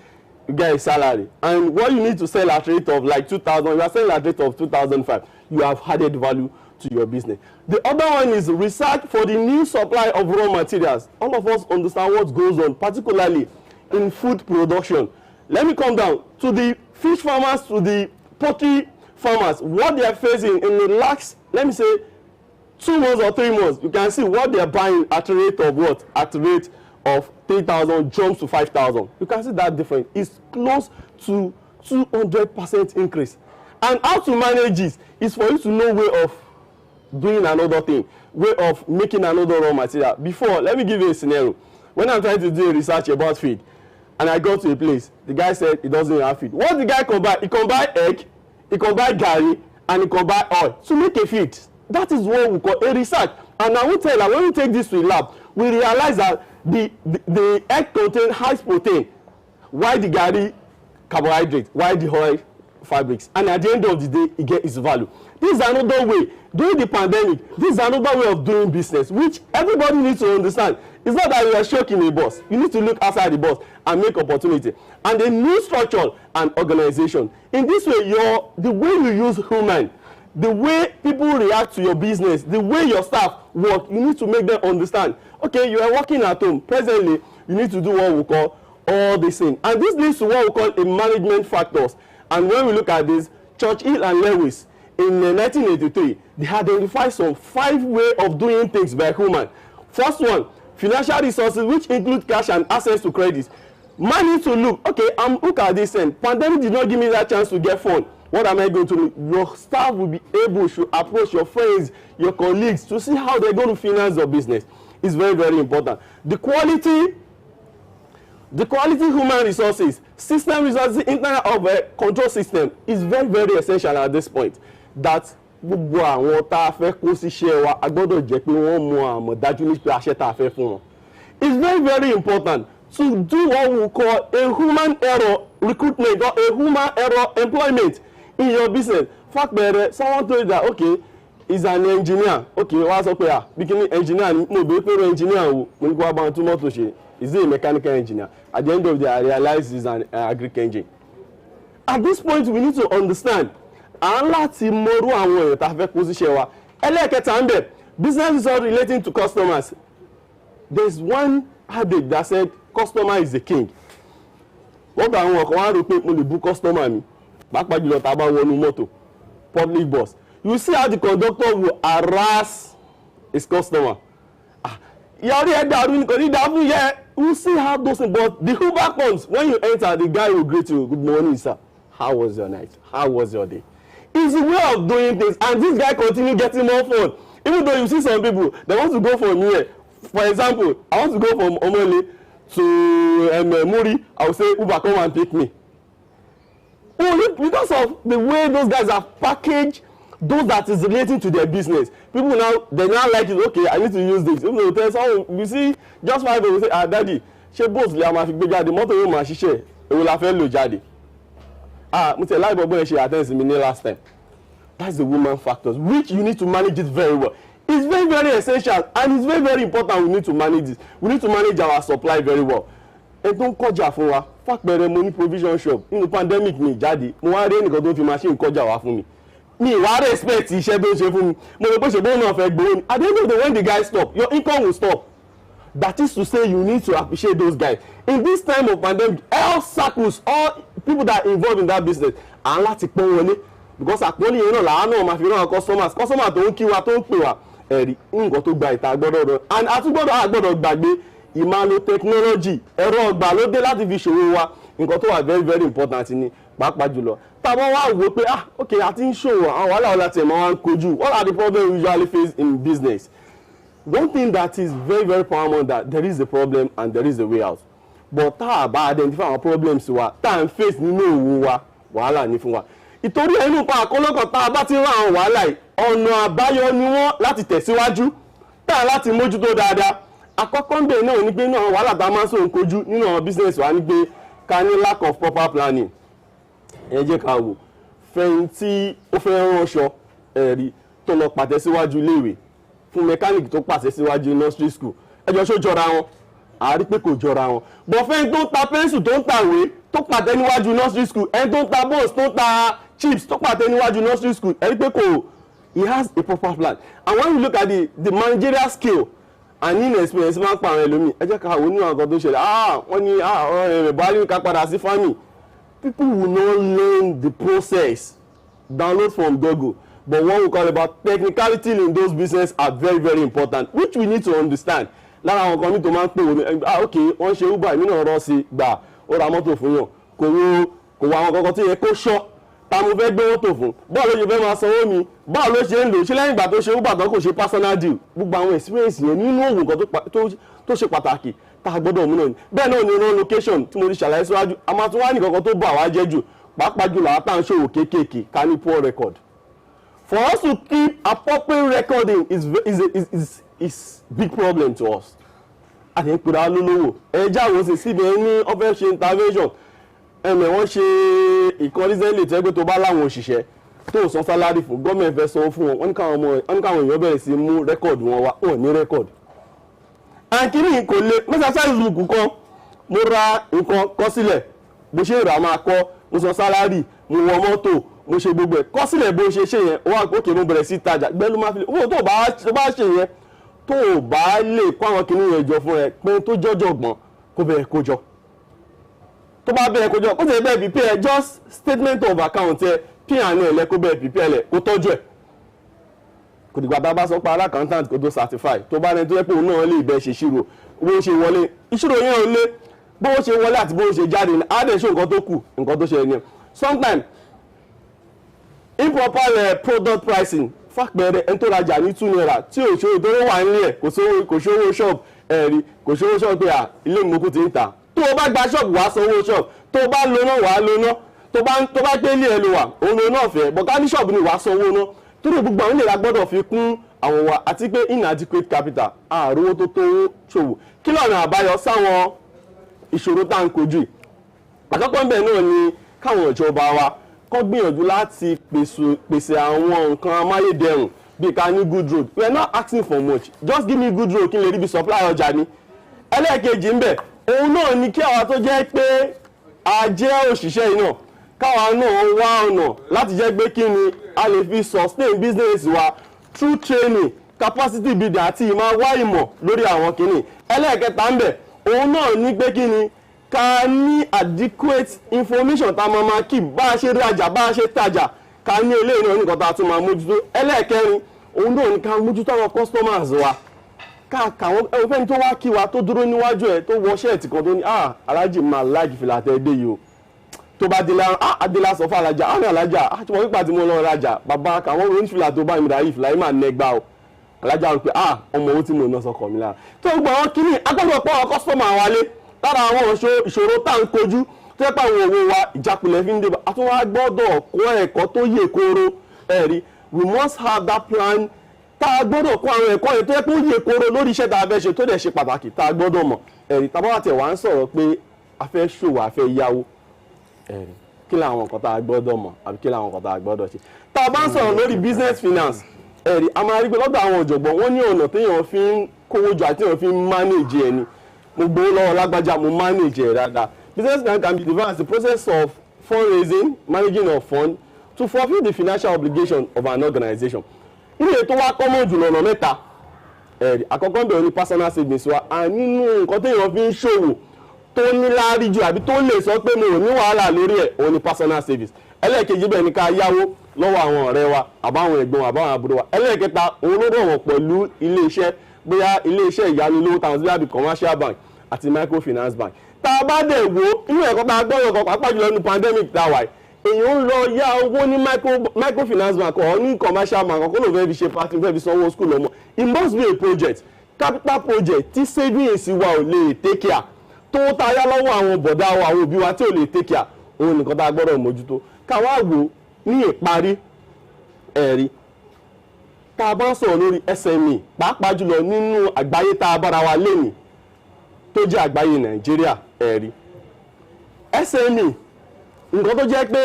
a salary. And what you need to sell at rate of like 2,000, you are selling at rate of 2,005. You have added value to your business. The other one is research for the new supply of raw materials. All of us understand what goes on, particularly in food production. Let me come down to the fish farmers, to the poultry farmers, what they are facing in the last, let me say, 2 months or 3 months. You can see what they are buying at a rate of what? At a rate of 3,000 jumps to 5,000. You can see that difference. It's close to 200% increase. And how to manage this is for you to know way of doing another thing, way of making another raw material. Before, let me give you a scenario. When I'm trying to do a research about feed, and I go to a place, the guy said he doesn't have feed. What the guy can buy? He can buy egg, he can buy garri, and he can buy oil to make a feed. That is what we call a research. And I will tell you, when we take this to a lab, we realize that the egg contains high protein, while the garri carbohydrate, while the oil fabrics, and at the end of the day, it gets its value. This is another way. During the pandemic, this is another way of doing business, which everybody needs to understand. It's not that you are shocking a boss. You need to look outside the boss and make opportunity. And a new structure and organization. In this way, the way you use human, the way people react to your business, the way your staff work, you need to make them understand. Okay, you are working at home. Presently, you need to do what we call all these things. And this leads to what we call a management factors. And when we look at this, Churchill and Lewis, in 1983, they identified some 5 ways of doing things by human. First one, financial resources, which include cash and access to credit. Man needs to look, okay, look at this end. Pandemic did not give me that chance to get fund. What am I going to do? Your staff will be able to approach your friends, your colleagues, to see how they're going to finance your business. It's very, very important. The quality human resources, system resources, internet of a control system is very, very essential at this point. That gbogbo àwọn tá a fẹ́ kó síṣẹ́ wa a gbọ́dọ̀ jẹ́ pé wọ́n mọ àmọ̀dájú ní pé àṣẹ tá a fẹ́ fún wọn. It's very, very important to do what we call a human error recruitment or a human error employment in your business. Fàpẹẹrẹ, someone told you that okay, he's an engineer. Okay, wá sọ pé bikini engineer ni mo bẹ pé engineer wo mo ní kó wá bá wọn tún mọ́tò ṣe. Is he a mechanical engineer? At the end of the day, I realize he's an agric engine. At this point, we need to understand. And láti mọ̀rú àwọn èèyàn tá a fẹ́ kó síṣẹ́ wa. Ẹlẹ́ẹ̀kẹta ń bẹ̀, business results relating to customers. There's one adage that said customer is the king. Wọ́n gba àwọn ọkọ̀ wá rò pé mo lè bú customer mi. Pàápàá jùlọ tá a bá wọnú mọ́tò, public bus. You see how the conductor will harass his customer. Yọrí ẹ̀ dàrú ní kò ní dàrú yẹ. You see how those things, but the Uber comes, when you enter, the guy will greet you, good morning, sir. How was your night? How was your day? It's a way of doing things, and this guy continue getting more fun. Even though you see some people, they want to go from here. For example, I want to go from Omole to Muri. I will say, Uber, come and pick me. Because of the way those guys have packaged those that is relating to their business. People now, they now like it, okay, I need to use this. Even though tell someone, you see, just 5 days, we say, daddy, ṣé boss lè máa fi gbé jáde, mọ́tò yóò máa ṣiṣẹ́, èwo la fẹ́ lò jáde. Mo tell láì bọ́gbọ́n ẹ̀ ṣe attend sí mi ní last time. That's the woman factors, which you need to manage it very well. It's very, very essential, and it's very, very important we need to manage this. We need to manage our supply very well. Ẹ tó ń kọjá fún wa, fàpẹẹrẹ mo ní provision shop, nínú pandemic mi jáde, mo wá rí ẹnìkan tó fi machine kọjá wá fún mi. Me wá respect iṣẹ́ tó ń ṣe fún mi, mo rò pé ṣe bóun náà fẹ́ gbowó ni. At the end of the day, when the guy stop, your income will stop. That is to say, you need to appreciate those guys. In this time of pandemic, all circles, all people that are involved in that business, à ń láti pọ́n wọlé. Because àpọ́nlé yẹn náà làwọn náà máa fi rán customers tó ń kí wa tó ń pè wá ẹ̀rí nǹkan tó gba ìta gbọ́dọ̀ rọ. And àtúgbọ́dọ̀ àgbọ́dọ̀ gbàgbé ìmálo technology, ẹ̀rọ ọ̀gbàlódé láti fi ṣòwò wa. nǹkan tó wà very very important ni pàápàá jùlọ táwọn wá wò pé okay àti ń ṣòwò àwọn wàhálà ọ̀la tẹ̀ máa ń kojú. What are the problems we usually face in business? One thing that is very very paramount that there is a problem and there is a way out. But tá a bá identify our problems wa tá à ń face nínú òwò wa wàhálà ní fún wa. Ìtorí ẹnu pa àkọlọ́kọ̀ tá a bá ti rán àwọn wàhálà yìí ọ̀nà àbáyọ ni wọ́n láti tẹ̀síwájú tá a láti mójútó dáadáa. Àkọ́kọ́ ń bẹ̀rẹ̀ náà ní pé inú àwọn wàhálà tá a máa ń sòun kojú nínú àwọn business wa ní pé ká ní lack of proper planning. Ẹ jẹ́ ká wò fẹ̀yìntì ó fẹ́ ránṣọ ẹ̀rí tó lọ pàtẹ síwájú iléèwé fún mechanic tó pàṣẹ síwájú nursery school ẹjọ́ ṣó jọra wọn àárí pé kò jọra wọn bọ̀ fẹ́yìn tó ń ta pẹ́ńsù tó ń tàwé tó pàtẹ níwájú nursery school ẹni tó ń ta bọ́ọ̀sì tó ń ta chips tó pàtẹ níwájú nursery school ẹ̀rí pé kò he has a proper plan. And when you look at the managerial skill and inexperience máa ń pa àwọn ẹlòmíì ẹ jẹ́ ká wò nínú àwọn kan tó ṣẹlẹ̀ wọ́n ní ọ̀rọ̀ rẹ̀ buhari ká padà sí farming. People will not learn the process download from Google, but what we call about technicality in those business are very very important which we need to understand. Lára àwọn kan ní tó máa ń pè wọ́n ok wọ́n ṣe uber èmi náà rọ́ sí gbà ó ra mọ́tò fún yàn kò wọ àwọn kankan tí yẹ kó ṣọ́ ta mo fẹ́ gbé mọ́tò fún báwo ló ṣe fẹ́ máa sanwó mi báwo ló ṣe ń lò ṣé lẹ́yìn ìgbà tó ṣe uber tán kò ṣe personal deal gbogbo àwọn experience yẹn nínú òwò nǹkan tó ṣe pàtàkì tá a gbọ́dọ̀ mú náà ni bẹ́ẹ̀ náà ni run location tí mo ti ṣàlàyé síwájú a máa tún wá ní kankan tó bọ̀ àwa jẹ́ jù pàápàá jùlọ àtàǹṣòwò kéékèèké ká ní poor record. For us to keep appropriate recording is big problem to us. I think put our lolowo ẹja wo sì síbi ní ọfẹ ṣe intervention wọ́n ṣe ìkọrísẹ́lẹ̀ tẹ́gbẹ́ tó bá láwọn òṣìṣẹ́ tó san sálárì fún gọ́ọ̀mẹ̀ntì fẹ́ sanwó fún wọn wọ́n ní káwọn èèyàn bẹ̀rẹ̀ sí mú rẹ́kọ̀dù wọn wá wọn ní rẹ́kọ̀dù. àǹkíní kò lè mẹ́sàsáìsì lùkù kan mo ra nǹkan kọ sílẹ̀ bó ṣe rà máa kọ́ mo san sálárì mo wọ mọ́tò mo ṣe gbogbo ẹ̀ kọ sílẹ̀ bó ṣe ṣe yẹn ó wà òkè mo bẹ̀rẹ̀ sí tajà gbẹ́lú máa fi lè owó tó bá ṣe yẹn tó o bá lè kó àwọn kìnìún yẹn jọ fún ẹ pé tó jọjọ gbọ́n kó bẹ̀rẹ̀ kó jọ tó bá bẹ̀rẹ̀ kó jọ kó tẹ̀ bẹ́ẹ̀ bí pay just statement of account ẹ pn ẹ̀ kó bẹ̀rẹ̀ pípẹ́ ẹ̀ kó tọ́jú ẹ̀ kò dìgbà tá a bá sọ pé alákàntàn kò tó certify tó bá rẹ tó yẹ pé òun náà lè bẹ ṣe ṣírò bó ṣe wọlé ìṣirò yẹn ò lé bó ṣe wọlé àti bó ṣe jáde ní á dẹ̀ ṣe nǹkan tó kù nǹkan tó ṣe ní sometimes improper product pricing fàpẹẹrẹ ẹni tó rajà ní 2 naira tí òṣòwò tó wà nílẹ̀ kò ṣòwò shop ẹ̀rí kò ṣòwò shop pé ilé ìmọ̀kú ti ń tà tó o bá gba shop wàá sanwó shop tó o bá lóná wàá lóná tó bá gbé ilé ẹ ló wà òun lóná ọ̀fẹ́ bọ̀ká ní shop ni wàá sanwó ná torí gbogbo àwọn ìlera gbọ́dọ̀ fi kún àwọn wa àti pé inadequate capital àrówó tó tó ṣòwò kí lọ́nà àbáyọ sáwọn ìṣòro tá à ń kojú àkọ́kọ́ ń bẹ̀ náà ni káwọn ìjọba wa kọ́ gbìyànjú láti pèsè àwọn nǹkan amáyédẹrùn bí ká ní good road we are not asking for much just give me good road kí n lè rí bí supply ọjà ni ẹlẹ́ẹ̀kejì ń bẹ̀ òun náà ni kí àwa tó jẹ́ pé a jẹ́ òṣìṣẹ́ yìí náà káwa náà wá ọ̀nà láti jẹ́ pé kí ni a lè fi sustain business wa through training capacity building àti ìmọ̀ wá ìmọ̀ lórí àwọn kìíní ẹlẹ́ẹ̀kẹta ń bẹ̀ òun náà ní pé kí ni ká ní adequate information tá a máa keep bá a ṣe rajà bá a ṣe tajà ká ní eléyìí náà nìkan tá a tún máa mójútó ẹlẹ́ẹ̀kẹrin òun náà ní ká mójútó àwọn customers wa ká àwọn ẹ̀fẹ́ni tó wá kí wa tó dúró níwájú ẹ̀ tó wọ ṣẹ́ẹ̀tì kan tó ní alájì máa láàjì fìlà tẹ́ dé yìí o tó bá dé lára adéla sọ fún alájà àwọn alájà àti wọn pípa tí mo lọ rajà bàbá káwọn onífìlà tó bá mi rà yìí fìlà yìí máa nẹgbà o alájà rò pé ọmọ owó tí mo ná sọkọ mi lára tó gbọ́ àwọn kíní agbọ́dọ̀ pọ̀ àwọn customer wálé lára àwọn ìṣòro tá à ń kojú tó yẹ pé àwọn owó wa ìjákulẹ̀ fi ń dé bá a tún wá gbọ́dọ̀ kọ́ ẹ̀kọ́ tó yè kóró ẹ̀rí we must have that plan tá a gbọ́dọ̀ kọ́ àwọn ẹ̀kọ́ yẹn tó yẹ pé ó yè kóró lórí iṣẹ́ tá a fẹ́ ṣe tó dẹ̀ ṣe pàtàkì tá a gbọ́dọ̀ mọ̀ ẹ̀rí tá a bá wà tẹ̀ wá ń sọ̀rọ̀ pé a fẹ́ ṣòwò a fẹ́ yáwó ẹ̀rí kí làwọn nǹkan tá a gbọ́dọ̀ mọ̀ àbí kí làwọn nǹkan tá a gbọ́dọ̀ ṣe tá a bá ń sọ̀rọ̀ lórí business finance ẹ̀rí a máa rí pé lọ́dọ̀ àwọn ọ̀jọ̀gbọ́n wọ́n ní ọ̀nà téèyàn fi ń kówó jọ àti téèyàn fi ń manage ẹni mo gbowó lọ́wọ́ lágbájá mo manage ẹ̀ dáadáa business plan can be defined as the process of fundraising managing of fund to fulfil the financial obligation of an organization. ilé tó wá kọ́mọ̀ jùlọ ọ̀nà mẹ́ta ẹ̀rí àkọ́kọ́ bẹ̀rẹ̀ ní personal savings wa nínú nǹkan téèyàn fi ń ṣòwò tó ní láárí ju àbí tó lè sọ pé mo ò ní wàhálà lórí ẹ̀ òun ni personal savings ẹlẹ́ẹ̀kejì bẹ́ẹ̀ ni ká yáwó lọ́wọ́ àwọn ọ̀rẹ́ wa àbáwọn ẹ̀gbọ́n wa àbáwọn àbúrò wa ẹlẹ́ẹ̀kẹta òun ló dọ̀wọ̀ pẹ̀lú iléeṣẹ́ bóyá iléeṣẹ́ ìyánilówó táwọn sí àbí commercial bank àti microfinance bank tá a bá dẹ̀ wo inú ẹ̀kọ́ tá a gbọ́dọ̀ kọ́ pàápàá jùlọ nínú pandemic tá a wà yìí èèyàn ń lọ yá owó ní microfinance bank or ní commercial bank kó ló fẹ́ fi ṣe party fẹ́ fi sanwó school ọmọ it must be a project capital project tí savings wa ò lè take care tó tá a yá lọ́wọ́ àwọn bọ̀dá wa àwọn òbí wa tí ò lè take care òun nìkan tá a gbọ́dọ̀ mójútó káwá wò ní ìparí ẹ̀rí tá a bá ń sọ̀rọ̀ lórí SME pàápàá jùlọ nínú àgbáyé tá a bára wa lénìí tó jẹ́ àgbáyé Nàìjíríà ẹ̀rí SME nǹkan tó jẹ́ pé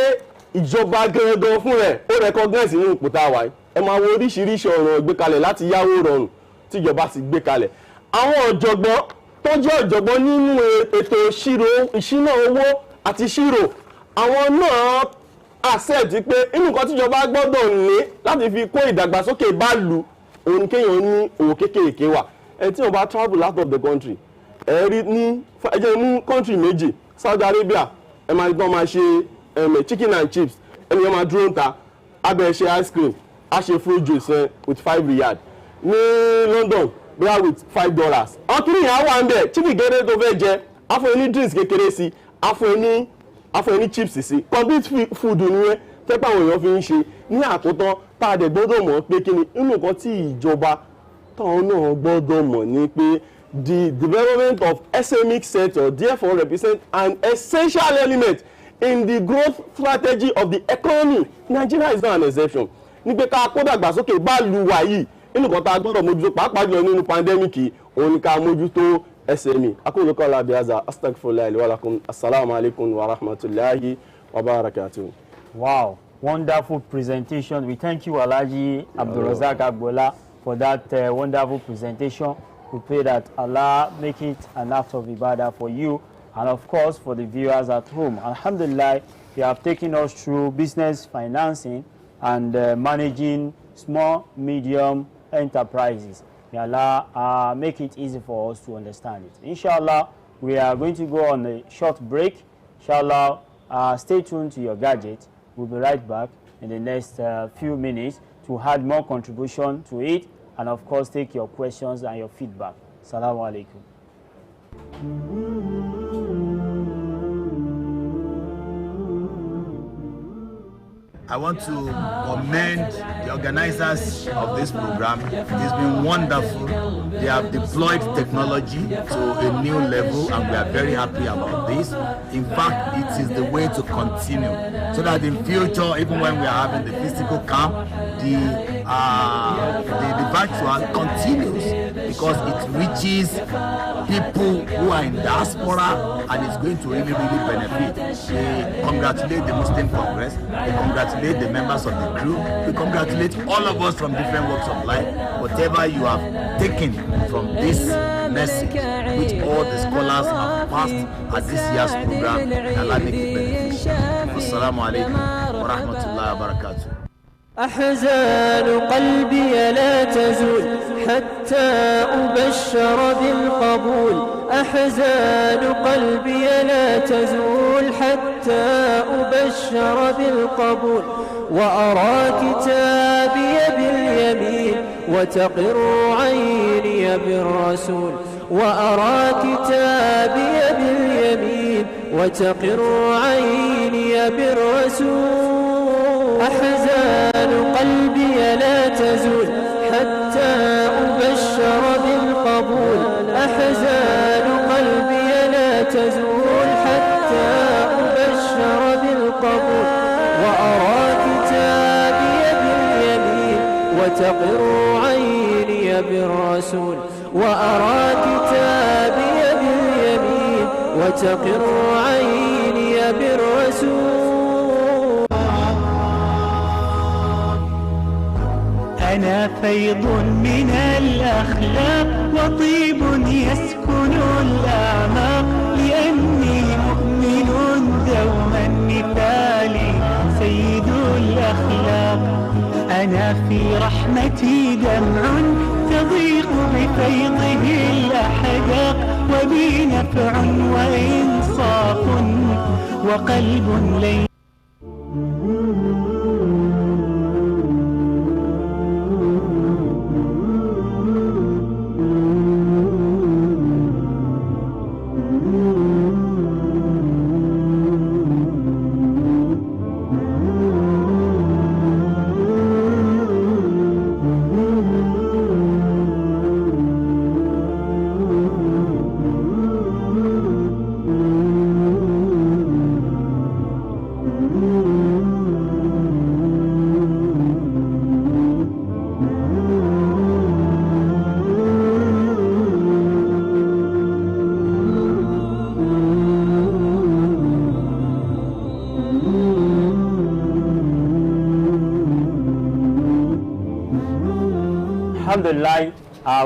ìjọba gangan fún rẹ̀ ó recognize nínú ipò tá a wà yìí ẹ máa wo oríṣiríṣi ọ̀rọ̀ gbé kalẹ̀ láti yáwó rọrùn tíjọba ti gbé kalẹ̀ àwọn ọ̀jọ̀gbọ́n tó jẹ́ ọ̀jọ̀gbọ́n nínú ètò ìṣúná owó àti ìṣirò àwọn náà accept pé inú nǹkan tíjọba gbọ́dọ̀ ní láti fi kó ìdàgbàsókè bá lu òun kéèyàn ní òwò kéékèèké wà ẹ tí wọ́n bá travel out of the country ẹ rí ní ẹjẹ́ mú country méjì Saudi Arabia ẹ máa gbọ́n máa ṣe chicken and chips ẹni yẹn máa dúró ń ta abẹ́ ṣe ice cream a ṣe fruit juice with 5 riyal ní London bóyá with $5 àwọn kìnìún yẹn á wà ń bẹ̀ chicken gẹ́gẹ́ tó fẹ́ jẹ afọ ní drinks kékeré sí afọ ní chips sí complete food nìyẹn tẹ́pẹ́ àwọn èèyàn fi ń ṣe ní àkótán tá a dẹ̀ gbọ́dọ̀ mọ̀ pé kí ni inú nǹkan tí ìjọba táwọn náà gbọ́dọ̀ mọ̀ ni pé the development of SME sector therefore represent an essential element in the growth strategy of the economy. Nigeria is not an exception. Ní pé ká kó dàgbàsókè bá lu wa yìí nínú kan tá a gbọ́dọ̀ mójútó pàápàá jùlọ nínú pandemic yìí òun ni ká mójútó SME. Aqulu qawli bihadha astaghfirullahi wa lakum. Assalamu alaikum wa rahmatullahi wa barakatuh. Wow, wonderful presentation. We thank you, Alhaji Abdulrazak Agbola, for that wonderful presentation. We pray that Allah make it an act of ibadah for you and of course for the viewers at home. Alhamdulillah, you have taken us through business financing and managing small, medium enterprises. May Allah make it easy for us to understand it. Inshallah, we are going to go on a short break. Inshallah, stay tuned to your gadget. We'll be right back in the next few minutes to add more contribution to it and of course take your questions and your feedback. Assalamu alaikum. I want to commend the organizers of this program. It's been wonderful. They have deployed technology to a new level and we are very happy about this. In fact, it is the way to continue so that in future, even when we are having the physical camp, the virtual continues because it reaches people who are in diaspora and it's going to really benefit. We congratulate the Muslim Congress, we congratulate the members of the crew, we congratulate all of us from different walks of life. Whatever you have taken from this message, which all the scholars have passed at this year's program, Allah make it beneficial. Wassalamu alaikum wa rahmatullahi wa barakatuh. أحزان قلبي لا تزول حتى أبشر بالقبول أحزان قلبي لا تزول حتى أبشر بالقبول وأرى كتابي باليمين وتقر عيني بالرسول وأرى كتابي باليمين وتقر عيني بالرسول أحزان قلبي لا تزول حتى أبشر بالقبول أحزان قلبي لا تزول حتى أبشر بالقبول وأرى كتابي باليمين وتقر عيني بالرسول وأرى كتابي باليمين وتقر عيني بالرسول أنا فيض من الأخلاق وطيب يسكن الأعماق لأني مؤمن دوما مثالي سيد الأخلاق أنا في رحمتي دمع تضيق بفيضه الأحداق وبي نفع وإنصاف وقلب لين Alhamdulillah,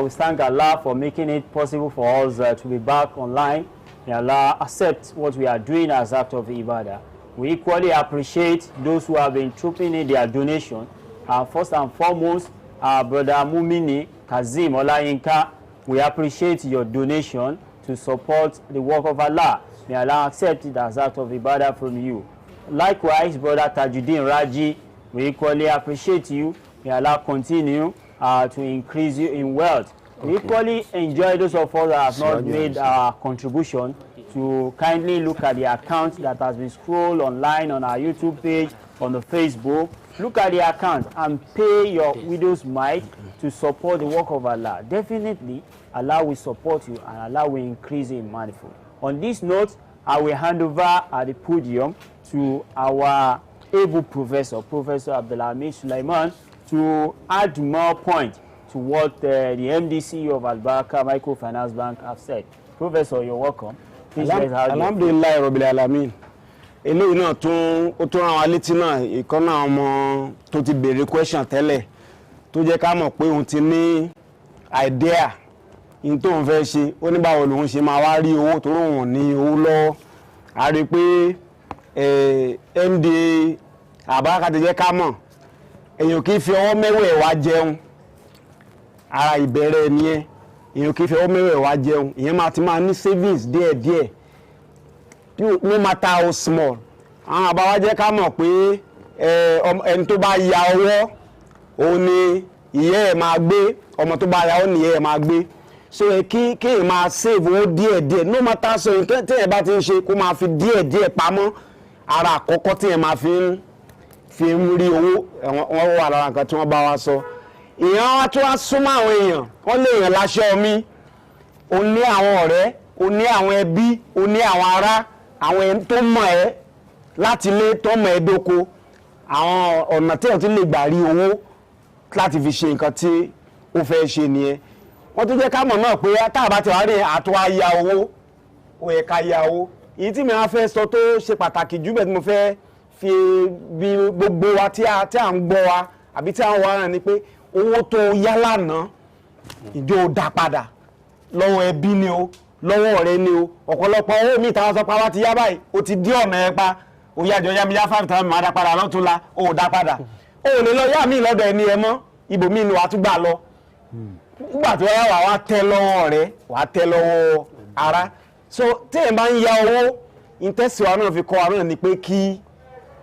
we thank Allah for making it possible for us to be back online. May Allah accept what we are doing as act of ibadah. We equally appreciate those who have been trooping in their donation. First and foremost, our brother Mumini Kazim Olayinka, we appreciate your donation to support the work of Allah. May Allah accept it as act of ibadah from you. Likewise, brother Tajuddin Raji, we equally appreciate you. May Allah continue to increase you in wealth. We equally enjoy those of us that have not made our contribution to kindly look at the account that has been scrolled online on our YouTube page, on the Facebook. Look at the account and pay your widow's mite to support the work of Allah. Definitely, Allah will support you and Allah will increase in manifold. On this note, I will hand over at the podium to our able professor, Professor Abdulhamid Sulaiman, to add more point to what the MDC of Al-Baraka Microfinance Bank have said. Professor, you're welcome. Alhamdulillah Rabbil Alamin. Eléyìí náà ó tún rán wa létí náà ìkan náà ọmọ tó ti béèrè question tẹ́lẹ̀ tó jẹ́ ká mọ̀ pé òun ti ní idea in tó ń fẹ́ ṣe ó ní báwo lòun ṣe máa wá rí owó tó ròhùn ní owó lọ́wọ́ a rí pé MD Al-Baraka ti jẹ́ ká mọ̀ èyàn kì í fi ọwọ́ mẹ́wẹ̀ẹ́ wá jẹun ara ìbẹ̀rẹ̀ nìyẹn èyàn kì í fi ọwọ́ mẹ́wẹ̀ẹ́ wá jẹun ìyẹn máa ti máa ní savings díẹ̀díẹ̀ no matter how small àwọn àbáwá jẹ́ ká mọ̀ pé ẹni tó bá ya ọwọ́ òun ni ìyẹ́ ẹ̀ máa gbé ọmọ tó bá ya ọwọ́ ni ìyẹ́ ẹ̀ máa gbé so kí èyàn máa save owó díẹ̀díẹ̀ no matter so nǹkan tí ẹ̀ bá ti ń ṣe kó máa fi díẹ̀díẹ̀ pamọ́ ara àkọ́kọ́ tí ẹ̀ máa fi ń rí owó wọ́n wà lára nǹkan tí wọ́n bá wá sọ èèyàn wá tó wá súnmọ́ àwọn èèyàn wọ́n lè yàn láṣọ mi ó ní àwọn ọ̀rẹ́ ó ní àwọn ẹbí ó ní àwọn ará àwọn ẹni tó mọ̀ ẹ́ láti lé tó mọ̀ ẹ́ dóko àwọn ọ̀nà tí èèyàn ti lè gbà rí owó láti fi ṣe nǹkan tí ó fẹ́ ṣe nìyẹn wọ́n tó jẹ́ ká mọ̀ náà pé tá a bá ti wá rí àtúwá ya owó ó yẹ ká ya owó èyí tí mi á fẹ́ sọ tó ṣe pàtàkì jù bẹ́ẹ̀ tí mo fẹ́ fi bí gbogbo wa tí à ń gbọ́ wa àbí tí à ń wá rán ni pé owó tó yá lánàá ìjọ dá padà lọ́wọ́ ẹbí ni o lọ́wọ́ ọ̀rẹ́ ni o ọ̀pọ̀lọpọ̀ owó mi ìtawọ́ sọ pa wá ti yá báyìí o ti dí ọ̀nà ẹ pa o yá jọ yá mi yá 5,000 máa dá padà lọ́tún la o dá padà o lè lọ yá mi lọ́dọ̀ ẹni ẹ mọ́ ibòmí ni wàá tún gbà lọ nígbà tí wọ́n yá wà tẹ́ lọ́wọ́ ọ̀rẹ́ wàá tẹ́ lọ́wọ́ ara so tí ẹ̀ bá ń ya owó ìtẹ́síwá náà fi kọ́ wa náà ni pé kí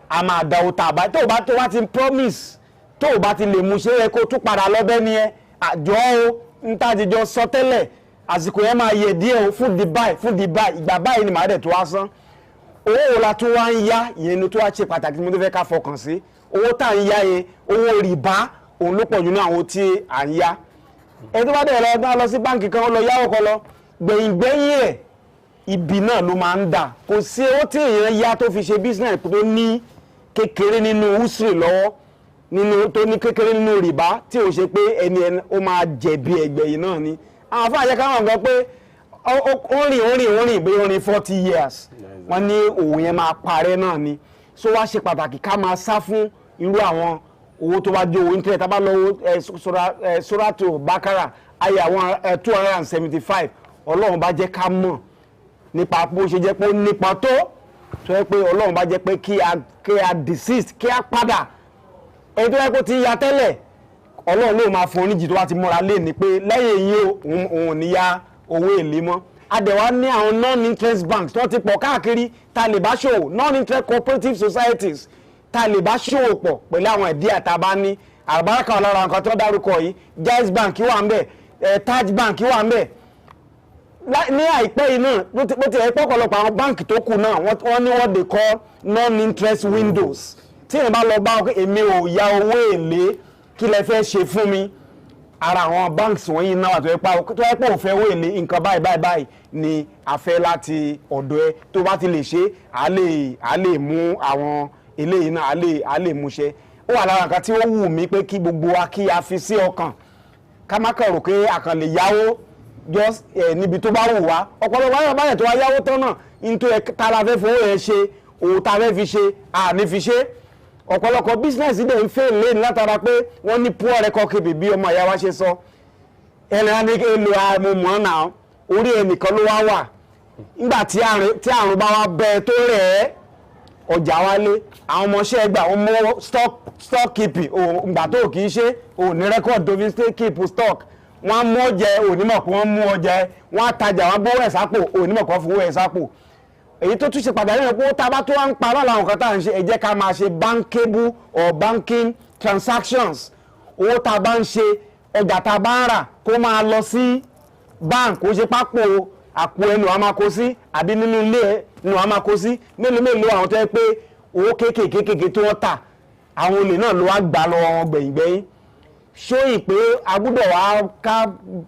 a máa da owó tàbá tó bá ti promise tó bá ti lè mú ṣe é kó tún padà lọ́bẹ̀ ni ẹ àjọ o ń tàjíjọ sọ tẹ́lẹ̀ àsìkò yẹn máa yẹ díẹ̀ o fún di báyìí ìgbà báyìí ni màá dẹ̀ tó wá san owó wo la tún wá ń yá ìyẹn ni tó wá ṣe pàtàkì tí mo tó fẹ́ ká fọkàn sí owó tá à ń yá yẹn owó rìbá òun ló pọ̀ jù ní àwọn tí à ń yá ẹni tó bá dẹ̀ lọ sí báǹkì kan ó lọ yáwó kan lọ gbẹ̀yìngbẹ̀yìn ẹ̀ ibi náà ló máa ń dà kò sí owó tí èèyàn yá tó fi ṣe business tó ní kékeré nínú usri lọ́wọ́ nínú tó ní kékeré nínú rìbá tí ò ṣe pé ẹni ó máa jẹ̀bi ẹgbẹ̀yìn náà ni àwọn afọ àjẹká wọn gbọ́ pé ó rìn bí ó rìn 40 years wọ́n ní òun yẹn máa parẹ́ náà ni so wá ṣe pàtàkì ká máa sá fún irú àwọn owó tó bá jẹ́ owó internet tábà lọ́wọ́ Suratu Bakara ayé àwọn 275 ọlọ́run bá jẹ́ ká mọ̀ nípa bó ṣe jẹ́ pé ó nípa tó yẹ pé ọlọ́run bá jẹ́ pé kí a desist kí a padà ẹni tó yẹ kó ti ya tẹ́lẹ̀ ọlọ́run ló máa fún oníjì tó bá ti múra lé ní pé lẹ́yìn èyí òun ò ní ya owó èlé mọ́ adẹ̀wá ní àwọn non-interest banks tó ti pọ̀ káàkiri ta lè bá ṣòwò non-interest cooperative societies ta lè bá ṣòwò pọ̀ pẹ̀lú àwọn ẹ̀dí àtàbá ní Al-Baraka ọlọ́run nǹkan tó dárúkọ yìí Jaiz Bank wà ń bẹ̀ Taj Bank wà ń bẹ̀ ní àìpẹ́ yìí náà bó ti ẹ̀pọ̀ ọ̀pọ̀lọpọ̀ àwọn báǹkì tó kù náà wọ́n ní what they call non-interest windows tí èèyàn bá lọ bá wọn pé èmi ò ya owó èlé kí lẹ fẹ́ ṣe fún mi ara àwọn banks wọ̀nyí náà tó yẹ pé òfẹ́ owó èlé nǹkan báyìí ni a fẹ́ láti ọ̀dọ̀ ẹ tó bá ti lè ṣe à lè mú àwọn eléyìí náà a lè múṣẹ ó wà lára nǹkan tí ó wù mí pé kí gbogbo wa kí a fi sí ọkàn ká má kàn rò pé a kàn lè yáwó just níbi tó bá wù wá ọ̀pọ̀lọpọ̀ ayọ̀ báyẹ̀ tó wá yáwó tán náà nítorí tá la fẹ́ fowó yẹn ṣe òun tá fẹ́ fi ṣe àní fi ṣe ọ̀pọ̀lọpọ̀ business dẹ̀ ń fail lẹ́nu látara pé wọ́n ní poor record keeping bí ọmọ ìyá wa ṣe sọ ẹnìyàn ní èlò àmọ̀mọ́ náà orí ẹnìkan ló wá wà nígbà tí àrùn bá wá bẹ tó rẹ̀ ẹ́ ọjà wálé àwọn ọmọọṣẹ́ ẹgbà wọn mọ stock keeping ìgbà tó kì í ṣe òní record tó fi keep stock wọ́n mú ọjẹ́ onímọ̀ pé wọ́n mú ọjẹ́ wọ́n àtajà wọ́n gbówó ẹ̀ sápò onímọ̀ kan fowó ẹ̀ sápò èyí tó tún ṣe pàtàkì rẹ̀ pé ó tábà tó wá ń parọ́ làwọn kan tá à ń ṣe ẹ jẹ́ ká máa ṣe bankable or banking transactions owó tá a bá ń ṣe ọjà tá a bá ń rà kó máa lọ sí bank kó ṣe pápò àpò ẹnu a máa kó sí àbí nínú ilé ẹnu a máa kó sí mélòó àwọn tó yẹ pé owó kéékèèké tó wọ́n tà àwọn olè náà ló wá gbà lọ́wọ́ wọn gbẹ̀yìngbẹ̀yìn ṣóyìn pé a gbọ́dọ̀ wá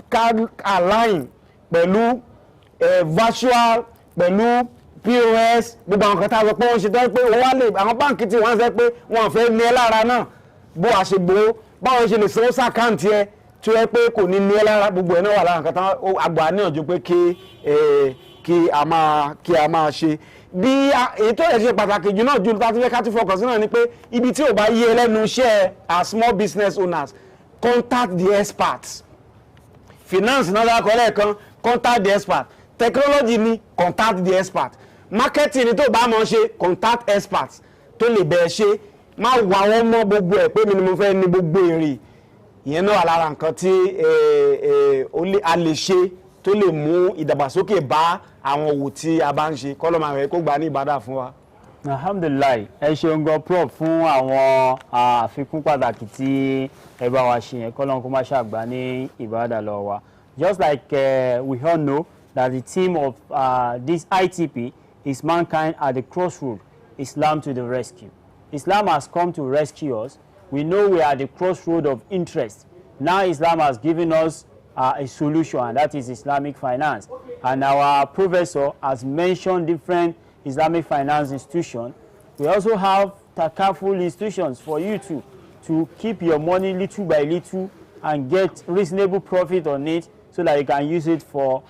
ká align pẹ̀lú virtual pẹ̀lú POS gbogbo àwọn kan tá a sọ pé wọ́n ṣe tó pé owó wá lè àwọn báǹkì tí wọ́n sọ pé wọ́n fẹ́ ní ẹ lára náà bó a ṣe gbowó báwọn ṣe lè sanwó sàkáǹtì ẹ tí ó yẹ pé kò ní ní ẹ lára gbogbo ẹ náà wà lára nǹkan tán àgbà níyànjú pé kí a máa ṣe bí èyí tó yẹ ṣe pàtàkì jù náà ju láti fẹ́ ká tún fọkàn sí náà ni pé ibi tí ò bá yé lẹ́nu iṣẹ́ as small business owners contact the experts finance náà dákọ̀ lẹ́ẹ̀kan contact the expert technology ni contact the expert marketing ni tó bá mọ̀ ṣe contact experts tó lè bẹ̀ẹ̀ ṣe má wà wọ́n mọ́ gbogbo ẹ̀ pé mi ni mo fẹ́ ní gbogbo èrè ìyẹn náà wà lára nǹkan tí a lè ṣe tó lè mú ìdàgbàsókè bá àwọn òwò tí a bá ń ṣe kọ́lọ́mà rẹ̀ kó gbà ní ìbádà fún wa. Alhamdulillah ẹ ṣeun gan prof fún àwọn àfikún pàtàkì tí ẹ bá wa ṣe yẹn kọ́lọ́n kó má ṣàgbà ní ìbádà lọ wa. Just like we all know that the theme of this ITP is mankind at the crossroads, Islam to the rescue. Islam has come to rescue us. We know we are at the crossroad of interest. Now Islam has given us a solution, and that is Islamic finance. And our professor has mentioned different Islamic finance institutions. We also have takaful institutions for you to keep your money little by little and get reasonable profit on it so that you can use it for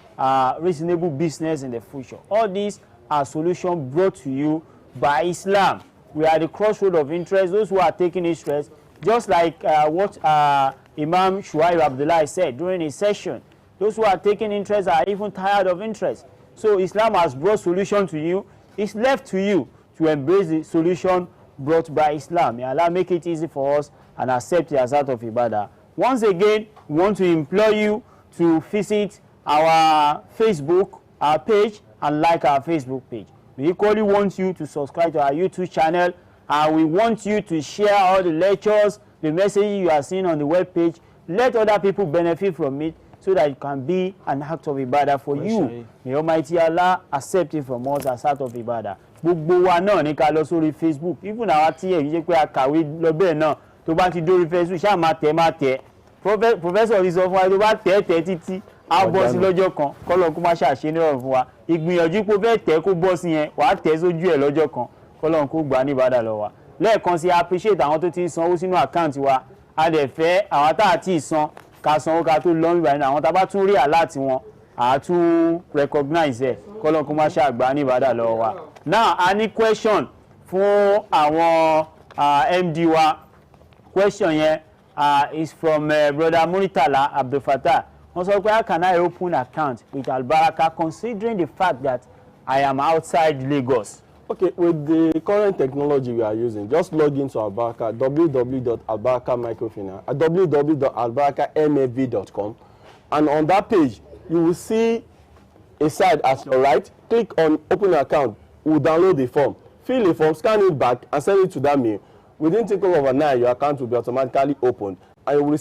reasonable business in the future. All these are solutions brought to you by Islam. We are at the crossroad of interest. Those who are taking interest, just like what Imam Shuaib Abdullah said during his session, those who are taking interest are even tired of interest. So Islam has brought solution to you. It's left to you to embrace the solution brought by Islam. May Allah make it easy for us and accept it as out of ibadah. Once again, we want to implore you to visit our Facebook page and like our Facebook page. We equally want you to subscribe to our YouTube channel, and we want you to share all the lectures, the messages you are seeing on the web page. Let other people benefit from it so that it can be an act of ibadah for you. May Almighty Allah accept it from us as act of ibadah. Gbogbo wa náà ní ká lọ sórí Facebook. Even àwa tí èyí jẹ́ pé a kàwé lọ bẹ́ẹ̀ náà tó bá ti dórí Facebook ṣáà máa tẹ̀. Professor rí sọ fún wa tó bá tẹ̀ títí á bọ́ sí lọ́jọ́ kan kọ́lọ́ kó má ṣàṣe nírọ̀rùn fún wa. Ìgbìyànjú pé bẹ́ẹ̀ tẹ̀ kó bọ́ sí yẹn wàá tẹ̀ sójú ẹ̀ lọ́jọ́ kan kọ́lọ́ kó gbà ní ìbádà lọ wa. Lẹ́ẹ̀kan sí appreciate àwọn tó ti ń sanwó sínú àkáǹtì wa. A dẹ̀ fẹ́ àwọn tá a ti san ká sanwó ká tó lọ́nù ìbàdàn àwọn tá a bá tún rí àláàtì wọn àá tún recognize ẹ̀ kọ́lọ́ kó má ṣàgbà ní ìbádà lọ wa. Now a ní question fún àwọn MD wa. Question yẹn is from brother Muritala Abdul Fattah. Wọ́n sọ pé how can I open account with Albaraka considering the fact that I am outside Lagos? Okay, with the current technology we are using, just log into Albaraka, www.albarakamaicrofinance.com, and on that page you will see a side at your right. Click on open account. We'll download the form, fill the form, scan it back, and send it to that mail. Within take overnight, your account will be automatically opened, and you will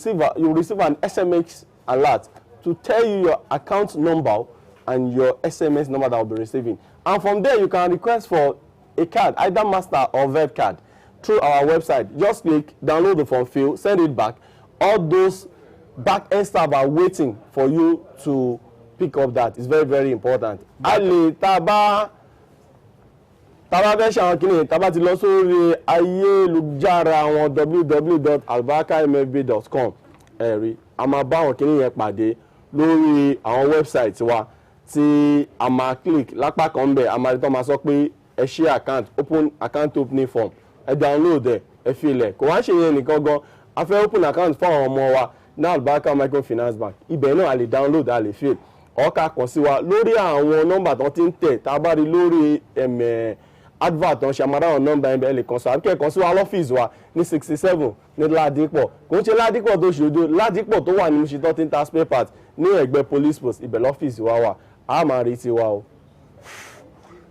receive an SMS alert to tell you your account number and your SMS number that will be receiving. And from there, you can request for a card, either Master or Vet card, through our website. Just click, download the form, fill, send it back. All those back-end staff are waiting for you to pick up that. It's very, very important. Ali Taba tábà fẹ́ ṣe àwọn kìnìún tábà ti lọ sórí ayélujára àwọn www.albarakahmfb.com ẹ̀rí a máa bá àwọn kìnìún yẹn pàdé lórí àwọn wẹ́bsáìtì wa tí a máa click lápá kan bẹ̀ a máa rí tó máa sọ pé ẹ ṣí account opening form ẹ download ẹ fi ilẹ̀ kò wá ṣe yẹn nìkan gan a fẹ́ open account fún àwọn ọmọ wa ní Albaraka Microfinance Bank ibẹ̀ náà a lè download a lè fill ọ̀ọ́ká kàn sí wa lórí àwọn nọ́mbà tó ti ń tẹ̀ tá a bá rí lórí advert ọ̀n ṣàmárà àwọn nọ́mbà ẹ̀bẹ̀ lè kàn sí wa àbíkẹ́ kàn sí wa lọ́fíìsì wa ní 67 ní Ládìpọ̀ kò ń ṣe Ládìpọ̀ tó ṣòdo Ládìpọ̀ tó wà ní Mushin tó ti ń ta spare parts ní ẹ̀gbẹ́ police post ibẹ̀ lọ́fíìsì wa wà a máa rí tiwa o.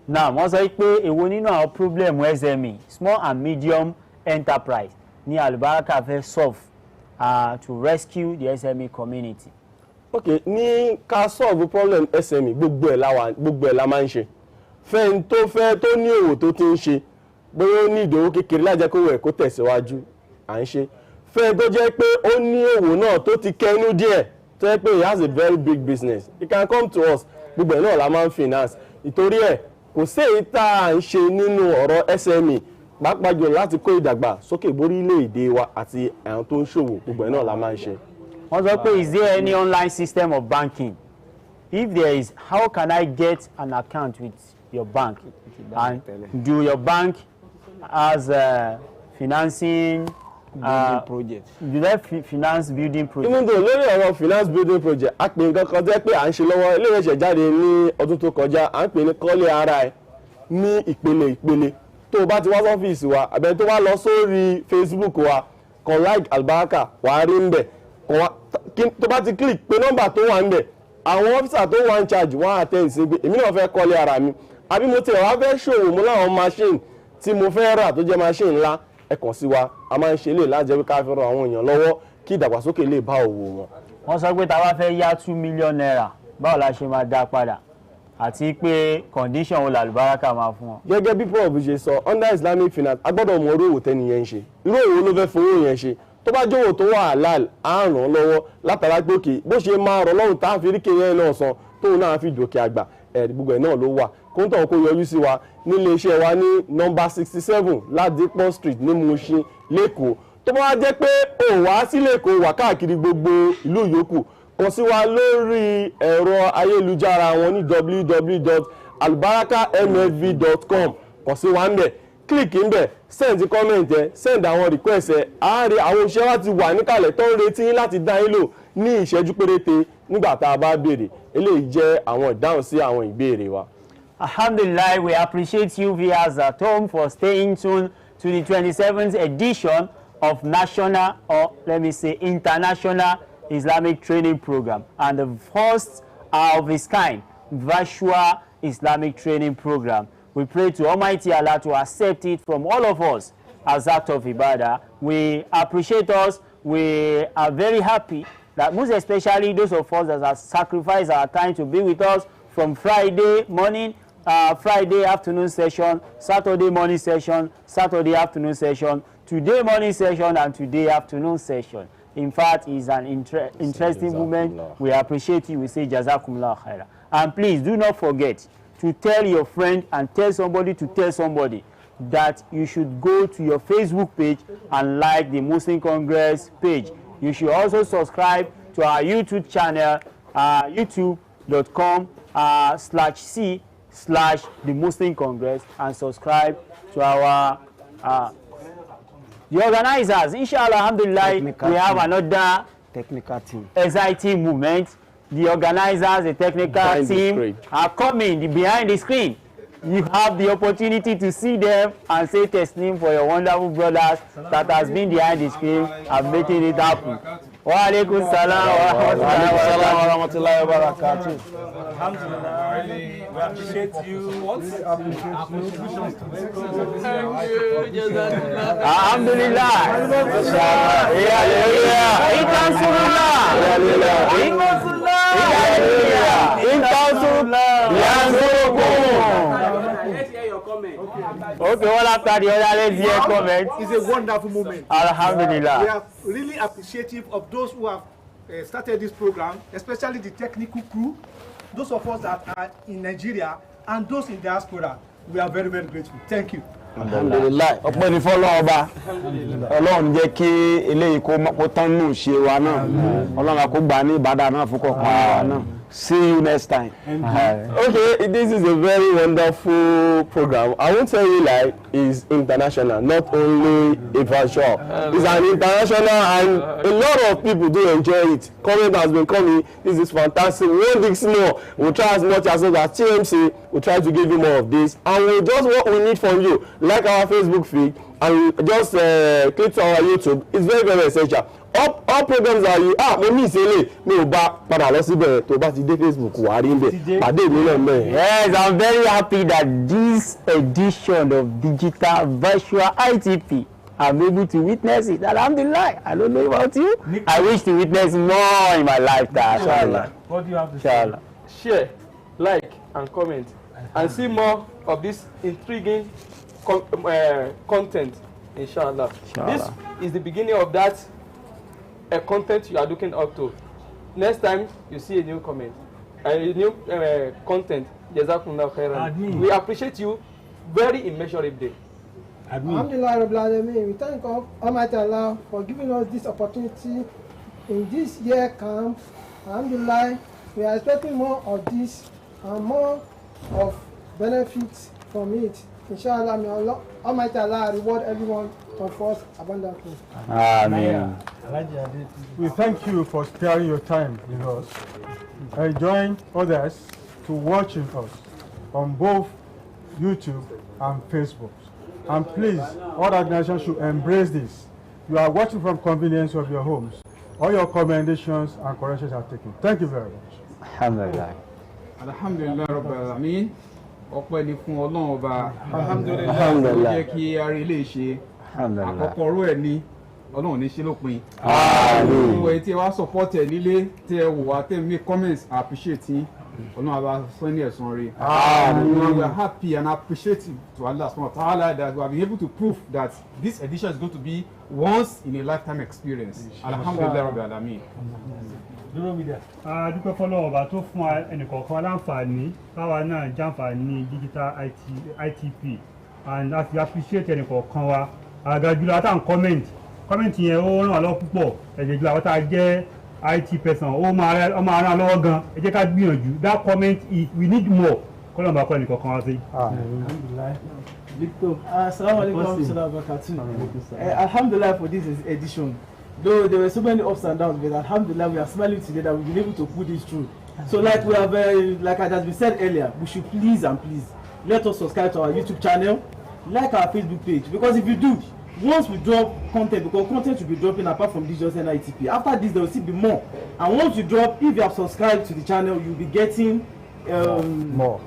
Now wọ́n sọ pé èwo nínú àwọn problem SME small and medium enterprise ní Albaraka fẹ́ solve to rescue the SME community. Ok ní ká solve problem SME gbogbo ẹ̀ la máa ń ṣe fẹ́ni tó ní òwò tó ti ń ṣe bóyá ó ní ìdòwò kékeré lájẹ́ kó wẹ̀ kó tẹ̀síwájú à ń ṣe fẹ́ni tó jẹ́ pé ó ní òwò náà tó ti kẹnu díẹ̀ tó jẹ́ pé he has a very big business he can come to us gbogbo ẹ̀ náà la máa ń finance ìtorí ẹ̀ kò sí èyí tá à ń ṣe nínú ọ̀rọ̀ SME pàápàá jù láti kó ìdàgbà sókè borílẹ̀-èdè wa àti àwọn tó ń ṣòwò gbogbo ẹ̀ náà la máa ń ṣe. wọ́n sọ pé is there any online system of banking? If there is, how can I get an account with your bank? And do your bank as financing building project? Do they finance building project? Even though lórí ọ̀rọ̀ finance building project a pè nǹkan kan jẹ́ pé à ń ṣe lọ́wọ́ ilé ìwé jáde ní ọdún tó kọjá à ń pè ní kọ́lé ara ẹ̀ ní ìpele tó o bá ti wá sọ́fíìsì wa àbẹ̀ tó wá lọ sórí Facebook wa kan like Albaraka wà á rí ń bẹ̀ tó bá ti click pé nọ́mbà tó wà ń bẹ̀ àwọn ọ́fíìsà tó wà ń charge wọ́n á attend sí pé èmi náà fẹ́ kọ́lé ara mi àbí mo tiẹ̀ wá fẹ́ ṣòwò mo láwọn machine tí mo fẹ́ rà tó jẹ́ machine ńlá ẹ kàn sí wa a máa ń ṣe lè lájẹ́ pé ká fi ran àwọn èèyàn lọ́wọ́ kí ìdàgbàsókè lè bá òwò wọn. wọ́n sọ pé tá a bá fẹ́ yá 2 million naira báwo la ṣe máa dá padà àti pé condition wo l'Albaraka máa fún wọn. gẹ́gẹ́ bí prof ṣe sọ under Islamic finance a gbọ́dọ̀ mọ irú òwò tẹ́ni yẹn ń ṣe irú òwò ló fẹ́ fowó yẹn ṣe tó bá jówó tó wà halal á ràn án lọ́wọ́ látara pé òkè bó ṣe máa rọ̀ lọ́rùn tá a fi rí kéèyàn náà san tóun náà fi dòkè àgbà gbogbo ẹ̀ náà ló wà kóńtàn kó yọjú sí wa nílé iṣẹ́ wa ní nọ́mbà 67 Ládìpọ̀ street ní Mushin lẹ́kọ̀ọ́ tó bá wá jẹ́ pé ó wá sí lẹ́kọ̀ọ́ wà káàkiri gbogbo ìlú yòókù kàn sí wa lórí ẹ̀rọ ayélujára wọn ní www.albarakahmfb.com kàn sí wa ń bẹ̀ click ń bẹ̀ send comment ẹ send àwọn request ẹ àárín àwọn òṣìṣẹ́ wa ti wà níkàlẹ̀ tó ń retí yín láti dá yín lò ní ìṣẹ́jú péréte nígbà tá a bá béèrè eléyìí jẹ́ àwọn ìdáhùn sí àwọn ìbéèrè wa. Alhamdulillah, we appreciate you viewers at home for staying tuned to the 27th edition of national, or let me say international Islamic training program and the first of its kind virtual Islamic training program. We pray to Almighty Allah to accept it from all of us as act of ibadah. We appreciate us. We are very happy that most especially those of us that have sacrificed our time to be with us from Friday morning, Friday afternoon session, Saturday morning session, Saturday afternoon session, today morning session, and today afternoon session. In fact, it's an interesting moment. We appreciate you. We say Jazakumullah khaira. And please do not forget to tell your friend and tell somebody to tell somebody that you should go to your Facebook page and like the Muslim Congress page. You should also subscribe to our YouTube channel, youtube.com/c/the Muslim Congress, and subscribe to our the organizers. Inshallah, alhamdulillah, we have another technical team, exciting movement. The organizers, the technical team are coming behind the screen. You have the opportunity to see them and say testimony for your wonderful brothers that has been behind the screen and making it happen. Wa alaikum salam wa rahmatullahi wa barakatuh. Alhamdulillah, we appreciate you. Alhamdulillah. Okay, all after the other, let's hear comments. It's a wonderful moment. Alhamdulillah. We are really appreciative of those who have started this program, especially the technical crew, those of us that are in Nigeria and those in diaspora. We are very, very grateful. Thank you. Alhamdulillah. Ọpẹ́ ni fọ́lọ́run ọba. Ọlọ́run jẹ́ kí eléyìí kó tán nù ṣe wa náà. Ọlọ́run kó gbà ní ìbádà náà fún kọ̀ọ̀kan wa náà. See you next time. Okay, this is a very wonderful program. I won't tell you like it's international, not only a virtual. It's an international and a lot of people do enjoy it. Comment has been coming. This is fantastic. One week more. We'll try as much as TMC. We'll try to give you more of this. And we'll just what we need from you. Like our Facebook feed and just click to our YouTube. It's very, very essential. All programs are you mo ní ìṣẹ̀lẹ̀ mi ò bá padà lọ síbẹ̀ tó bá ti dé Facebook wà á rí níbẹ̀ pàdé mi náà mẹ́. Yes, I'm very happy that this edition of digital virtual ITP I'm able to witness it. Alhamdulillah. I don't know about you. I wish to witness more in my lifetime. Inshallah. What do you have to say? Share, like, and comment, and see more of this intriguing content. Inshallah. This is the beginning of that. A content you are looking up to. Next time you see a new comment, a new content, Jazakumullah khairan. We appreciate you very immeasurably. Alhamdulillah Rabbil Alameen. We thank Almighty Allah for giving us this opportunity in this year camp. Alhamdulillah, we are expecting more of this and more of benefits from it. Inshallah, may Allah, Almighty Allah reward everyone of us abundantly. Amen. We thank you for sparing your time with us and join others to watching us on both YouTube and Facebook. And please, all organizations should embrace this. You are watching from convenience of your homes. All your commendations and corrections are taken. Thank you very much. Alhamdulillah. Alhamdulillah Rabbil Alamin. Ọpẹ́ ni fún Ọlọ́run Ọba. Alhamdulillah. Ó jẹ́ kí a rí ilé ṣe. Àkọ́kọ́ ọ̀rọ̀ ẹ̀ ní Ọlọ́run ní ṣe lópin. Gbogbo ẹ̀ tí ẹ wá support ẹ̀ nílé tí ẹ wò wá tẹ́ make comments I appreciate yín. Ọlọ́run àbá sọ ní ẹ̀san rí. We are happy and appreciative to Allah subhanahu wa ta'ala that we have been able to prove that this edition is going to be once in a lifetime experience. Alhamdulillah Rabbil Alamin. Dúpẹ́ fọ́lọ́run ọba tó fún ẹnìkọ̀ọ̀kan láǹfààní káwa náà jàǹfààní digital ITP and as we appreciate ẹnìkọ̀ọ̀kan wa àgàjùlọ àtàn comment yẹn ó ràn wá lọ́wọ́ púpọ̀ ẹ̀jẹ̀ jùlọ àwọn tá a jẹ́ IT person ó máa ràn lọ́wọ́ gan ẹ jẹ́ ká gbìyànjú that comment is we need more kọ́lọ́n bá kọ́ ẹnìkọ̀ọ̀kan wá sí. Victor, assalamu alaikum warahmatullahi wabarakatuh. Alhamdulillah for this edition. Though there were so many ups and downs, but alhamdulillah we are smiling today that we've been able to put this through. So like we have, like it has been said earlier, we should please let us subscribe to our YouTube channel, like our Facebook page, because if you do, once we drop content, because content will be dropping apart from this just NITP. After this, there will still be more. And once you drop, if you have subscribed to the channel, you'll be getting more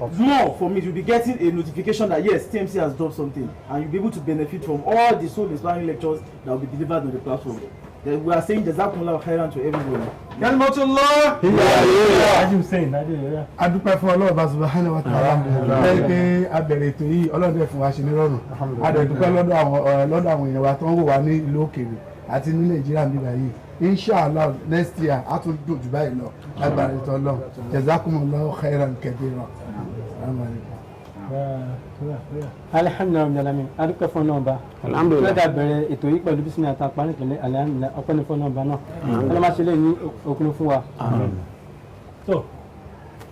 from it. You'll be getting a notification that yes, TMC has dropped something, and you'll be able to benefit from all the soul inspiring lectures that will be delivered on the platform. Then we are saying Jazakumullah khairan to everyone. Kalmatullah. Adúpẹ́ fún Ọlọ́run subhanahu wa ta'ala. Pé abẹ̀rẹ̀ ètò yìí Ọlọ́run dẹ̀ fún wa ṣe nírọ̀rùn. Adúpẹ́ lọ́dọ̀ àwọn èèyàn wa tó ń wò wá ní ìlú òkèèrè àti ní Nàìjíríà nígbà yìí. Inshallah next year a tún dùn jù báyìí lọ. Agbára ètò Ọlọ́run. Jazakumullah khairan kabira. Alhamdulillah, adúpẹ́ fún nọ́ọ̀bà. Alhamdulillah. Lọ́dà bẹ̀rẹ̀ ètò yìí pẹ̀lú bísí àti àpárí pẹ̀lẹ́ alhamdulillah ọpẹ́ ní fún nọ́ọ̀bà náà. Ọlọ́màṣẹ́lẹ̀ ní okun fún wa. So,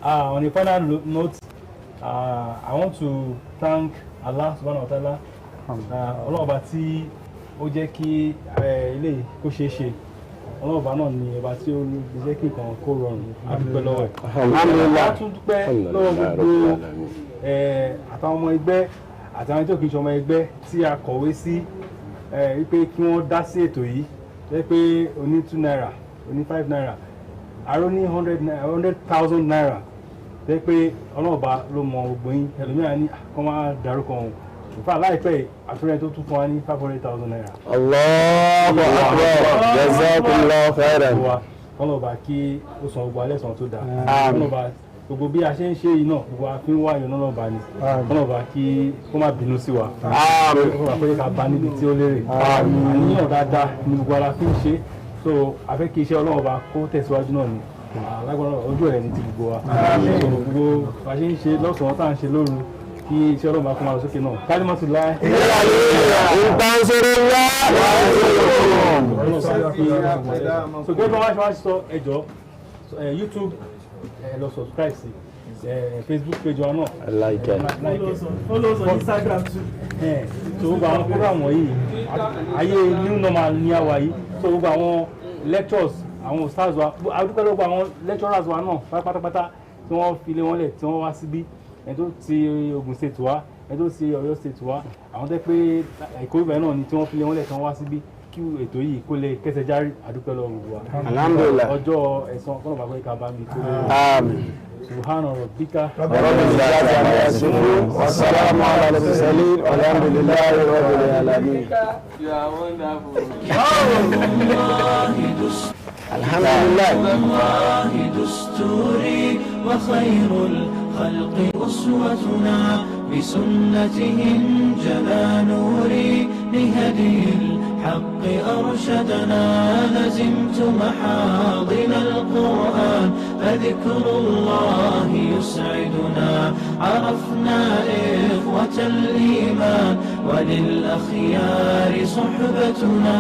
on a final note, I want to thank Allah subhanahu wa ta'ala. Ọlọ́ọ̀bà tí ó jẹ́ kí ilé kó ṣeé ṣe. Ọlọ́ọ̀bà náà ni ọba tí ó jẹ́ kí nǹkan kó rọrùn. A dúpẹ́ lọ́wọ́ ẹ̀. Alhamdulillah. A tún dúpẹ́ lọ́wọ́ gbogbo àtàwọn ọmọ ẹgbẹ́ àtàwọn tó kì í ṣe ọmọ ẹgbẹ́ tí a kọ̀wé sí wípé kí wọ́n dá sí ètò yìí jẹ́ pé oní 2 naira oní 5 naira àrò ní 100,000 naira jẹ́ pé ọlọ́ọ̀bá ló mọ gbogbo yín ẹlòmíràn ní kọ́ máa dárúkọ wọn ìfà láìpẹ́ àtúrẹ́ tó tún fún wa ní 500,000 naira. Allahu Akbar. Jazakumullahu khairan. ọlọ́ọ̀bá kí ó san gbogbo alẹ́ san tó dáa ọlọ́ọ̀bá gbogbo bí a ṣe ń ṣe yìí náà gbogbo àfin wá yọ náà bá ní ọlọ́ọ̀bá kí kó má bínú sí wa ọlọ́ọ̀bá pé ká bá níbi tí ó lérè àníyàn dáadáa ní gbogbo ara fi ń ṣe so àfẹ́ kí iṣẹ́ ọlọ́ọ̀bá kó tẹ̀síwájú náà ni alágbára ojú ẹ̀ ní ti gbogbo wa gbogbo bá ṣe ń ṣe lọ́sàn-án tá à ń ṣe lóru kí iṣẹ́ ọlọ́run bá kún wa lọ sókè náà kálímọ́tò láì. so gbé bá wá sọ ẹjọ́ YouTube lọ subscribe sí Facebook page wa náà. Follow us on Instagram too. so gbogbo àwọn program wọ̀nyí ayé new normal ní àwa yìí so gbogbo àwọn lectures àwọn stars wa adúpẹ́ lọ́gbọ̀ àwọn lecturers wa náà pátápátá tí wọ́n fi lé wọn lẹ̀ tí wọ́n wá síbí ẹni tó ti Ògùn state wa ẹni tó ti Ọ̀yọ́ state wa àwọn tẹ́ pé Èkó ibẹ̀ náà ni tí wọ́n fi lé wọn lẹ̀ tí wọ́n wá síbí kí ètò yìí kó lè kẹsẹ̀ járí adúpẹ́ lọ́wọ́ gbogbo wa. Alhamdulillah. ọjọ́ ẹ̀san kọ́nà bàbá ìka bá mi tó lé. Àmín. Subhana rabbika. Wassalamu ala al-mursalin walhamdulillahi rabbil alamin. You are wonderful. Alhamdulillah. الله دستوري وخير الخلق أسوتنا بسنته انجلى نوري لهدي الحق أرشدنا لزمت محاضن القرآن فذكر الله يسعدنا عرفنا إخوة الإيمان وللأخيار صحبتنا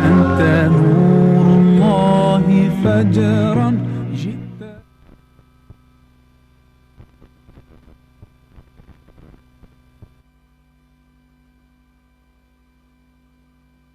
أنت نور الله فجرا